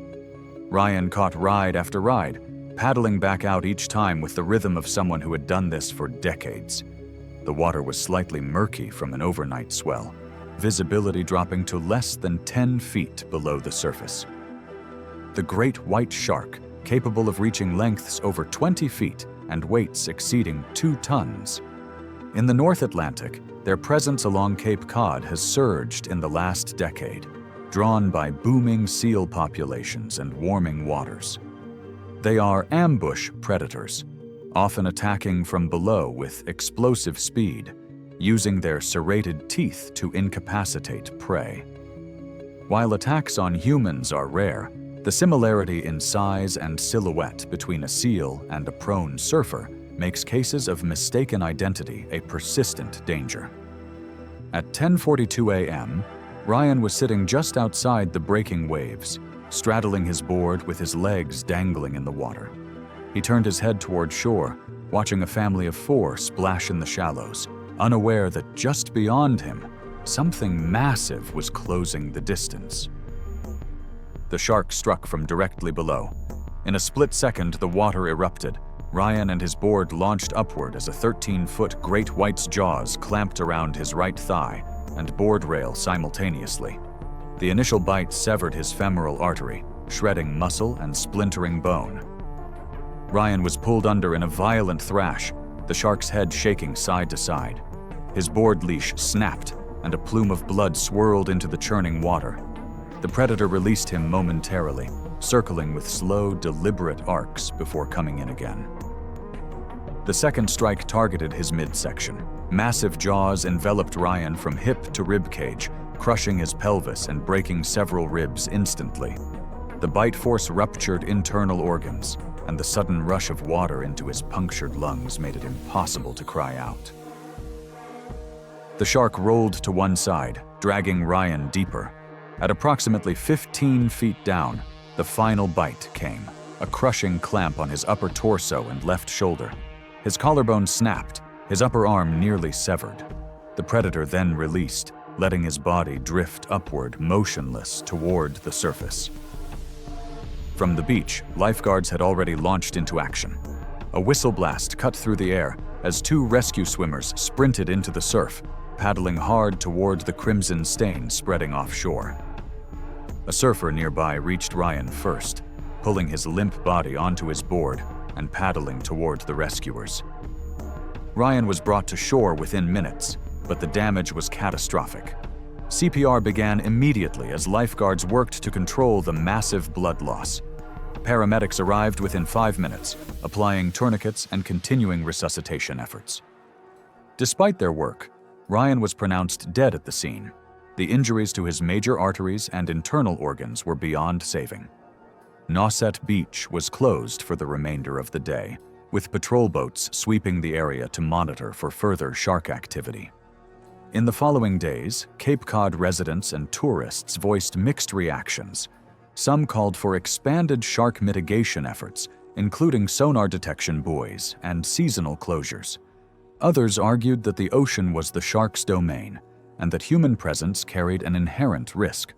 Ryan caught ride after ride, paddling back out each time with the rhythm of someone who had done this for decades. The water was slightly murky from an overnight swell, visibility dropping to less than 10 feet below the surface. The great white shark, capable of reaching lengths over 20 feet and weights exceeding 2 tons. In the North Atlantic, their presence along Cape Cod has surged in the last decade, drawn by booming seal populations and warming waters. They are ambush predators, often attacking from below with explosive speed, using their serrated teeth to incapacitate prey. While attacks on humans are rare, the similarity in size and silhouette between a seal and a prone surfer makes cases of mistaken identity a persistent danger. At 10:42 a.m., Ryan was sitting just outside the breaking waves, straddling his board with his legs dangling in the water. He turned his head toward shore, watching a family of 4 splash in the shallows, unaware that just beyond him, something massive was closing the distance. The shark struck from directly below. In a split second, the water erupted. Ryan and his board launched upward as a 13-foot great white's jaws clamped around his right thigh and board rail simultaneously. The initial bite severed his femoral artery, shredding muscle and splintering bone. Ryan was pulled under in a violent thrash, the shark's head shaking side to side. His board leash snapped, and a plume of blood swirled into the churning water. The predator released him momentarily, circling with slow, deliberate arcs before coming in again. The second strike targeted his midsection. Massive jaws enveloped Ryan from hip to rib cage, crushing his pelvis and breaking several ribs instantly. The bite force ruptured internal organs, and the sudden rush of water into his punctured lungs made it impossible to cry out. The shark rolled to one side, dragging Ryan deeper. At approximately 15 feet down, the final bite came, a crushing clamp on his upper torso and left shoulder. His collarbone snapped, his upper arm nearly severed. The predator then released, letting his body drift upward, motionless, toward the surface. From the beach, lifeguards had already launched into action. A whistle blast cut through the air as 2 rescue swimmers sprinted into the surf, paddling hard toward the crimson stain spreading offshore. A surfer nearby reached Ryan first, pulling his limp body onto his board and paddling toward the rescuers. Ryan was brought to shore within minutes, but the damage was catastrophic. CPR began immediately as lifeguards worked to control the massive blood loss. Paramedics arrived within 5 minutes, applying tourniquets and continuing resuscitation efforts. Despite their work, Ryan was pronounced dead at the scene. The injuries to his major arteries and internal organs were beyond saving. Nauset Beach was closed for the remainder of the day, with patrol boats sweeping the area to monitor for further shark activity. In the following days, Cape Cod residents and tourists voiced mixed reactions. Some called for expanded shark mitigation efforts, including sonar detection buoys and seasonal closures. Others argued that the ocean was the shark's domain and that human presence carried an inherent risk.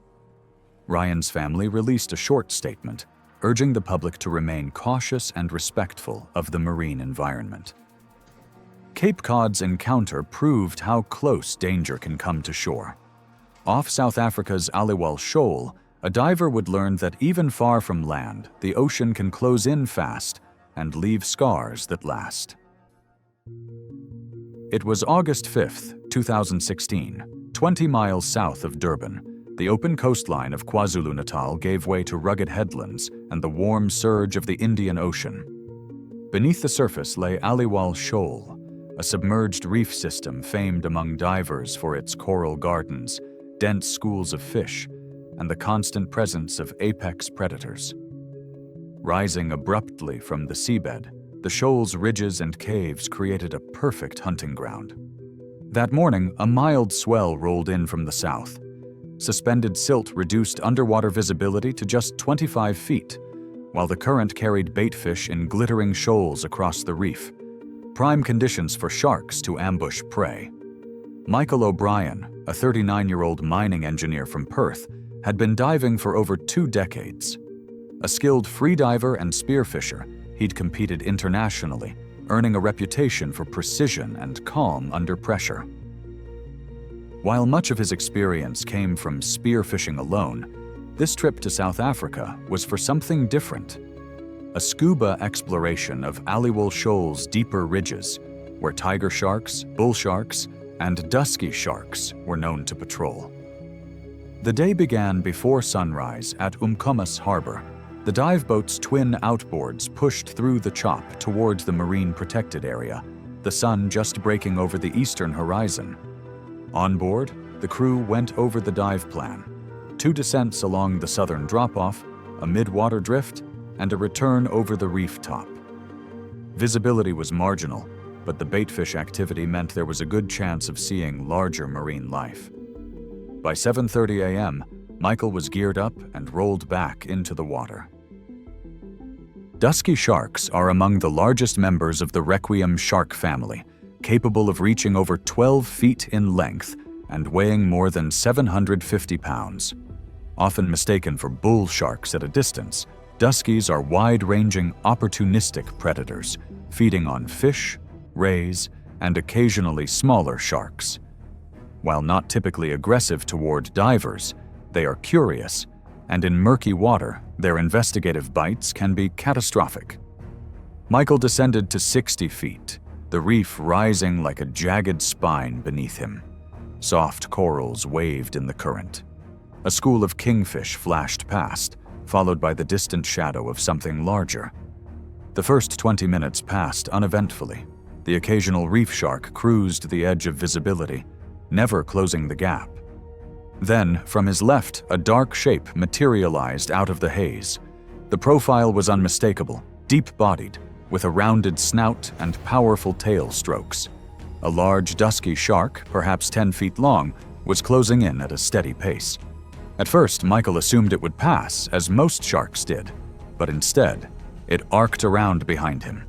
Ryan's family released a short statement, urging the public to remain cautious and respectful of the marine environment. Cape Cod's encounter proved how close danger can come to shore. Off South Africa's Aliwal Shoal, a diver would learn that even far from land, the ocean can close in fast and leave scars that last. It was August 5, 2016, 20 miles south of Durban, The open coastline of KwaZulu-Natal gave way to rugged headlands and the warm surge of the Indian Ocean. Beneath the surface lay Aliwal Shoal, a submerged reef system famed among divers for its coral gardens, dense schools of fish, and the constant presence of apex predators. Rising abruptly from the seabed, the shoal's ridges and caves created a perfect hunting ground. That morning, a mild swell rolled in from the south. Suspended silt reduced underwater visibility to just 25 feet, while the current carried baitfish in glittering shoals across the reef, prime conditions for sharks to ambush prey. Michael O'Brien, a 39-year-old mining engineer from Perth, had been diving for over 2 decades. A skilled freediver and spearfisher, he'd competed internationally, earning a reputation for precision and calm under pressure. While much of his experience came from spearfishing alone, this trip to South Africa was for something different. A scuba exploration of Aliwal Shoal's deeper ridges, where tiger sharks, bull sharks, and dusky sharks were known to patrol. The day began before sunrise at Umkomaas Harbor. The dive boat's twin outboards pushed through the chop towards the marine protected area, the sun just breaking over the eastern horizon. On board, the crew went over the dive plan: 2 descents along the southern drop-off, a mid-water drift, and a return over the reef top. Visibility was marginal, but the baitfish activity meant there was a good chance of seeing larger marine life. By 7:30 a.m., Michael was geared up and rolled back into the water. Dusky sharks are among the largest members of the Requiem shark family, capable of reaching over 12 feet in length and weighing more than 750 pounds. Often mistaken for bull sharks at a distance, duskies are wide-ranging, opportunistic predators, feeding on fish, rays, and occasionally smaller sharks. While not typically aggressive toward divers, they are curious, and in murky water, their investigative bites can be catastrophic. Michael descended to 60 feet, the reef rising like a jagged spine beneath him. Soft corals waved in the current. A school of kingfish flashed past, followed by the distant shadow of something larger. The first 20 minutes passed uneventfully. The occasional reef shark cruised the edge of visibility, never closing the gap. Then, from his left, a dark shape materialized out of the haze. The profile was unmistakable, deep-bodied, with a rounded snout and powerful tail strokes. A large dusky shark, perhaps 10 feet long, was closing in at a steady pace. At first, Michael assumed it would pass, as most sharks did, but instead, it arced around behind him.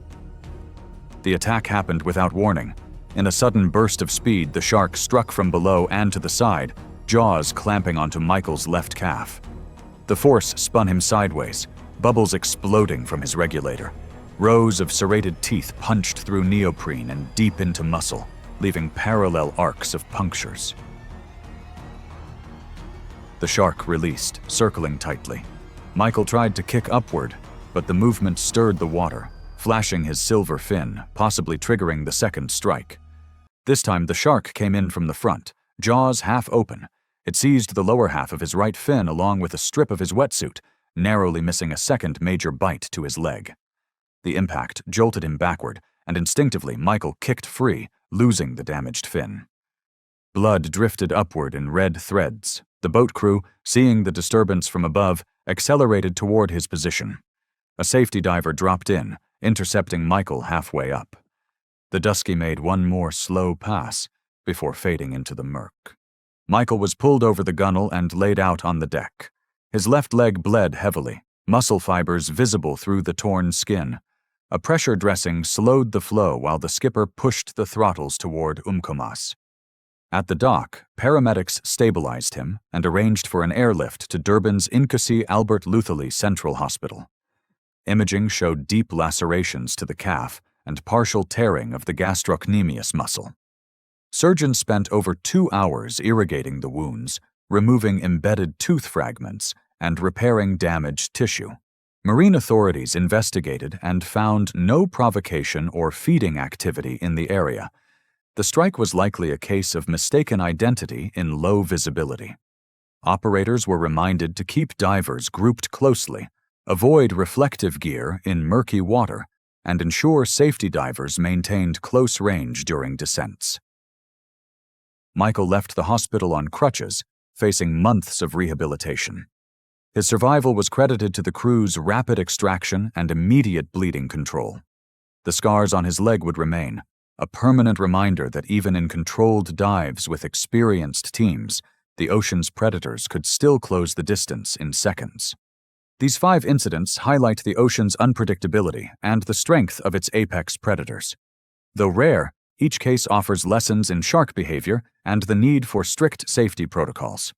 The attack happened without warning. In a sudden burst of speed, the shark struck from below and to the side, jaws clamping onto Michael's left calf. The force spun him sideways, bubbles exploding from his regulator. Rows of serrated teeth punched through neoprene and deep into muscle, leaving parallel arcs of punctures. The shark released, circling tightly. Michael tried to kick upward, but the movement stirred the water, flashing his silver fin, possibly triggering the second strike. This time the shark came in from the front, jaws half open. It seized the lower half of his right fin along with a strip of his wetsuit, narrowly missing a second major bite to his leg. The impact jolted him backward, and instinctively Michael kicked free, losing the damaged fin. Blood drifted upward in red threads. The boat crew, seeing the disturbance from above, accelerated toward his position. A safety diver dropped in, intercepting Michael halfway up. The dusky made one more slow pass before fading into the murk. Michael was pulled over the gunwale and laid out on the deck. His left leg bled heavily, muscle fibers visible through the torn skin. A pressure dressing slowed the flow while the skipper pushed the throttles toward Umkomaas. At the dock, paramedics stabilized him and arranged for an airlift to Durban's Inkosi Albert Luthuli Central Hospital. Imaging showed deep lacerations to the calf and partial tearing of the gastrocnemius muscle. Surgeons spent over 2 hours irrigating the wounds, removing embedded tooth fragments, and repairing damaged tissue. Marine authorities investigated and found no provocation or feeding activity in the area. The strike was likely a case of mistaken identity in low visibility. Operators were reminded to keep divers grouped closely, avoid reflective gear in murky water, and ensure safety divers maintained close range during descents. Michael left the hospital on crutches, facing months of rehabilitation. His survival was credited to the crew's rapid extraction and immediate bleeding control. The scars on his leg would remain, a permanent reminder that even in controlled dives with experienced teams, the ocean's predators could still close the distance in seconds. These 5 incidents highlight the ocean's unpredictability and the strength of its apex predators. Though rare, each case offers lessons in shark behavior and the need for strict safety protocols.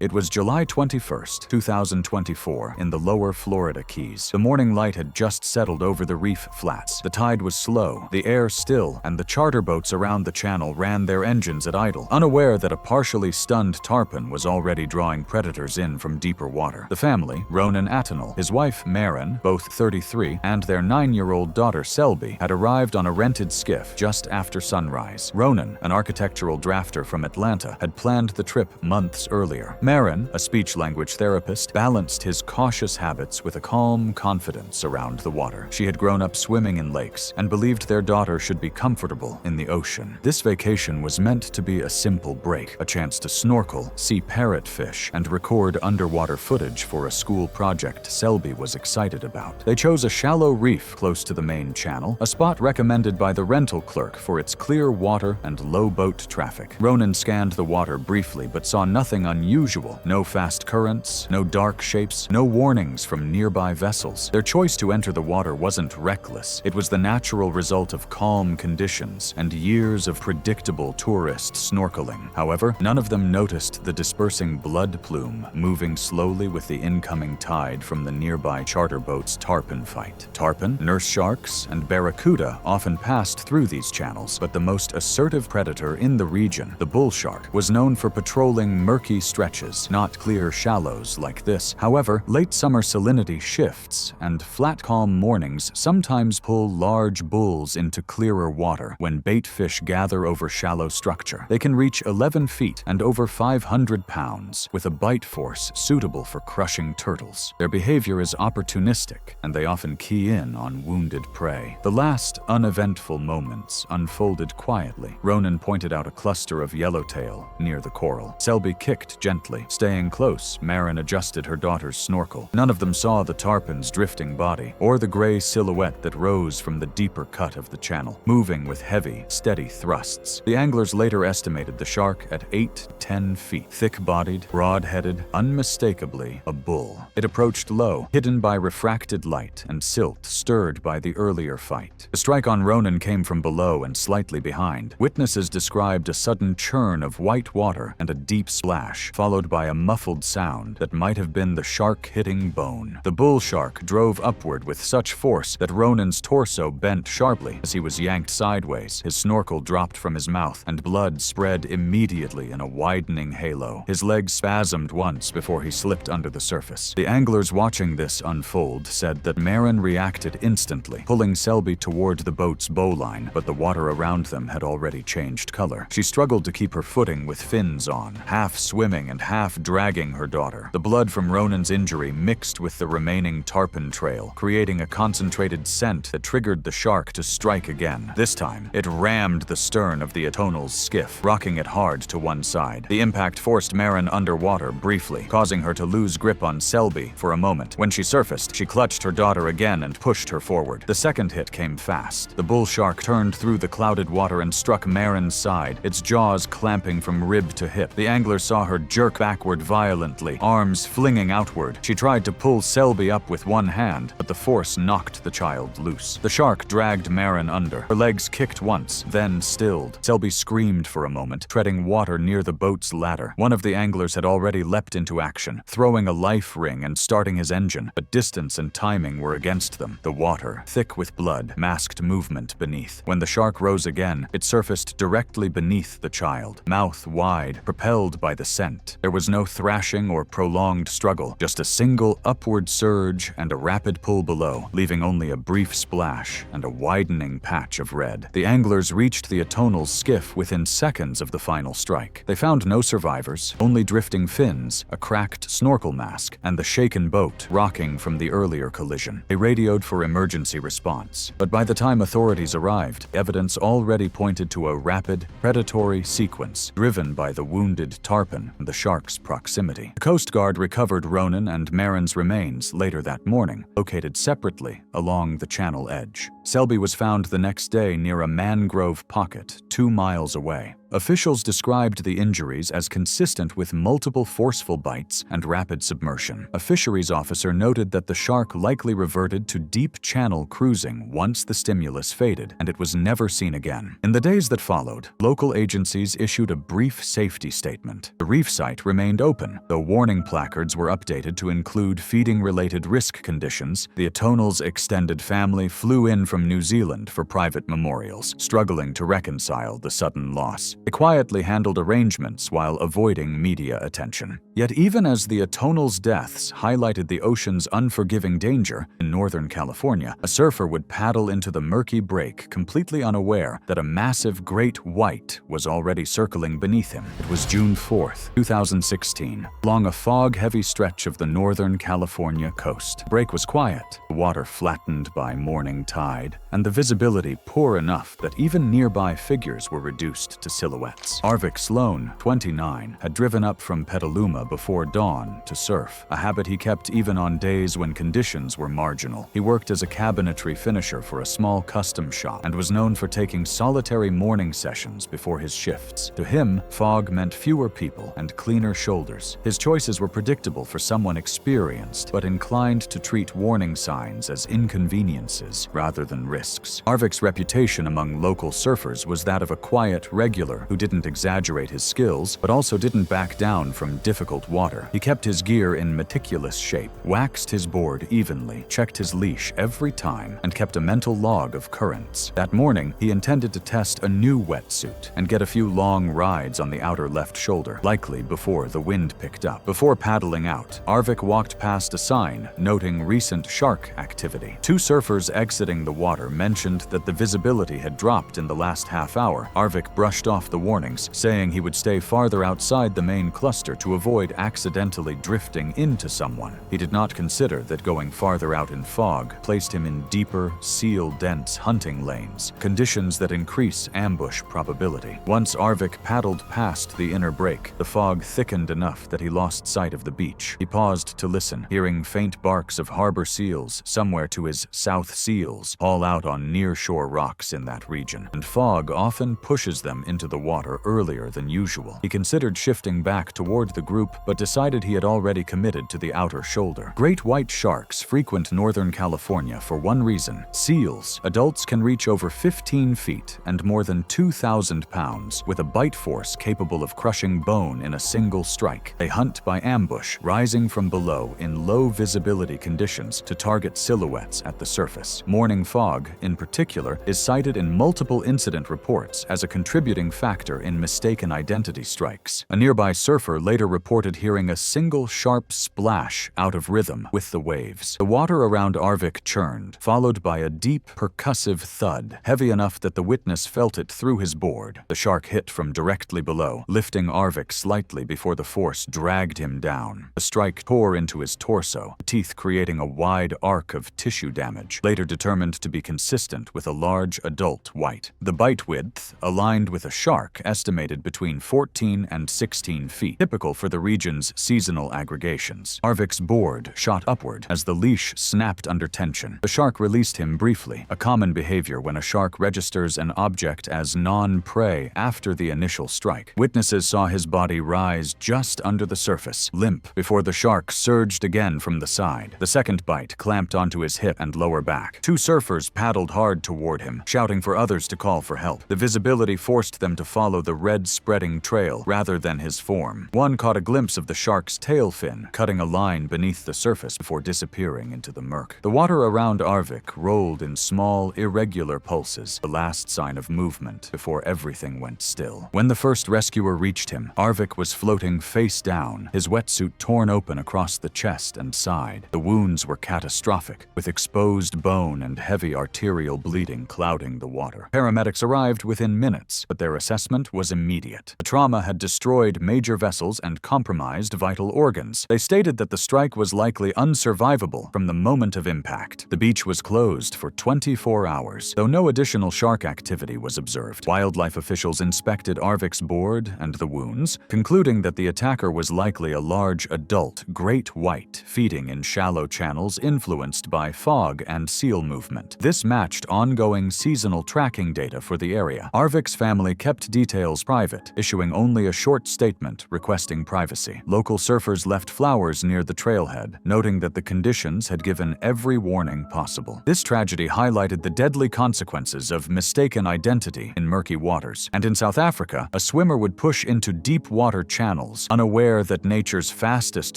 It was July 21, 2024, in the lower Florida Keys. The morning light had just settled over the reef flats. The tide was slow, the air still, and the charter boats around the channel ran their engines at idle, unaware that a partially stunned tarpon was already drawing predators in from deeper water. The family, Ronan Atenal, his wife Maren, both 33, and their 9-year-old daughter Selby, had arrived on a rented skiff just after sunrise. Ronan, an architectural drafter from Atlanta, had planned the trip months earlier. Maren, a speech-language therapist, balanced his cautious habits with a calm confidence around the water. She had grown up swimming in lakes and believed their daughter should be comfortable in the ocean. This vacation was meant to be a simple break, a chance to snorkel, see parrotfish, and record underwater footage for a school project Selby was excited about. They chose a shallow reef close to the main channel, a spot recommended by the rental clerk for its clear water and low boat traffic. Ronan scanned the water briefly but saw nothing unusual. No fast currents, no dark shapes, no warnings from nearby vessels. Their choice to enter the water wasn't reckless. It was the natural result of calm conditions and years of predictable tourist snorkeling. However, none of them noticed the dispersing blood plume moving slowly with the incoming tide from the nearby charter boat's tarpon fight. Tarpon, nurse sharks, and barracuda often passed through these channels, but the most assertive predator in the region, the bull shark, was known for patrolling murky stretches, not clear shallows like this. However, late summer salinity shifts, and flat calm mornings sometimes pull large bulls into clearer water when bait fish gather over shallow structure. They can reach 11 feet and over 500 pounds, with a bite force suitable for crushing turtles. Their behavior is opportunistic, and they often key in on wounded prey. The last uneventful moments unfolded quietly. Ronan pointed out a cluster of yellowtail near the coral. Selby kicked gently. Staying close, Maren adjusted her daughter's snorkel. None of them saw the tarpon's drifting body, or the gray silhouette that rose from the deeper cut of the channel, moving with heavy, steady thrusts. The anglers later estimated the shark at 8 to 10 feet, thick-bodied, broad-headed, unmistakably a bull. It approached low, hidden by refracted light and silt stirred by the earlier fight. The strike on Ronan came from below and slightly behind. Witnesses described a sudden churn of white water and a deep splash, followed by a muffled sound that might have been the shark hitting bone. The bull shark drove upward with such force that Ronan's torso bent sharply as he was yanked sideways. His snorkel dropped from his mouth, and blood spread immediately in a widening halo. His legs spasmed once before he slipped under the surface. The anglers watching this unfold said that Maren reacted instantly, pulling Selby toward the boat's bowline, but the water around them had already changed color. She struggled to keep her footing with fins on, half swimming and half dragging her daughter. The blood from Ronan's injury mixed with the remaining tarpon trail, creating a concentrated scent that triggered the shark to strike again. This time, it rammed the stern of the Atonal's skiff, rocking it hard to one side. The impact forced Maren underwater briefly, causing her to lose grip on Selby for a moment. When she surfaced, she clutched her daughter again and pushed her forward. The second hit came fast. The bull shark turned through the clouded water and struck Maren's side, its jaws clamping from rib to hip. The angler saw her jerk backward violently, arms flinging outward. She tried to pull Selby up with one hand, but the force knocked the child loose. The shark dragged Maren under. Her legs kicked once, then stilled. Selby screamed for a moment, treading water near the boat's ladder. One of the anglers had already leapt into action, throwing a life ring and starting his engine, but distance and timing were against them. The water, thick with blood, masked movement beneath. When the shark rose again, it surfaced directly beneath the child, mouth wide, propelled by the scent. There was no thrashing or prolonged struggle, just a single upward surge and a rapid pull below, leaving only a brief splash and a widening patch of red. The anglers reached the Atonal's skiff within seconds of the final strike. They found no survivors, only drifting fins, a cracked snorkel mask, and the shaken boat rocking from the earlier collision. They radioed for emergency response, but by the time authorities arrived, evidence already pointed to a rapid, predatory sequence driven by the wounded tarpon and the shark's proximity. The Coast Guard recovered Ronan and Marin's remains later that morning, located separately along the channel edge. Selby was found the next day near a mangrove pocket 2 miles away. Officials described the injuries as consistent with multiple forceful bites and rapid submersion. A fisheries officer noted that the shark likely reverted to deep channel cruising once the stimulus faded, and it was never seen again. In the days that followed, local agencies issued a brief safety statement. The reef site remained open, though warning placards were updated to include feeding-related risk conditions. The Atonal's extended family flew in from New Zealand for private memorials, struggling to reconcile the sudden loss. They quietly handled arrangements while avoiding media attention. Yet even as the Atonal's deaths highlighted the ocean's unforgiving danger, in Northern California, a surfer would paddle into the murky break completely unaware that a massive great white was already circling beneath him. It was June 4th, 2016, along a fog-heavy stretch of the Northern California coast. The break was quiet, the water flattened by morning tide, and the visibility poor enough that even nearby figures were reduced to silhouettes. Arvik Sloan, 29, had driven up from Petaluma before dawn to surf, a habit he kept even on days when conditions were marginal. He worked as a cabinetry finisher for a small custom shop and was known for taking solitary morning sessions before his shifts. To him, fog meant fewer people and cleaner shoulders. His choices were predictable for someone experienced, but inclined to treat warning signs as inconveniences rather than risks. Arvik's reputation among local surfers was that of a quiet regular who didn't exaggerate his skills, but also didn't back down from difficult water. He kept his gear in meticulous shape, waxed his board evenly, checked his leash every time, and kept a mental log of currents. That morning, he intended to test a new wetsuit and get a few long rides on the outer left shoulder, likely before the wind picked up. Before paddling out, Arvik walked past a sign noting recent shark activity. 2 surfers exiting the water mentioned that the visibility had dropped in the last half hour. Arvik brushed off the warnings, saying he would stay farther outside the main cluster to avoid accidentally drifting into someone. He did not consider that going farther out in fog placed him in deeper, seal-dense hunting lanes, conditions that increase ambush probability. Once Arvik paddled past the inner break, the fog thickened enough that he lost sight of the beach. He paused to listen, hearing faint barks of harbor seals somewhere to his South Seals haul out on near-shore rocks in that region, and fog often pushes them into the water earlier than usual. He considered shifting back toward the group, but decided he had already committed to the outer shoulder. Great white sharks frequent Northern California for one reason: seals. Adults can reach over 15 feet and more than 2,000 pounds, with a bite force capable of crushing bone in a single strike. They hunt by ambush, rising from below in low visibility conditions to target silhouettes at the surface. Morning fog, in particular, is cited in multiple incident reports as a contributing factor in mistaken identity strikes. A nearby surfer later reported hearing a single sharp splash out of rhythm with the waves. The water around Arvik churned, followed by a deep, percussive thud, heavy enough that the witness felt it through his board. The shark hit from directly below, lifting Arvik slightly before the force dragged him down. The strike tore into his torso, teeth creating a wide arc of tissue damage, later determined to be consistent with a large adult white. The bite width aligned with a shark estimated between 14 and 16 feet, typical for the region's seasonal aggregations. Arvik's board shot upward as the leash snapped under tension. The shark released him briefly, a common behavior when a shark registers an object as non-prey after the initial strike. Witnesses saw his body rise just under the surface, limp, before the shark surged again from the side. The second bite clamped onto his hip and lower back. 2 surfers paddled hard toward him, shouting for others to call for help. The visibility forced them to to follow the red spreading trail rather than his form. One caught a glimpse of the shark's tail fin, cutting a line beneath the surface before disappearing into the murk. The water around Arvik rolled in small, irregular pulses, the last sign of movement before everything went still. When the first rescuer reached him, Arvik was floating face down, his wetsuit torn open across the chest and side. The wounds were catastrophic, with exposed bone and heavy arterial bleeding clouding the water. Paramedics arrived within minutes, but their assessment was immediate. The trauma had destroyed major vessels and compromised vital organs. They stated that the strike was likely unsurvivable from the moment of impact. The beach was closed for 24 hours, though no additional shark activity was observed. Wildlife officials inspected Arvik's board and the wounds, concluding that the attacker was likely a large adult great white feeding in shallow channels influenced by fog and seal movement. This matched ongoing seasonal tracking data for the area. Arvik's family kept details private, issuing only a short statement requesting privacy. Local surfers left flowers near the trailhead, noting that the conditions had given every warning possible. This tragedy highlighted the deadly consequences of mistaken identity in murky waters. And in South Africa, a swimmer would push into deep water channels, unaware that nature's fastest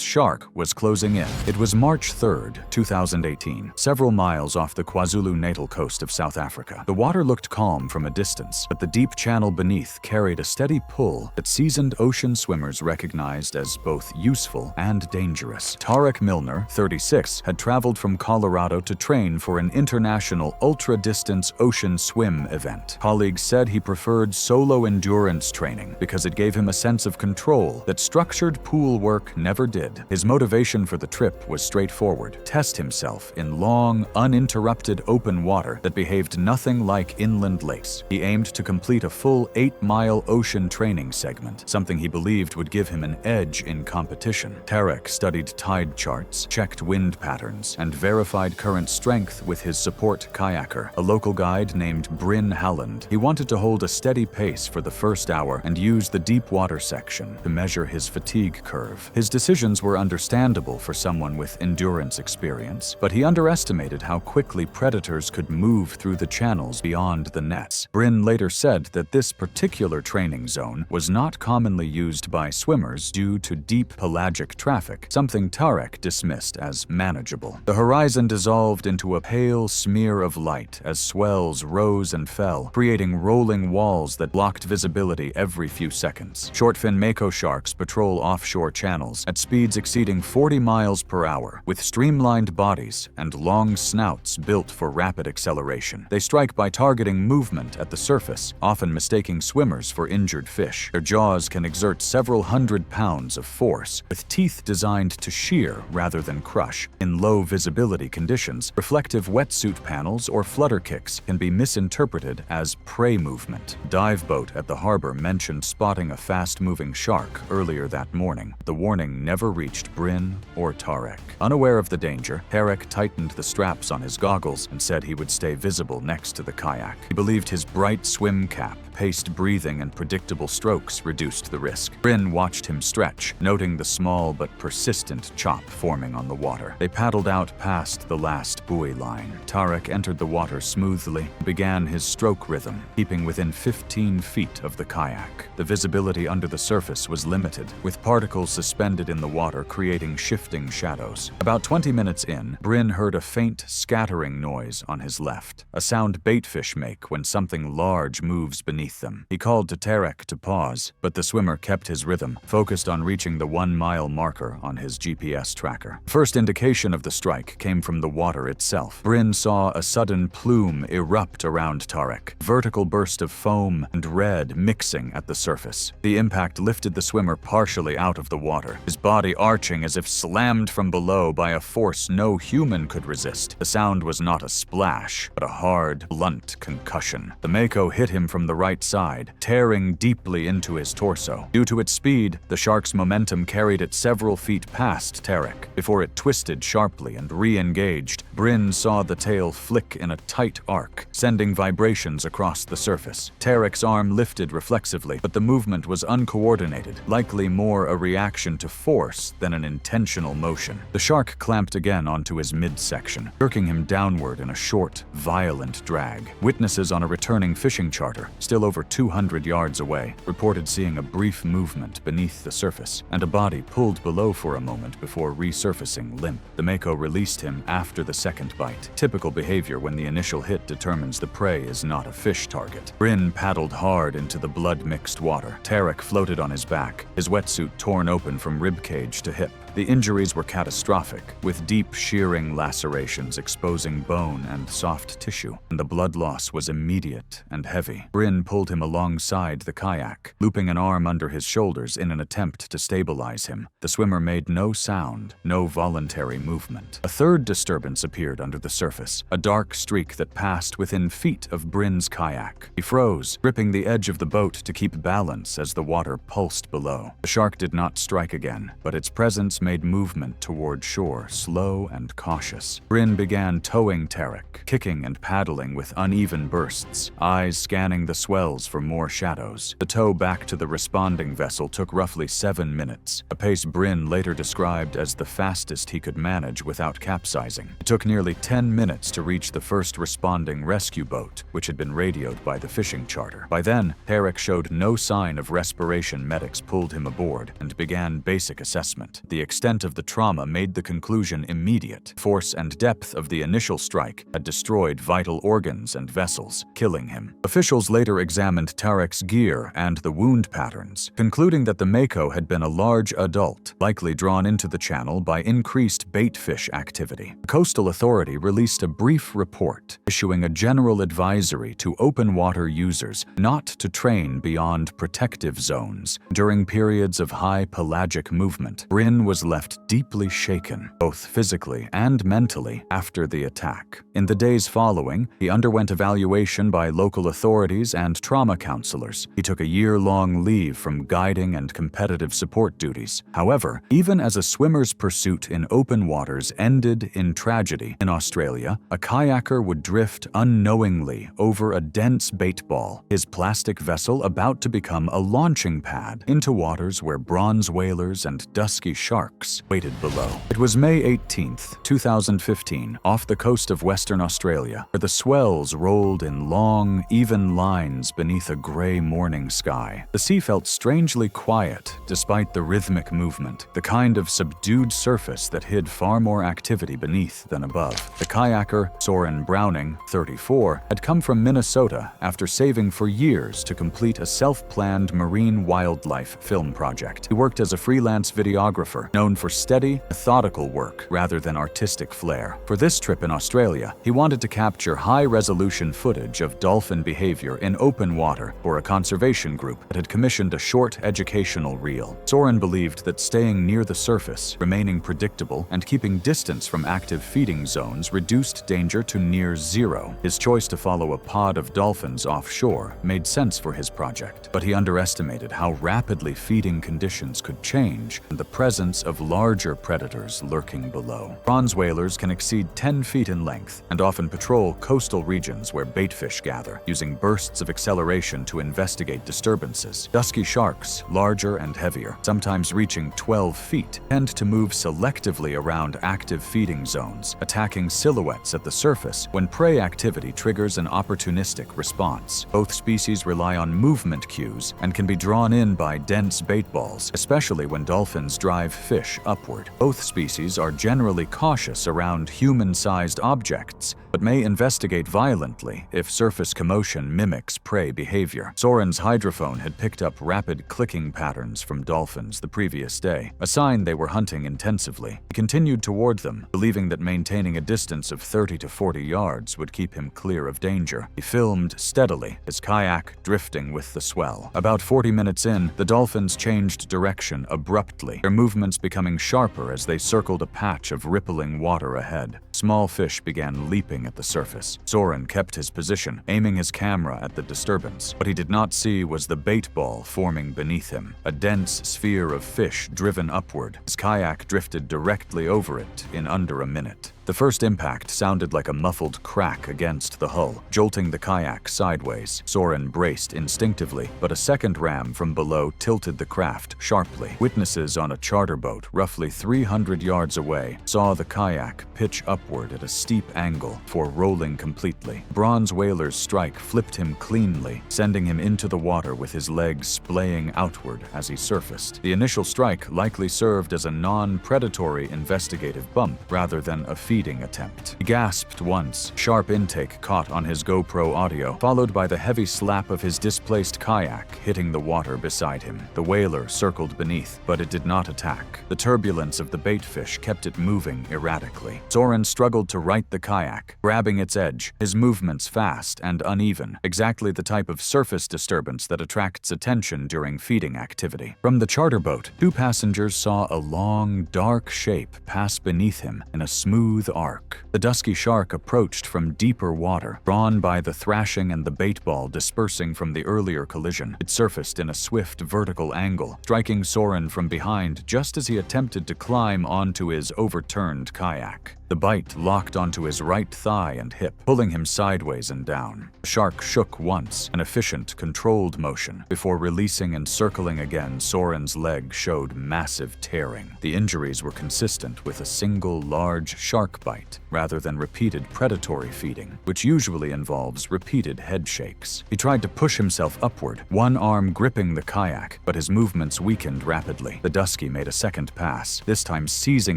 shark was closing in. It was March 3rd, 2018, several miles off the KwaZulu-Natal coast of South Africa. The water looked calm from a distance, but the deep channel beneath carried a steady pull that seasoned ocean swimmers recognized as both useful and dangerous. Tarek Milner, 36, had traveled from Colorado to train for an international ultra-distance ocean swim event. Colleagues said he preferred solo endurance training because it gave him a sense of control that structured pool work never did. His motivation for the trip was straightforward: test himself in long, uninterrupted open water that behaved nothing like inland lakes. He aimed to complete a full 8-mile ocean training segment, something he believed would give him an edge in competition. Tarek studied tide charts, checked wind patterns, and verified current strength with his support kayaker, a local guide named Bryn Halland. He wanted to hold a steady pace for the first hour and use the deep water section to measure his fatigue curve. His decisions were understandable for someone with endurance experience, but he underestimated how quickly predators could move through the channels beyond the nets. Bryn later said that this particular training zone was not commonly used by swimmers due to deep pelagic traffic, something Tarek dismissed as manageable. The horizon dissolved into a pale smear of light as swells rose and fell, creating rolling walls that blocked visibility every few seconds. Shortfin mako sharks patrol offshore channels at speeds exceeding 40 miles per hour, with streamlined bodies and long snouts built for rapid acceleration. They strike by targeting movement at the surface, often mistaking swimmers for injured fish. Their jaws can exert several hundred pounds of force, with teeth designed to shear rather than crush. In low visibility conditions, reflective wetsuit panels or flutter kicks can be misinterpreted as prey movement. Dive boat at the harbor mentioned spotting a fast-moving shark earlier that morning. The warning never reached Bryn or Tarek. Unaware of the danger, Tarek tightened the straps on his goggles and said he would stay visible next to the kayak. He believed his bright swim cap, paced breathing, and predictable strokes reduced the risk. Bryn watched him stretch, noting the small but persistent chop forming on the water. They paddled out past the last buoy line. Tarek entered the water smoothly and began his stroke rhythm, keeping within 15 feet of the kayak. The visibility under the surface was limited, with particles suspended in the water creating shifting shadows. About 20 minutes in, Bryn heard a faint scattering noise on his left, a sound baitfish make when something large moves beneath them. He called to Tarek to pause, but the swimmer kept his rhythm, focused on reaching the 1-mile marker on his GPS tracker. First indication of the strike came from the water itself. Bryn saw a sudden plume erupt around Tarek, vertical burst of foam and red mixing at the surface. The impact lifted the swimmer partially out of the water, his body arching as if slammed from below by a force no human could resist. The sound was not a splash, but a hard, blunt concussion. The mako hit him from the right side, tearing deeply into his torso. Due to its speed, the shark's momentum carried it several feet past Tarek. Before it twisted sharply and re-engaged, Bryn saw the tail flick in a tight arc, sending vibrations across the surface. Tarek's arm lifted reflexively, but the movement was uncoordinated, likely more a reaction to force than an intentional motion. The shark clamped again onto his midsection, jerking him downward in a short, violent drag. Witnesses on a return returning fishing charter, still over 200 yards away, reported seeing a brief movement beneath the surface and a body pulled below for a moment before resurfacing limp. The mako released him after the second bite, typical behavior when the initial hit determines the prey is not a fish target. Bryn paddled hard into the blood-mixed water. Tarek floated on his back, his wetsuit torn open from ribcage to hip. The injuries were catastrophic, with deep shearing lacerations exposing bone and soft tissue, and the blood loss was immediate and heavy. Bryn pulled him alongside the kayak, looping an arm under his shoulders in an attempt to stabilize him. The swimmer made no sound, no voluntary movement. A third disturbance appeared under the surface, a dark streak that passed within feet of Bryn's kayak. He froze, gripping the edge of the boat to keep balance as the water pulsed below. The shark did not strike again, but its presence made movement toward shore slow and cautious. Bryn began towing Tarek, kicking and paddling with uneven bursts, eyes scanning the swells for more shadows. The tow back to the responding vessel took roughly 7 minutes, a pace Bryn later described as the fastest he could manage without capsizing. It took nearly 10 minutes to reach the first responding rescue boat, which had been radioed by the fishing charter. By then, Tarek showed no sign of respiration. Medics pulled him aboard and began basic assessment. The extent of the trauma made the conclusion immediate. Force and depth of the initial strike had destroyed vital organs and vessels, killing him. Officials later examined Tarek's gear and the wound patterns, concluding that the mako had been a large adult, likely drawn into the channel by increased bait fish activity. The Coastal Authority released a brief report, issuing a general advisory to open water users not to train beyond protective zones. During periods of high pelagic movement, Bryn was left deeply shaken, both physically and mentally, after the attack. In the days following, he underwent evaluation by local authorities and trauma counselors. He took a year-long leave from guiding and competitive support duties. However, even as a swimmer's pursuit in open waters ended in tragedy, in Australia, a kayaker would drift unknowingly over a dense bait ball, his plastic vessel about to become a launching pad into waters where bronze whalers and dusky sharks waited below. It was May 18, 2015, off the coast of Western Australia, where the swells rolled in long, even lines beneath a gray morning sky. The sea felt strangely quiet despite the rhythmic movement, the kind of subdued surface that hid far more activity beneath than above. The kayaker, Soren Browning, 34, had come from Minnesota after saving for years to complete a self-planned marine wildlife film project. He worked as a freelance videographer, known for steady, methodical work rather than artistic flair. For this trip in Australia, he wanted to capture high-resolution footage of dolphin behavior in open water for a conservation group that had commissioned a short educational reel. Soren believed that staying near the surface, remaining predictable, and keeping distance from active feeding zones reduced danger to near zero. His choice to follow a pod of dolphins offshore made sense for his project, but he underestimated how rapidly feeding conditions could change and the presence of larger predators lurking below. Bronze whalers can exceed 10 feet in length and often patrol coastal regions where baitfish gather, using bursts of acceleration to investigate disturbances. Dusky sharks, larger and heavier, sometimes reaching 12 feet, tend to move selectively around active feeding zones, attacking silhouettes at the surface when prey activity triggers an opportunistic response. Both species rely on movement cues and can be drawn in by dense bait balls, especially when dolphins drive fish upward. Both species are generally cautious around human-sized objects, but may investigate violently if surface commotion mimics prey behavior. Soren's hydrophone had picked up rapid clicking patterns from dolphins the previous day, a sign they were hunting intensively. He continued toward them, believing that maintaining a distance of 30 to 40 yards would keep him clear of danger. He filmed steadily, his kayak drifting with the swell. About 40 minutes in, the dolphins changed direction abruptly, their movements becoming sharper as they circled a patch of rippling water ahead. Small fish began leaping at the surface. Soren kept his position, aiming his camera at the disturbance. What he did not see was the bait ball forming beneath him, a dense sphere of fish driven upward. His kayak drifted directly over it in under a minute. The first impact sounded like a muffled crack against the hull, jolting the kayak sideways. Soren braced instinctively, but a second ram from below tilted the craft sharply. Witnesses on a charter boat roughly 300 yards away saw the kayak pitch upward at a steep angle before rolling completely. Bronze whaler's strike flipped him cleanly, sending him into the water with his legs splaying outward as he surfaced. The initial strike likely served as a non-predatory investigative bump rather than a feeding attempt. He gasped once, sharp intake caught on his GoPro audio, followed by the heavy slap of his displaced kayak hitting the water beside him. The whaler circled beneath, but it did not attack. The turbulence of the baitfish kept it moving erratically. Soren struggled to right the kayak, grabbing its edge, his movements fast and uneven, exactly the type of surface disturbance that attracts attention during feeding activity. From the charter boat, two passengers saw a long, dark shape pass beneath him in a smooth arc. The dusky shark approached from deeper water, drawn by the thrashing and the bait ball dispersing from the earlier collision. It surfaced in a swift vertical angle, striking Soren from behind just as he attempted to climb onto his overturned kayak. The bite locked onto his right thigh and hip, pulling him sideways and down. The shark shook once, an efficient, controlled motion. Before releasing and circling again, Soren's leg showed massive tearing. The injuries were consistent with a single large shark bite, rather than repeated predatory feeding, which usually involves repeated head shakes. He tried to push himself upward, one arm gripping the kayak, but his movements weakened rapidly. The Dusky made a second pass, this time seizing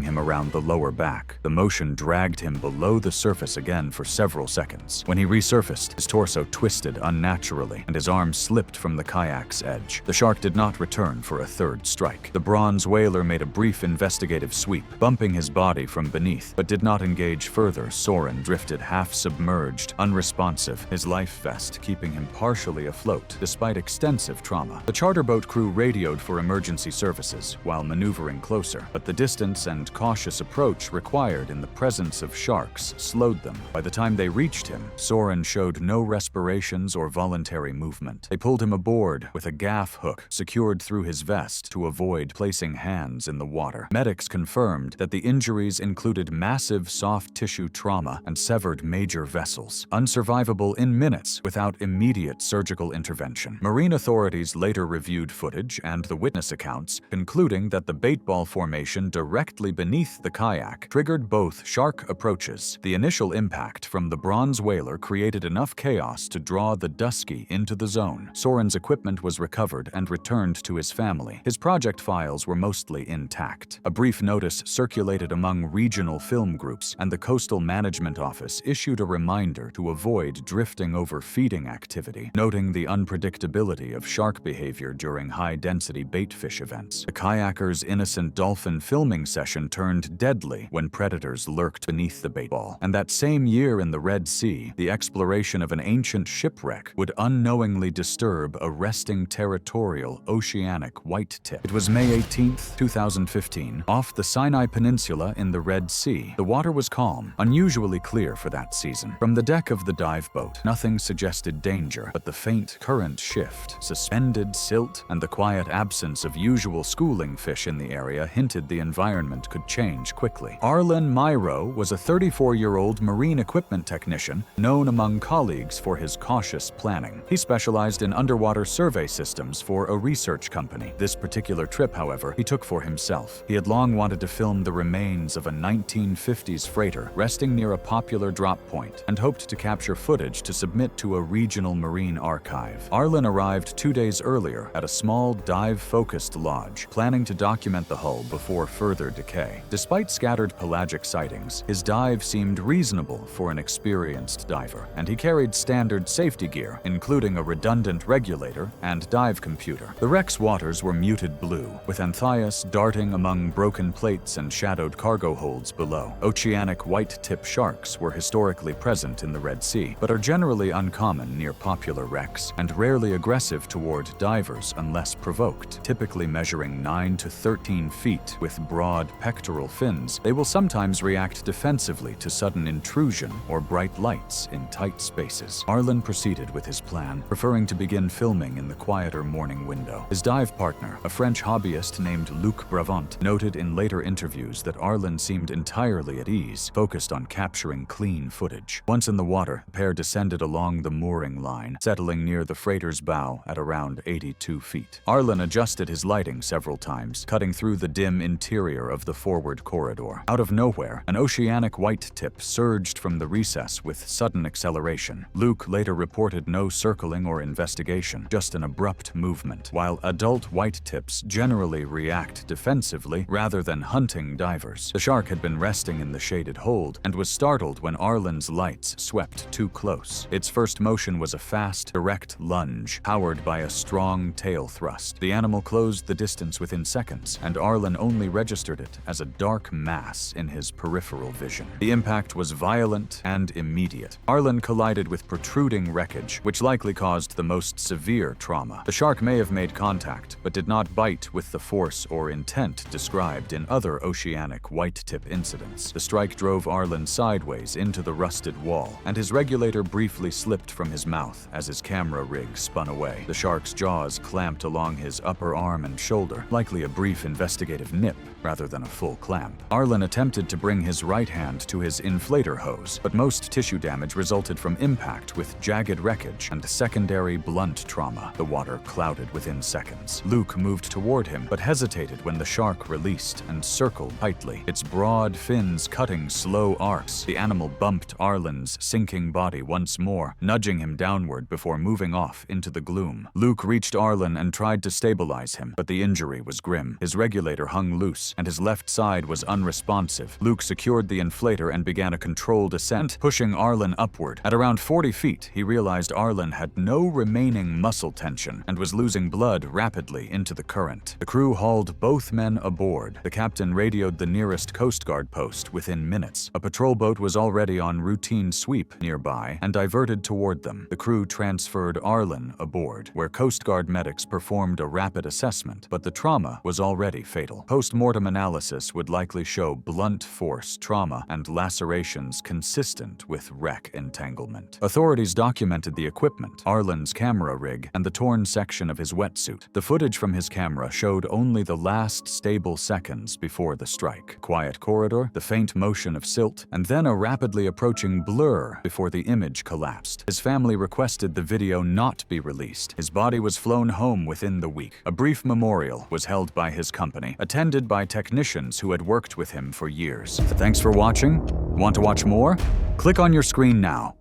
him around the lower back. The motion dragged him below the surface again for several seconds. When he resurfaced, his torso twisted unnaturally, and his arm slipped from the kayak's edge. The shark did not return for a third strike. The bronze whaler made a brief investigative sweep, bumping his body from beneath, but did not engage further. Soren drifted half-submerged, unresponsive, his life vest keeping him partially afloat, despite extensive trauma. The charter boat crew radioed for emergency services while maneuvering closer, but the distance and cautious approach required in the presence of sharks slowed them. By the time they reached him, Soren showed no respirations or voluntary movement. They pulled him aboard with a gaff hook secured through his vest to avoid placing hands in the water. Medics confirmed that the injuries included massive soft tissue trauma and severed major vessels, unsurvivable in minutes without immediate surgical intervention. Marine authorities later reviewed footage and the witness accounts, concluding that the baitball formation directly beneath the kayak triggered both shark approaches. The initial impact from the bronze whaler created enough chaos to draw the Dusky into the zone. Soren's equipment was recovered and returned to his family. His project files were mostly intact. A brief notice circulated among regional film groups, and the Coastal Management Office issued a reminder to avoid drifting over feeding activity, noting the unpredictability of shark behavior during high-density baitfish events. The kayaker's innocent dolphin filming session turned deadly when predators lurked beneath the baitball. And that same year in the Red Sea, the exploration of an ancient shipwreck would unknowingly disturb a resting territorial oceanic white-tip. It was May 18, 2015, off the Sinai Peninsula in the Red Sea. The water was calm, unusually clear for that season. From the deck of the dive boat, nothing suggested danger, but the faint current shift, suspended silt, and the quiet absence of usual schooling fish in the area hinted the environment could change quickly. Arlen Myro was a 34-year-old marine equipment technician known among colleagues for his cautious planning. He specialized in underwater survey systems for a research company. This particular trip, however, he took for himself. He had long wanted to film the remains of a 1950s freighter resting near a popular drop point and hoped to capture footage to submit to a regional marine archive. Arlen arrived 2 days earlier at a small dive-focused lodge, planning to document the hull before further decay. Despite scattered pelagic sightings, his dive seemed reasonable for an experienced diver, and he carried standard safety gear, including a redundant regulator and dive computer. The wreck's waters were muted blue, with Anthias darting among broken plates and shadowed cargo holds below. Oceanic white-tip sharks were historically present in the Red Sea, but are generally uncommon near popular wrecks and rarely aggressive toward divers unless provoked. Typically measuring 9 to 13 feet with broad pectoral fins, they will sometimes react react defensively to sudden intrusion or bright lights in tight spaces. Arlen proceeded with his plan, preferring to begin filming in the quieter morning window. His dive partner, a French hobbyist named Luc Bravant, noted in later interviews that Arlen seemed entirely at ease, focused on capturing clean footage. Once in the water, the pair descended along the mooring line, settling near the freighter's bow at around 82 feet. Arlen adjusted his lighting several times, cutting through the dim interior of the forward corridor. Out of nowhere, an oceanic white tip surged from the recess with sudden acceleration. Luke later reported no circling or investigation, just an abrupt movement. While adult white tips generally react defensively rather than hunting divers, the shark had been resting in the shaded hold and was startled when Arlen's lights swept too close. Its first motion was a fast, direct lunge, powered by a strong tail thrust. The animal closed the distance within seconds, and Arlen only registered it as a dark mass in his peripheral vision. The impact was violent and immediate. Arlen collided with protruding wreckage, which likely caused the most severe trauma. The shark may have made contact, but did not bite with the force or intent described in other oceanic white-tip incidents. The strike drove Arlen sideways into the rusted wall, and his regulator briefly slipped from his mouth as his camera rig spun away. The shark's jaws clamped along his upper arm and shoulder, likely a brief investigative nip rather than a full clamp. Arlen attempted to bring his right hand to his inflator hose, but most tissue damage resulted from impact with jagged wreckage and secondary blunt trauma. The water clouded within seconds. Luke moved toward him, but hesitated when the shark released and circled tightly, its broad fins cutting slow arcs. The animal bumped Arlen's sinking body once more, nudging him downward before moving off into the gloom. Luke reached Arlen and tried to stabilize him, but the injury was grim. His regulator hung loose, and his left side was unresponsive. Luke secured the inflator and began a controlled ascent, pushing Arlen upward. At around 40 feet, he realized Arlen had no remaining muscle tension and was losing blood rapidly into the current. The crew hauled both men aboard. The captain radioed the nearest Coast Guard post within minutes. A patrol boat was already on routine sweep nearby and diverted toward them. The crew transferred Arlen aboard, where Coast Guard medics performed a rapid assessment, but the trauma was already fatal. Post-mortem analysis would likely show blunt force trauma and lacerations consistent with wreck entanglement. Authorities documented the equipment, Arlen's camera rig, and the torn section of his wetsuit. The footage from his camera showed only the last stable seconds before the strike. Quiet corridor, the faint motion of silt, and then a rapidly approaching blur before the image collapsed. His family requested the video not be released. His body was flown home within the week. A brief memorial was held by his company, attended by technicians who had worked with him for years. Thanks for watching. Want to watch more? Click on your screen now.